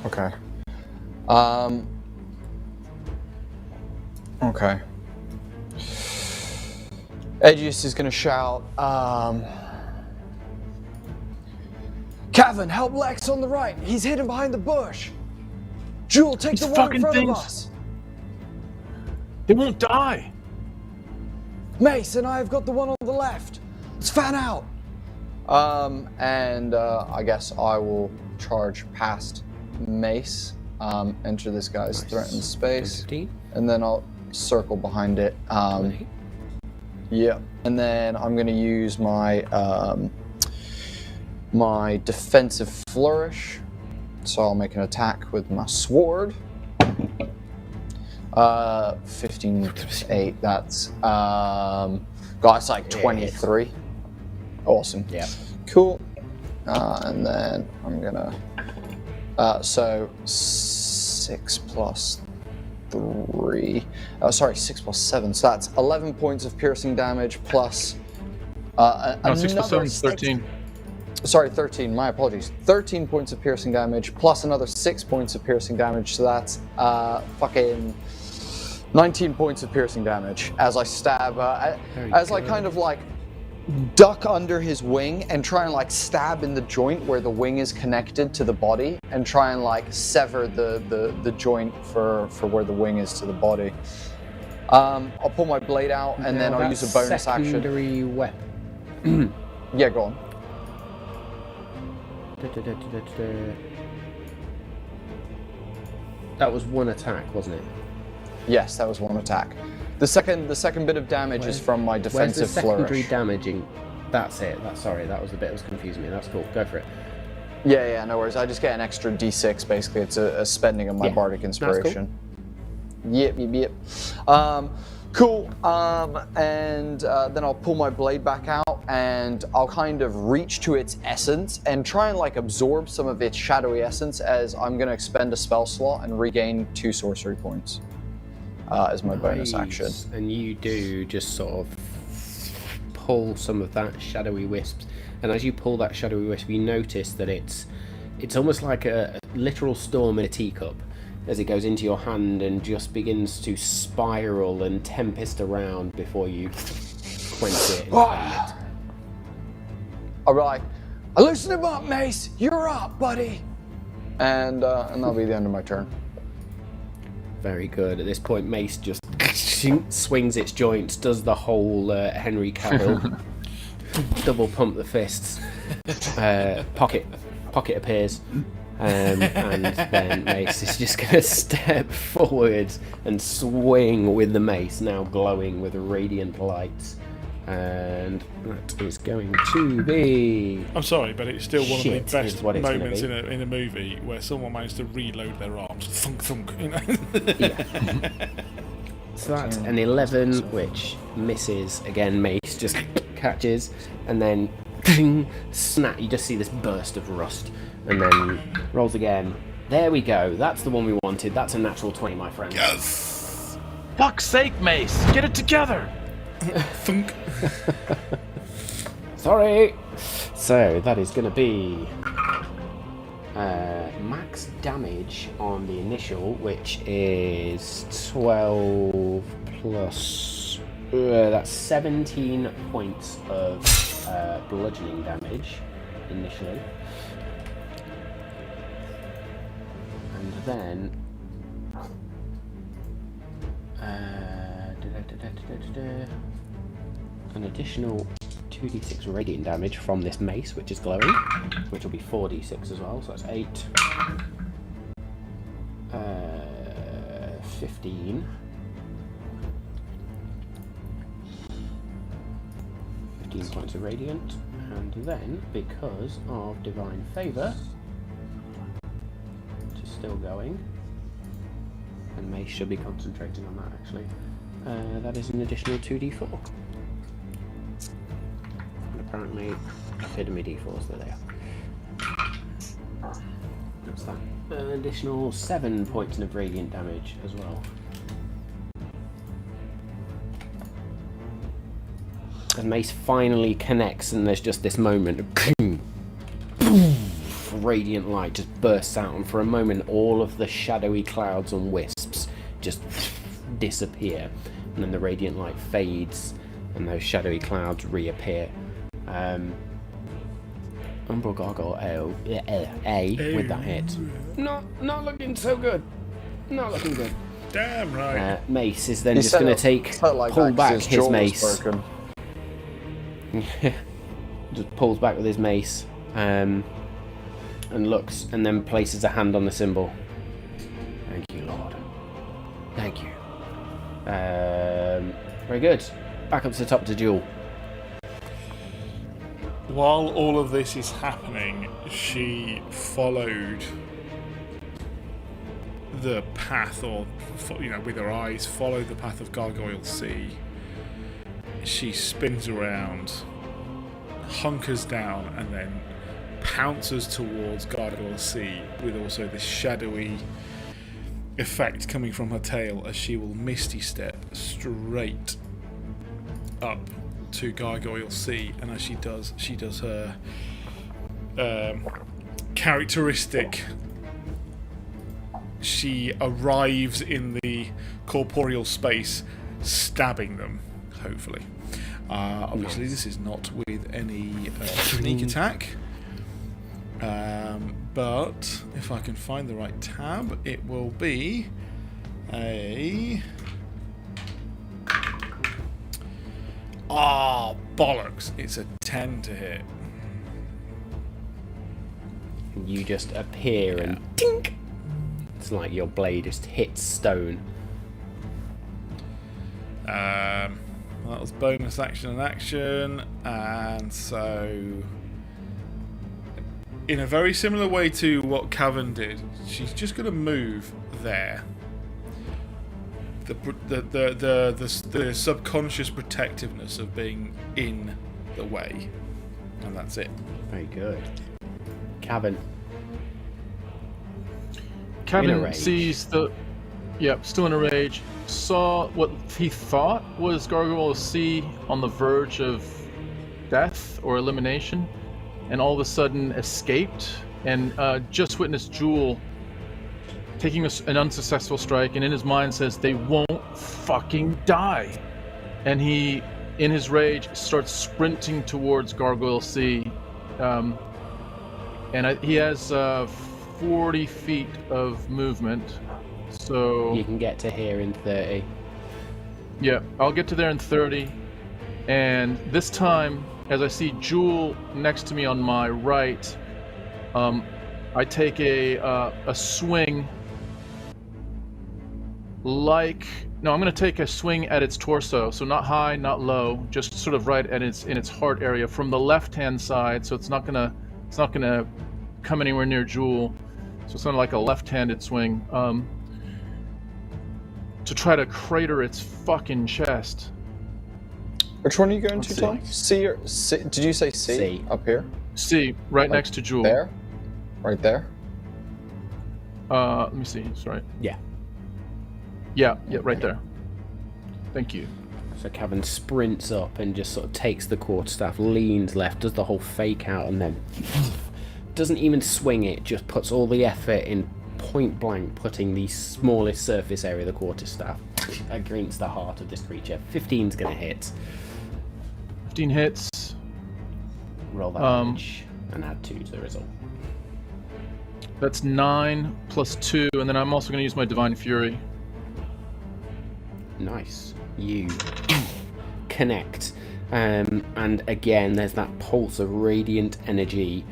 Okay. Okay. Aegis is gonna shout, Cavan, help Lex on the right. He's hidden behind the bush. Jewel, take the one in front of us. They won't die. Mace and I have got the one on the left. Let's fan out. I guess I will charge past Mace, enter this guy's threatened space, 15. and then I'll circle behind it. Yeah, and then I'm gonna use my my defensive flourish. So I'll make an attack with my sword. 15, 8, that's, it's like 23. Awesome. Yeah. Cool. And then I'm gonna, so 6 plus 3, 6 plus 7, so that's 11 points of piercing damage plus, No, 6 plus 7 is 13. Sorry, 13, my apologies. 13 points of piercing damage, plus another 6 points of piercing damage, so that's fucking 19 points of piercing damage as I stab, as I kind of like duck under his wing and try and like stab in the joint where the wing is connected to the body and try and like sever the joint for where the wing is to the body. I'll pull my blade out and then I'll use a bonus action. Secondary weapon. Yeah, go on. That was one attack, wasn't it? Yes, that was one attack. The second bit of damage is from my defensive Where's the secondary flourish. damaging? That's it. Sorry, that was the bit that was confusing me. That's cool. Go for it. Yeah, no worries. I just get an extra D6, basically. It's a spending of my bardic inspiration. Cool. Yep. Cool. And then I'll pull my blade back out and I'll kind of reach to its essence and try and like absorb some of its shadowy essence as I'm going to expend a spell slot and regain 2 sorcery points as my bonus action. And you do just sort of pull some of that shadowy wisps, and as you pull that shadowy wisp, you notice that it's almost like a literal storm in a teacup as it goes into your hand and just begins to spiral and tempest around before you quench it and claim it. Alright, loosen him up, Mace. You're up, buddy. And that'll be the end of my turn. Very good. At this point, Mace just swings its joints, does the whole Henry Cavill double pump the fists. Pocket appears, and then Mace is just going to step forward and swing with the mace, now glowing with radiant lights. And that is going to be... I'm sorry, but it's still one of the best what it's moments in a movie where someone managed to reload their arms. Thunk, thunk, you know? Yeah. So that's an 11, which misses. Again, Mace just catches, and then snap, you just see this burst of rust, and then rolls again. There we go. That's the one we wanted. That's a natural 20, my friend. Yes! Fuck's sake, Mace! Get it together! Thunk. Sorry. So that is going to be max damage on the initial, which is 12 plus... that's 17 points of bludgeoning damage initially. And then... an additional 2d6 radiant damage from this mace, which is glowing, which will be 4d6 as well, so that's 8. 15. 15 points of radiant, and then, because of divine favour, which is still going, and mace should be concentrating on that actually, that is an additional 2d4. And apparently I've hidden my d4s, there they are. That's that. an additional 7 points of radiant damage as well. And Mace finally connects, and there's just this moment of radiant light just bursts out, and for a moment all of the shadowy clouds and wisps just disappear, and then the radiant light fades and those shadowy clouds reappear. Umbral Gargoyle A with that hit. Not looking so good. Not looking good. Damn right. Mace is then just going to pull back his mace. Just pulls back with his mace, and looks, and then places a hand on the symbol. Thank you, Lord. Thank you. Very good. Back up to the top to Jewel. While all of this is happening, she followed the path, or with her eyes, followed the path of Gargoyle Sea. She spins around, hunkers down, and then pounces towards Gargoyle Sea with also this shadowy effect coming from her tail, as she will Misty Step straight up to Gargoyle Sea, and as she does her characteristic, she arrives in the corporeal space, stabbing them, hopefully. Obviously this is not with any sneak attack, but if I can find the right tab, it will be a... bollocks! It's a 10 to hit. You just appear and tink! It's like your blade just hits stone. That was bonus action and action, and so in a very similar way to what Cavan did, she's just going to move there. The subconscious protectiveness of being in the way, and that's it. Very good. Cavan sees the... Yep, still in a rage. Saw what he thought was Gargoyle Sea on the verge of death or elimination, and all of a sudden escaped, and just witnessed Jewel taking an unsuccessful strike, and in his mind says, they won't fucking die. And he, in his rage, starts sprinting towards Gargoyle Sea. He has 40 feet of movement. So you can get to here in 30. Yeah, I'll get to there in 30. And this time, as I see Jewel next to me on my right, I take a swing. I'm going to take a swing at its torso, so not high, not low, just sort of right at its heart area from the left-hand side. So it's not gonna come anywhere near Jewel. So it's kind of like a left-handed swing, to try to crater its fucking chest. Which one are you going to, Tom? C or C? Did you say C? C. Up here? C, right next to Jewel. There? Right there? Let me see. Sorry. Yeah. Yeah, right there. Thank you. So Cavan sprints up and just sort of takes the quarterstaff, leans left, does the whole fake out, and then doesn't even swing it, just puts all the effort in point blank putting the smallest surface area of the quarterstaff against the heart of this creature. 15's going to hit. 15 hits. Roll that damage and add 2 to the result. That's 9 plus 2, and then I'm also going to use my Divine Fury. Nice. You connect. And again, there's that pulse of radiant energy.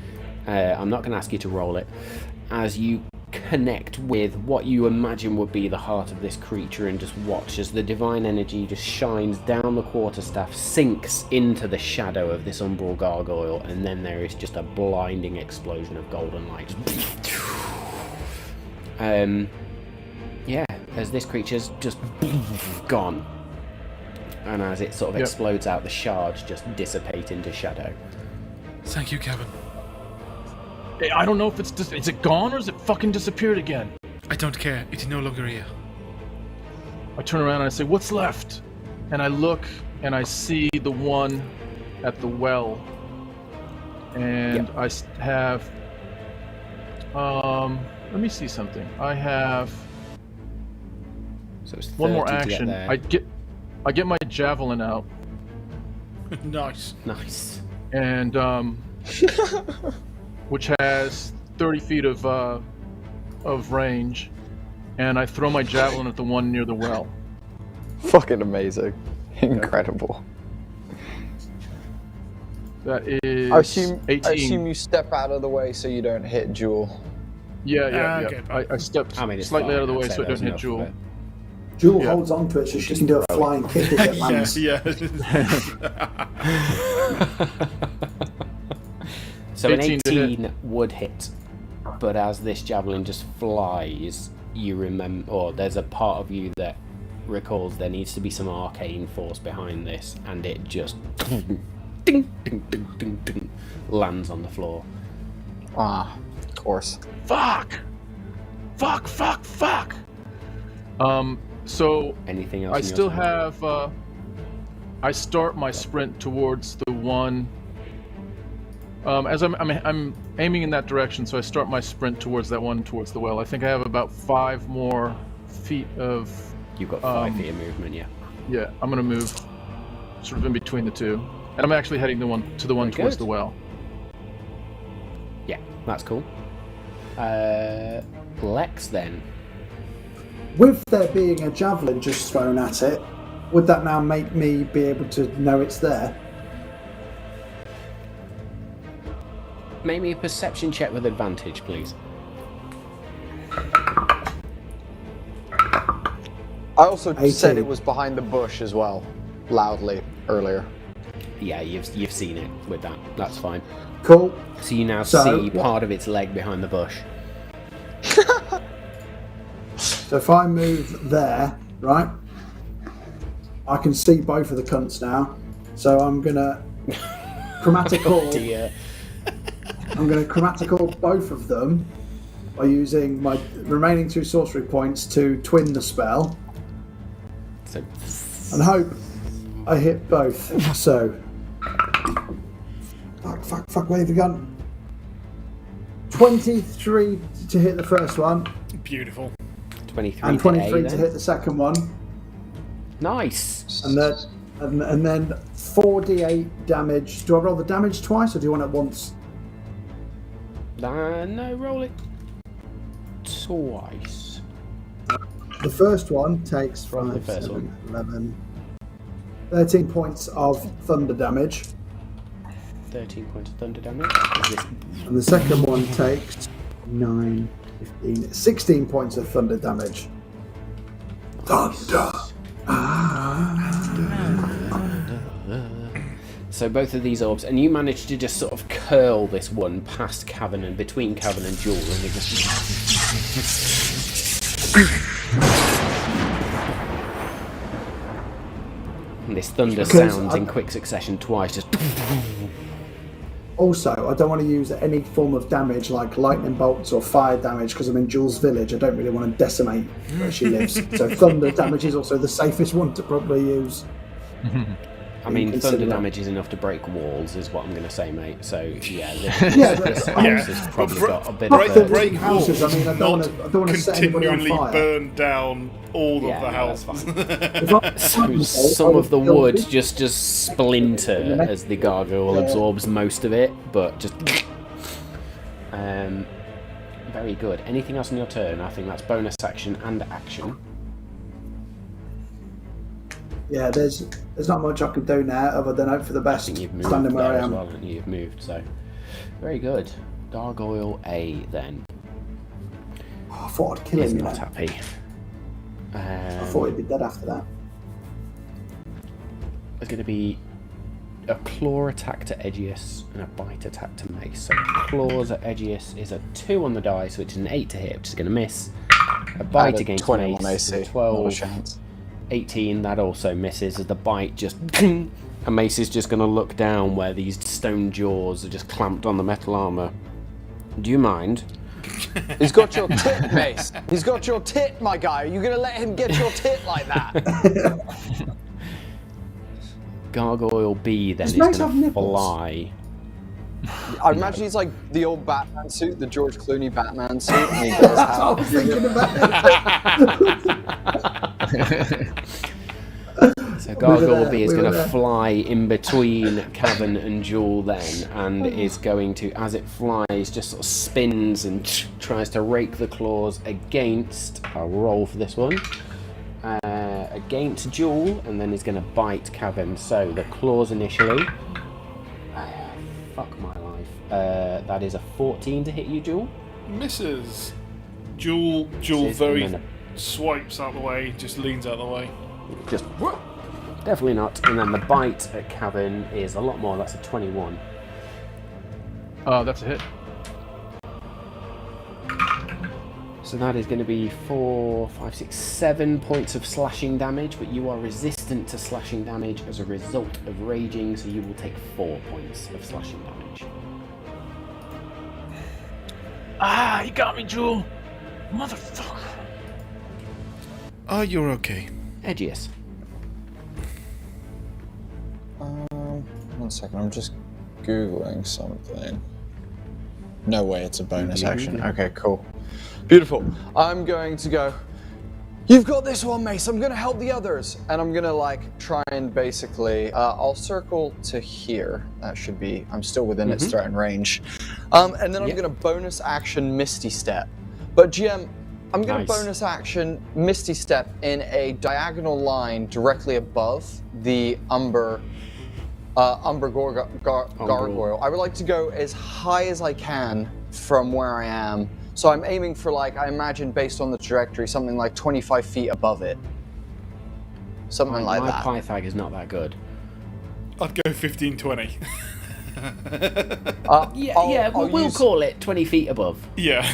I'm not going to ask you to roll it. As you connect with what you imagine would be the heart of this creature, and just watch as the divine energy just shines down the quarterstaff, sinks into the shadow of this umbral gargoyle, and then there is just a blinding explosion of golden light. As this creature's just gone, and as it sort of explodes out, the shards just dissipate into shadow. Thank you, Cavan. I don't know if is it gone or is it fucking disappeared again? I don't care. It is no longer here. I turn around and I say, what's left? And I look and I see the one at the well. And I have... let me see something. I have So it's one more 30 to action. there. I get my javelin out. Nice. Nice. And which has 30 feet of range, and I throw my javelin at the one near the well. Fucking amazing. Incredible. That is I assume 18. you step out of the way so you don't hit Jewel. Yeah. Okay, I stepped It's slightly fine. out of the way I'd say so I there's don't hit enough Jewel. of it. Jewel Yeah. holds on to it so she can do a flying kick as it lands. Yeah. So an 18 to hit. 18 would hit, but as this javelin just flies, you remember, or there's a part of you that recalls there needs to be some arcane force behind this, and it just ding, ding, ding, ding, ding, lands on the floor. Ah, of course. Fuck! So Anything else? I in your still turn? have. I start my sprint towards the one. As I'm aiming in that direction, so I start my sprint towards that one, towards the well. I think I have about 5 more feet of. You've got 5 feet of movement, yeah. Yeah, I'm gonna move, sort of in between the two, and I'm actually heading Very towards good. the well. Yeah, that's cool. Lex then. With there being a javelin just thrown at it, would that now make me be able to know it's there? Make me a perception check with advantage, please. I also 18. said it was behind the bush as well, loudly, earlier. Yeah, you've seen it with that. That's fine. Cool. So you now So, see what- part of its leg behind the bush. So if I move there, right, I can see both of the cunts now. So I'm gonna chromatical. Dear. I'm gonna chromatical both of them by using my remaining 2 sorcery points to twin the spell, So and hope I hit both. So, fuck, wave the gun. 23 to hit the first one, Beautiful. 23 and to 23 A to then. hit the second one, Nice. and then 4d8 damage. Do I roll the damage twice, or do you want it once? No, roll it twice. The first one takes Roll the 5, first 7, one. 11, 13 points of thunder damage, 13 points of thunder damage. Is this- and the second one takes 9, 15, 16 points of thunder damage. Thunder! So both of these orbs, and you manage to just sort of curl this one past Cavern and between Cavern and Jewel, and it just. And this thunder Because sounds in quick succession twice, just. Also, I don't want to use any form of damage like lightning bolts or fire damage because I'm in Jules' village. I don't really want to decimate where she lives. So thunder damage is also the safest one to probably use. I mean, Consider thunder that. damage is enough to break walls, is what I'm going to say, mate. So yeah, Yeah, this but- house has probably got a bit Break of the a. break houses. I mean, I don't want to set anybody on continually fire. burn down all Yeah, of the no, that's houses. If I- So some of the wood just splinter as the gargoyle absorbs most of it, but just. Very good. Anything else on your turn? I think that's bonus action and action. Yeah, there's not much I can do now other than hope for the I best. think you've moved Standing where there I as am. well, haven't you? You've moved, so very good. Gargoyle A then Oh, I thought I'd kill is him. You not know. happy. I thought he'd be dead after that. There's going to be a claw attack to Edgius and a bite attack to Mace. So claws at Edgius is a 2 on the die, so it's an 8 to hit, which is going to miss. A bite against 21 Mace is a AC. 12. Not a chance. 18, that also misses as the bite just. And Mace is just going to look down where these stone jaws are just clamped on the metal armour Do you mind? He's got your tit, Mace. He's got your tit, my guy. Are you going to let him get your tit like that? Gargoyle B then Does is Mace going have to nipples? fly. I imagine he's like the old Batman suit, the George Clooney Batman suit. And he does That's have what I was thinking about. So Gargoyle there, B is we were going to there. fly in between Cavan and Jewel then, and is going to, as it flies, just sort of spins and tries to rake the claws against. I'll roll for this one. Against Jewel, and then is going to bite Cavan. So the claws initially. Fuck my life. That is a 14 to hit you, Jewel. Misses. Jewel Misses, very and then swipes out the way, just leans out the way. just definitely not. And then the bite at Cavan is a lot more. That's a 21. That's a hit. So that is going to be 4, 5, 6, 7 points of slashing damage, but you are resistant to slashing damage as a result of raging, so you will take 4 points of slashing damage. Ah, you got me, Jewel. Motherfucker. Oh, you're okay. Edgius. 1 second, I'm just Googling something. No way, it's a bonus action. Okay, cool. Beautiful. I'm going to go, you've got this one, Mace. I'm going to help the others. And I'm going to, like, try and basically, I'll circle to here. That should be, I'm still within its threatened range. And then I'm going to bonus action Misty Step. But GM, I'm going to bonus action Misty Step in a diagonal line directly above the Umber Gargoyle. I would like to go as high as I can from where I am. So I'm aiming for, like, I imagine based on the trajectory, something like 25 feet above it. Something like that. My Pythag is not that good. I'd go 15, 20. We'll call it 20 feet above. Yeah.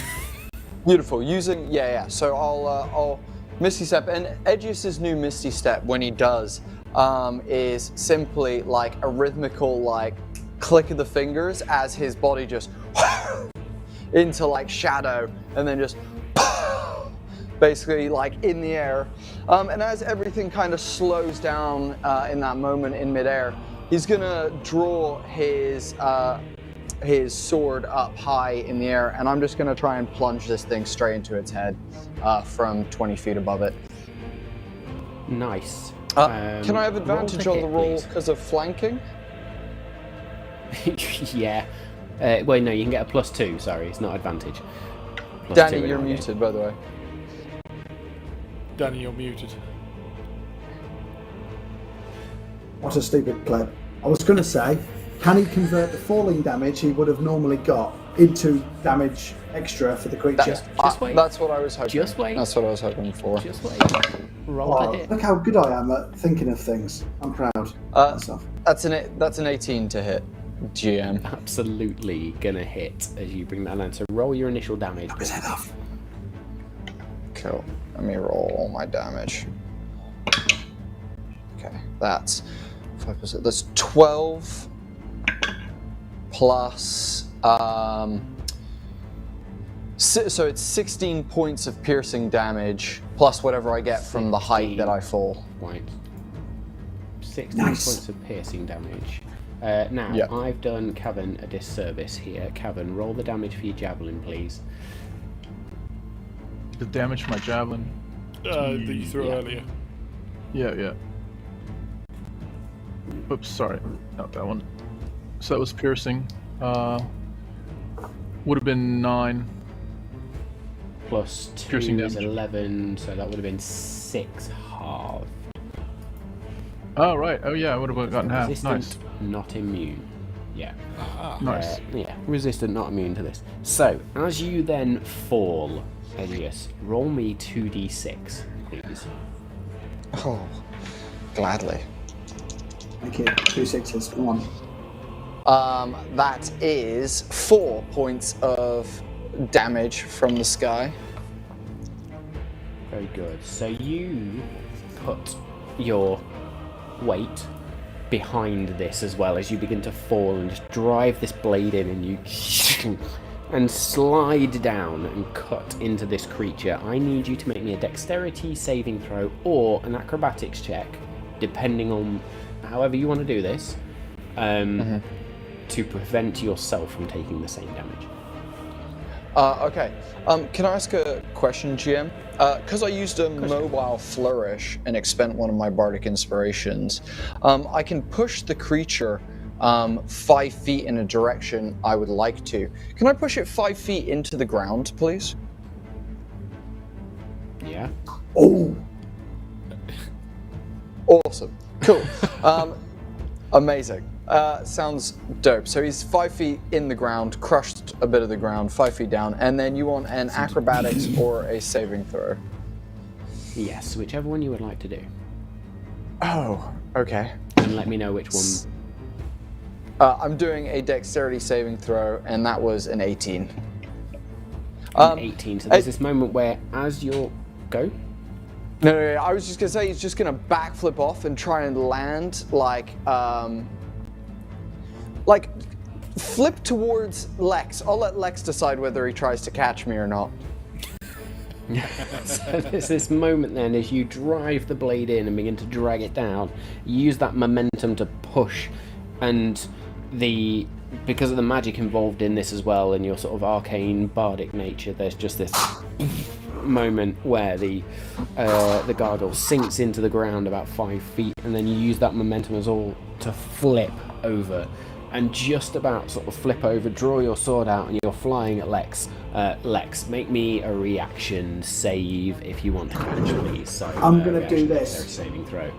Beautiful. Using, So I'll Misty Step. And Edgius's new Misty Step, when he does, is simply like a rhythmical, like, click of the fingers as his body just into, like, shadow, and then just basically, like, in the air. And as everything kind of slows down in that moment in midair, he's gonna draw his sword up high in the air, and I'm just gonna try and plunge this thing straight into its head from 20 feet above it. Nice. Can I have advantage on the roll please? because of flanking? Yeah. Wait, no, you can get a +2. Sorry, it's not advantage. +2 Danny, in you're our game. muted, by the way. Danny, you're muted. What a stupid clip. I was going to say, can he convert the falling damage he would have normally got into damage extra for the creature? Just wait. That's what I was hoping. Just wait. That's what I was hoping for. Just wait. Roll Oh, to hit. look how good I am at thinking of things. I'm proud of myself. That's an 18 to hit, GM. Absolutely gonna hit as you bring that down. So roll your initial damage. His head off. Cool. Let me roll all my damage. Okay, that's 5%. That's 12 plus. So it's 16 points of piercing damage plus whatever I get from the height that I fall. Right. 16 Nice. points of piercing damage. Now, Yeah. I've done Cavan a disservice here. Cavan, roll the damage for your javelin, please. The damage from my javelin. That you threw earlier. Yeah. Oops, sorry. Not that one. So that was piercing. Would have been 9. Plus 2 Piercing is damage. 11, so that would have been 6 half. Oh, right. Oh, yeah, I would have gotten half. Resistant, Nice. not immune. Yeah. Nice. Resistant, not immune to this. So, as you then fall, Edgius, roll me 2d6, please. Oh, gladly. Thank you. 2 6s. Come on. That is 4 points of damage from the sky. Very good. So you put your weight behind this as well as you begin to fall and just drive this blade in, and you and slide down and cut into this creature, I need you to make me a dexterity saving throw or an acrobatics check, depending on however you want to do this, to prevent yourself from taking the same damage. Okay. Can I ask a question, GM? Because I used a mobile flourish and expend one of my bardic inspirations, I can push the creature 5 feet in a direction I would like to. Can I push it 5 feet into the ground, please? Yeah. Oh, Awesome. Cool. Amazing. Sounds dope. So he's 5 feet in the ground, crushed a bit of the ground, 5 feet down, and then you want an acrobatics or a saving throw. Yes, whichever one you would like to do. Oh, okay. And let me know which one. I'm doing a dexterity saving throw, and that was an 18. 18. So there's this moment where, as you're... Go? No, I was just gonna say he's just gonna backflip off and try and land like flip towards Lex. I'll let Lex decide whether he tries to catch me or not. So there's this moment then as you drive the blade in and begin to drag it down. You use that momentum to push, and because of the magic involved in this as well, and your sort of arcane bardic nature, there's just this moment where the gargoyle sinks into the ground about 5 feet, and then you use that momentum as all to flip over, and just about sort of flip over, draw your sword out, and you're flying at Lex. Lex, make me a reaction save if you want to catch me. So I'm gonna do this. Saving throw.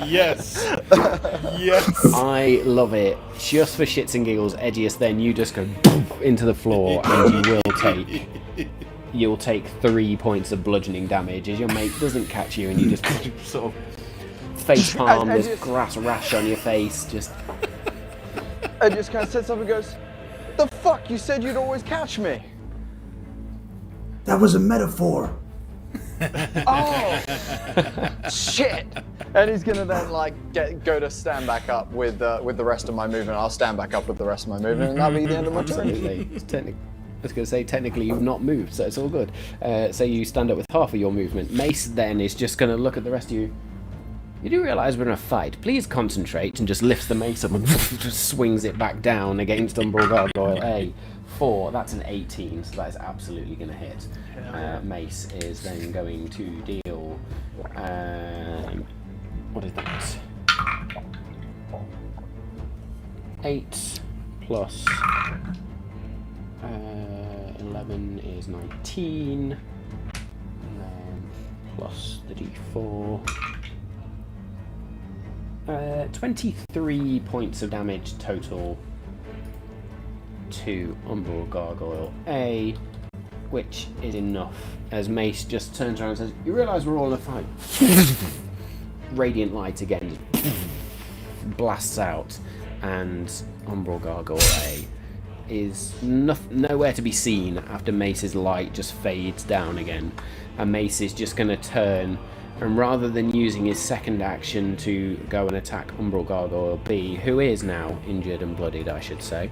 Yes. Yes. I love it. Just for shits and giggles, Edgiest, then you just go into the floor, and you'll take 3 points of bludgeoning damage as your mate doesn't catch you, and you just sort of face palm, this grass rash on your face. Just I just kind of said something, goes, "The fuck? You said you'd always catch me." that was a metaphor. Oh, shit! And he's gonna then go to stand back up with the rest of my movement. I'll stand back up with the rest of my movement, and that'll be the end of my turn. absolutely. I was going to say, technically you've not moved, so it's all good. So you stand up with half of your movement. Mace then is just going to look at the rest of you. You do realise we're in a fight. Please concentrate, and just lifts the mace up and just swings it back down against Umbral Gargoyle. A 4. That's an 18, so that is absolutely going to hit. Mace is then going to deal. What is that? 8 plus 11 is 19, and then plus the d4. 23 points of damage total to Umbral Gargoyle A, which is enough, as Mace just turns around and says, "You realise we're all in a fight?" Radiant light again just blasts out, and Umbral Gargoyle A is nowhere to be seen after Mace's light just fades down again. And Mace is just going to turn, and rather than using his second action to go and attack Umbral Gargoyle B, who is now injured and bloodied, I should say.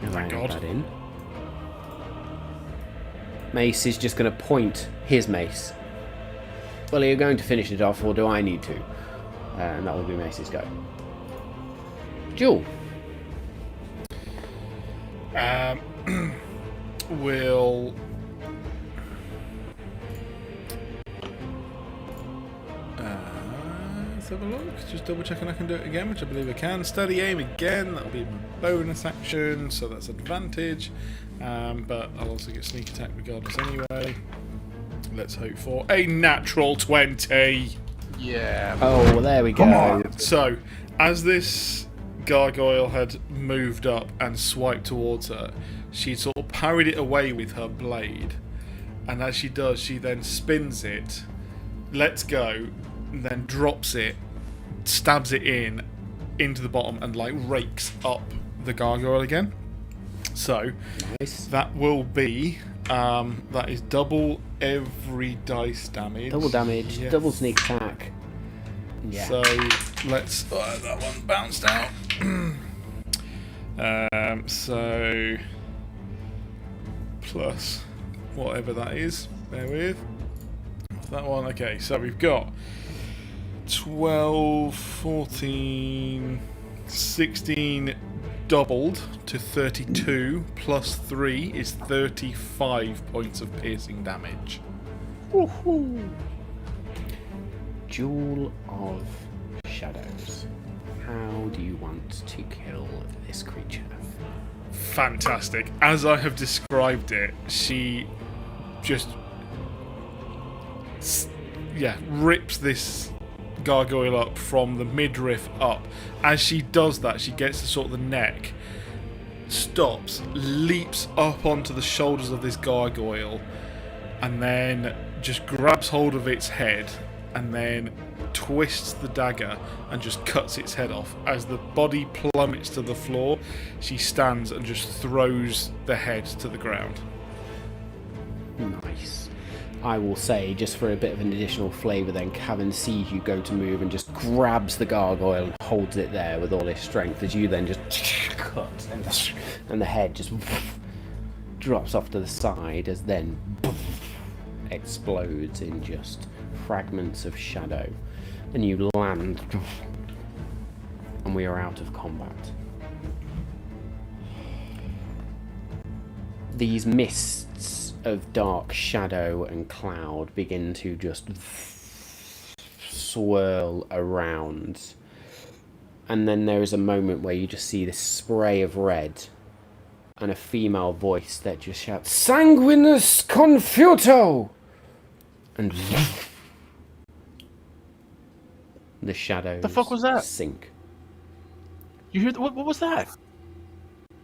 Thank God. That in. Mace is just going to point his mace. Well, are you going to finish it off, or do I need to? And that will be Mace's go. Jewel. Will let's have a look. Just double checking I can do it again, which I believe I can. Steady aim again. That'll be my bonus action, so that's advantage. But I'll also get sneak attack regardless anyway. Let's hope for a natural 20. Yeah. Oh, well, there we go. Come on. So, as this gargoyle had moved up and swiped towards her, she sort of parried it away with her blade, and as she does, she then spins it, lets go, and then drops it, stabs it into the bottom, and rakes up the gargoyle again. So Nice. that will be That is double every dice damage. Double damage, Yes. double sneak attack. Yeah. So let's. That one bounced out. So plus whatever that is. Bear with. That one. Okay, so we've got 12, 14, 16 doubled to 32 plus 3 is 35 points of piercing damage. Woohoo! Jewel of Shadows. How do you want to kill this creature? Fantastic. As I have described it, she just rips this gargoyle up from the midriff up. As she does that, she gets to sort of the neck, stops, leaps up onto the shoulders of this gargoyle, and then just grabs hold of its head and then twists the dagger and just cuts its head off. As the body plummets to the floor, she stands and just throws the head to the ground. Nice. I will say, just for a bit of an additional flavour then, Cavan sees you go to move and just grabs the gargoyle and holds it there with all his strength as you then just cut and the head just drops off to the side as then explodes in just fragments of shadow, and you land and we are out of combat. These mists of dark shadow and cloud begin to just swirl around, and then there is a moment where you just see this spray of red and a female voice that just shouts, "Sanguinus confuto!" And the shadows The fuck was that? sink. You hear what was that?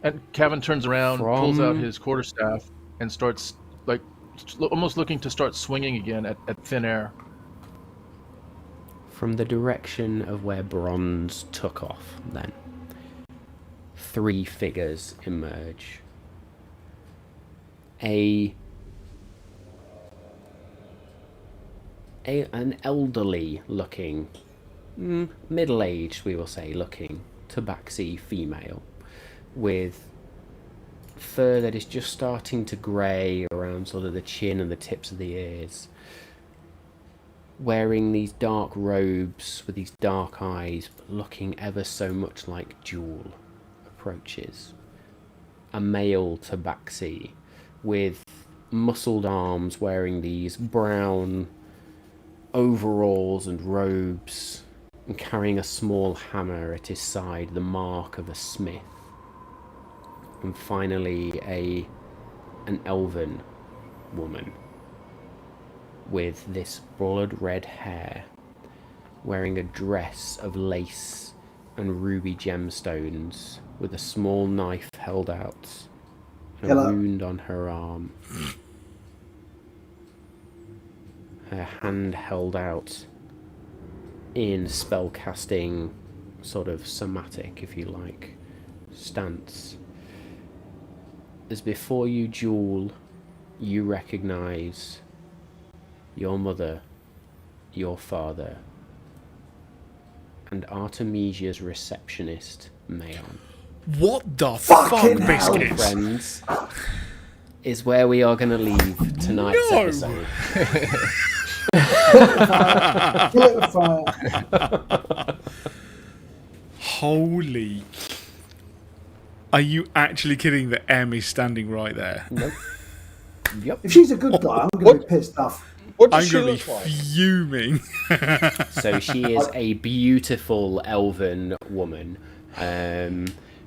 And Cavan turns around, pulls out his quarterstaff, and starts almost looking to start swinging again at thin air. From the direction of where Bronze took off, then, 3 figures emerge. An elderly looking, middle-aged, we will say, looking tabaxi female with fur that is just starting to grey around sort of the chin and the tips of the ears, wearing these dark robes with these dark eyes, but looking ever so much like Jewel, approaches. A male tabaxi with muscled arms, wearing these brown overalls and robes, and carrying a small hammer at his side, the mark of a smith. And finally an elven woman with this blood red hair, wearing a dress of lace and ruby gemstones, with a small knife held out and a wound on her arm. Her hand held out in spellcasting, sort of somatic, if you like, stance. As before you, Jewel, you recognise your mother, your father, and Artemisia's receptionist, Mayon. What the fuck, Fucking hell. biscuits? Friends, is where we are going to leave tonight's No. episode. Kill it with fire. Holy. Are you actually kidding that M is standing right there? Nope. Yep. If she's a good guy, I'm going to be pissed off. What does I'm she going to look be like? fuming. So she is a beautiful elven woman.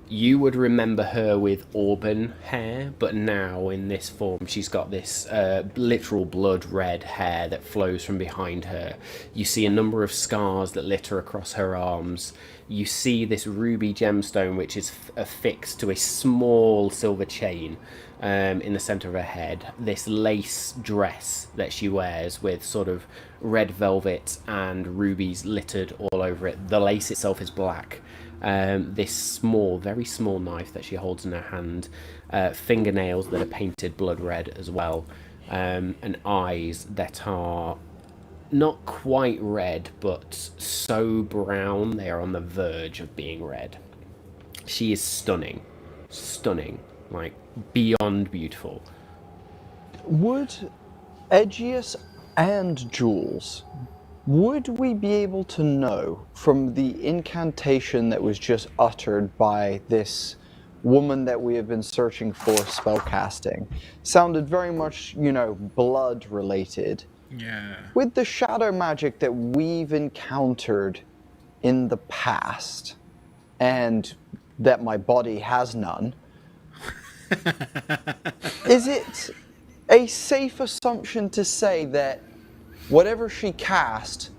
You would remember her with auburn hair, but now in this form she's got this literal blood red hair that flows from behind her. You see a number of scars that litter across her arms. You see this ruby gemstone which is affixed to a small silver chain in the centre of her head. This lace dress that she wears with sort of red velvet and rubies littered all over it. The lace itself is black. this small, very small knife that she holds in her hand, fingernails that are painted blood red as well, and eyes that are not quite red, but so brown they are on the verge of being red. She is stunning, like beyond beautiful. Would Edgius and Jules, would we be able to know from the incantation that was just uttered by this woman that we have been searching for spellcasting? Sounded very much, blood related. Yeah. With the shadow magic that we've encountered in the past, and that my body has none, is it a safe assumption to say that whatever she cast,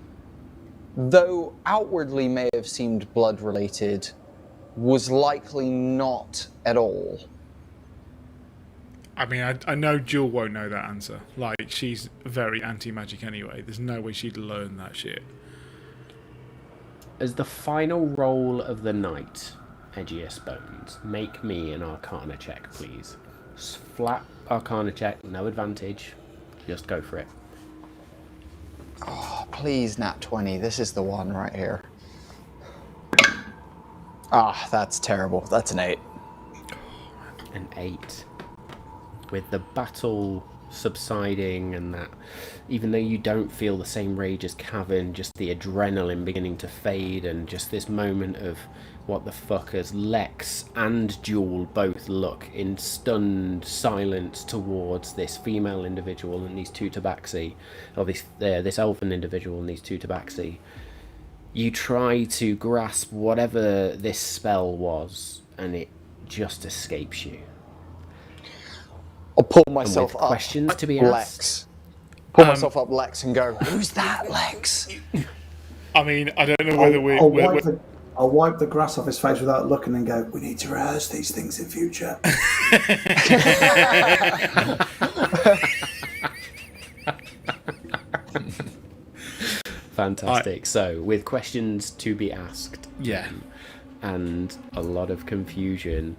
though outwardly may have seemed blood related, was likely not at all? I mean, I know Jewel won't know that answer. Like, she's very anti-magic anyway. There's no way she'd learn that shit. As the final roll of the night, Edgiest Bones, make me an Arcana check, please. Flat Arcana check, no advantage. Just go for it. Oh, please, nat 20. This is the one right here. Ah, that's terrible. That's an 8. An 8. With the battle subsiding and that, even though you don't feel the same rage as Cavan, just the adrenaline beginning to fade, and just this moment of what the fuck, as Lex and Jewel both look in stunned silence towards this female individual and these two tabaxi, or this elfin individual and these two tabaxi. You try to grasp whatever this spell was, and it just escapes you. I'll pull myself up. Questions to be Lex. asked. Pull myself up, Lex, and go, who's that, Lex? I mean, I don't know whether I'll wipe the grass off his face without looking and go, we need to rehearse these things in future. Fantastic. So, with questions to be asked, Yeah. and a lot of confusion,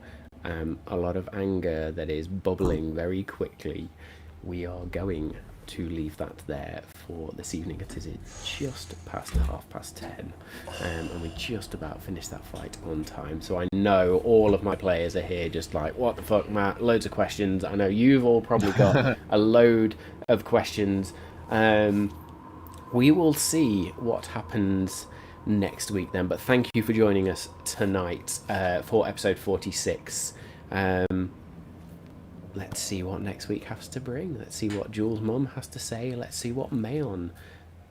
a lot of anger that is bubbling very quickly, we are going to leave that there for this evening. It is just past 10:30, and we just about finished that fight on time. So I know all of my players are here just like, what the fuck, Matt? Loads of questions. I know you've all probably got a load of questions. We will see what happens next week then, but thank you for joining us tonight for episode 46. Let's see what next week has to bring. Let's see what Jules' mum has to say. Let's see what Mayon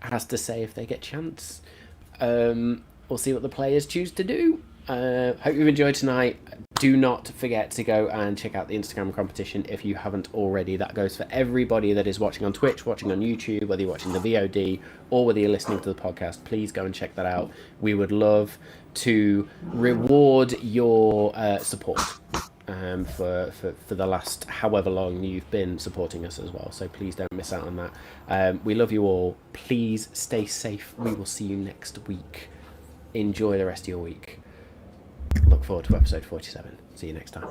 has to say if they get a chance. We'll see what the players choose to do. Hope you've enjoyed tonight. Do not forget to go and check out the Instagram competition if you haven't already. That goes for everybody that is watching on Twitch, watching on YouTube, whether you're watching the VOD or whether you're listening to the podcast. Please go and check that out. We would love to reward your support for the last however long you've been supporting us as well. So please don't miss out on that. We love you all. Please stay safe. We will see you next week. Enjoy the rest of your week. Look forward to episode 47. See you next time.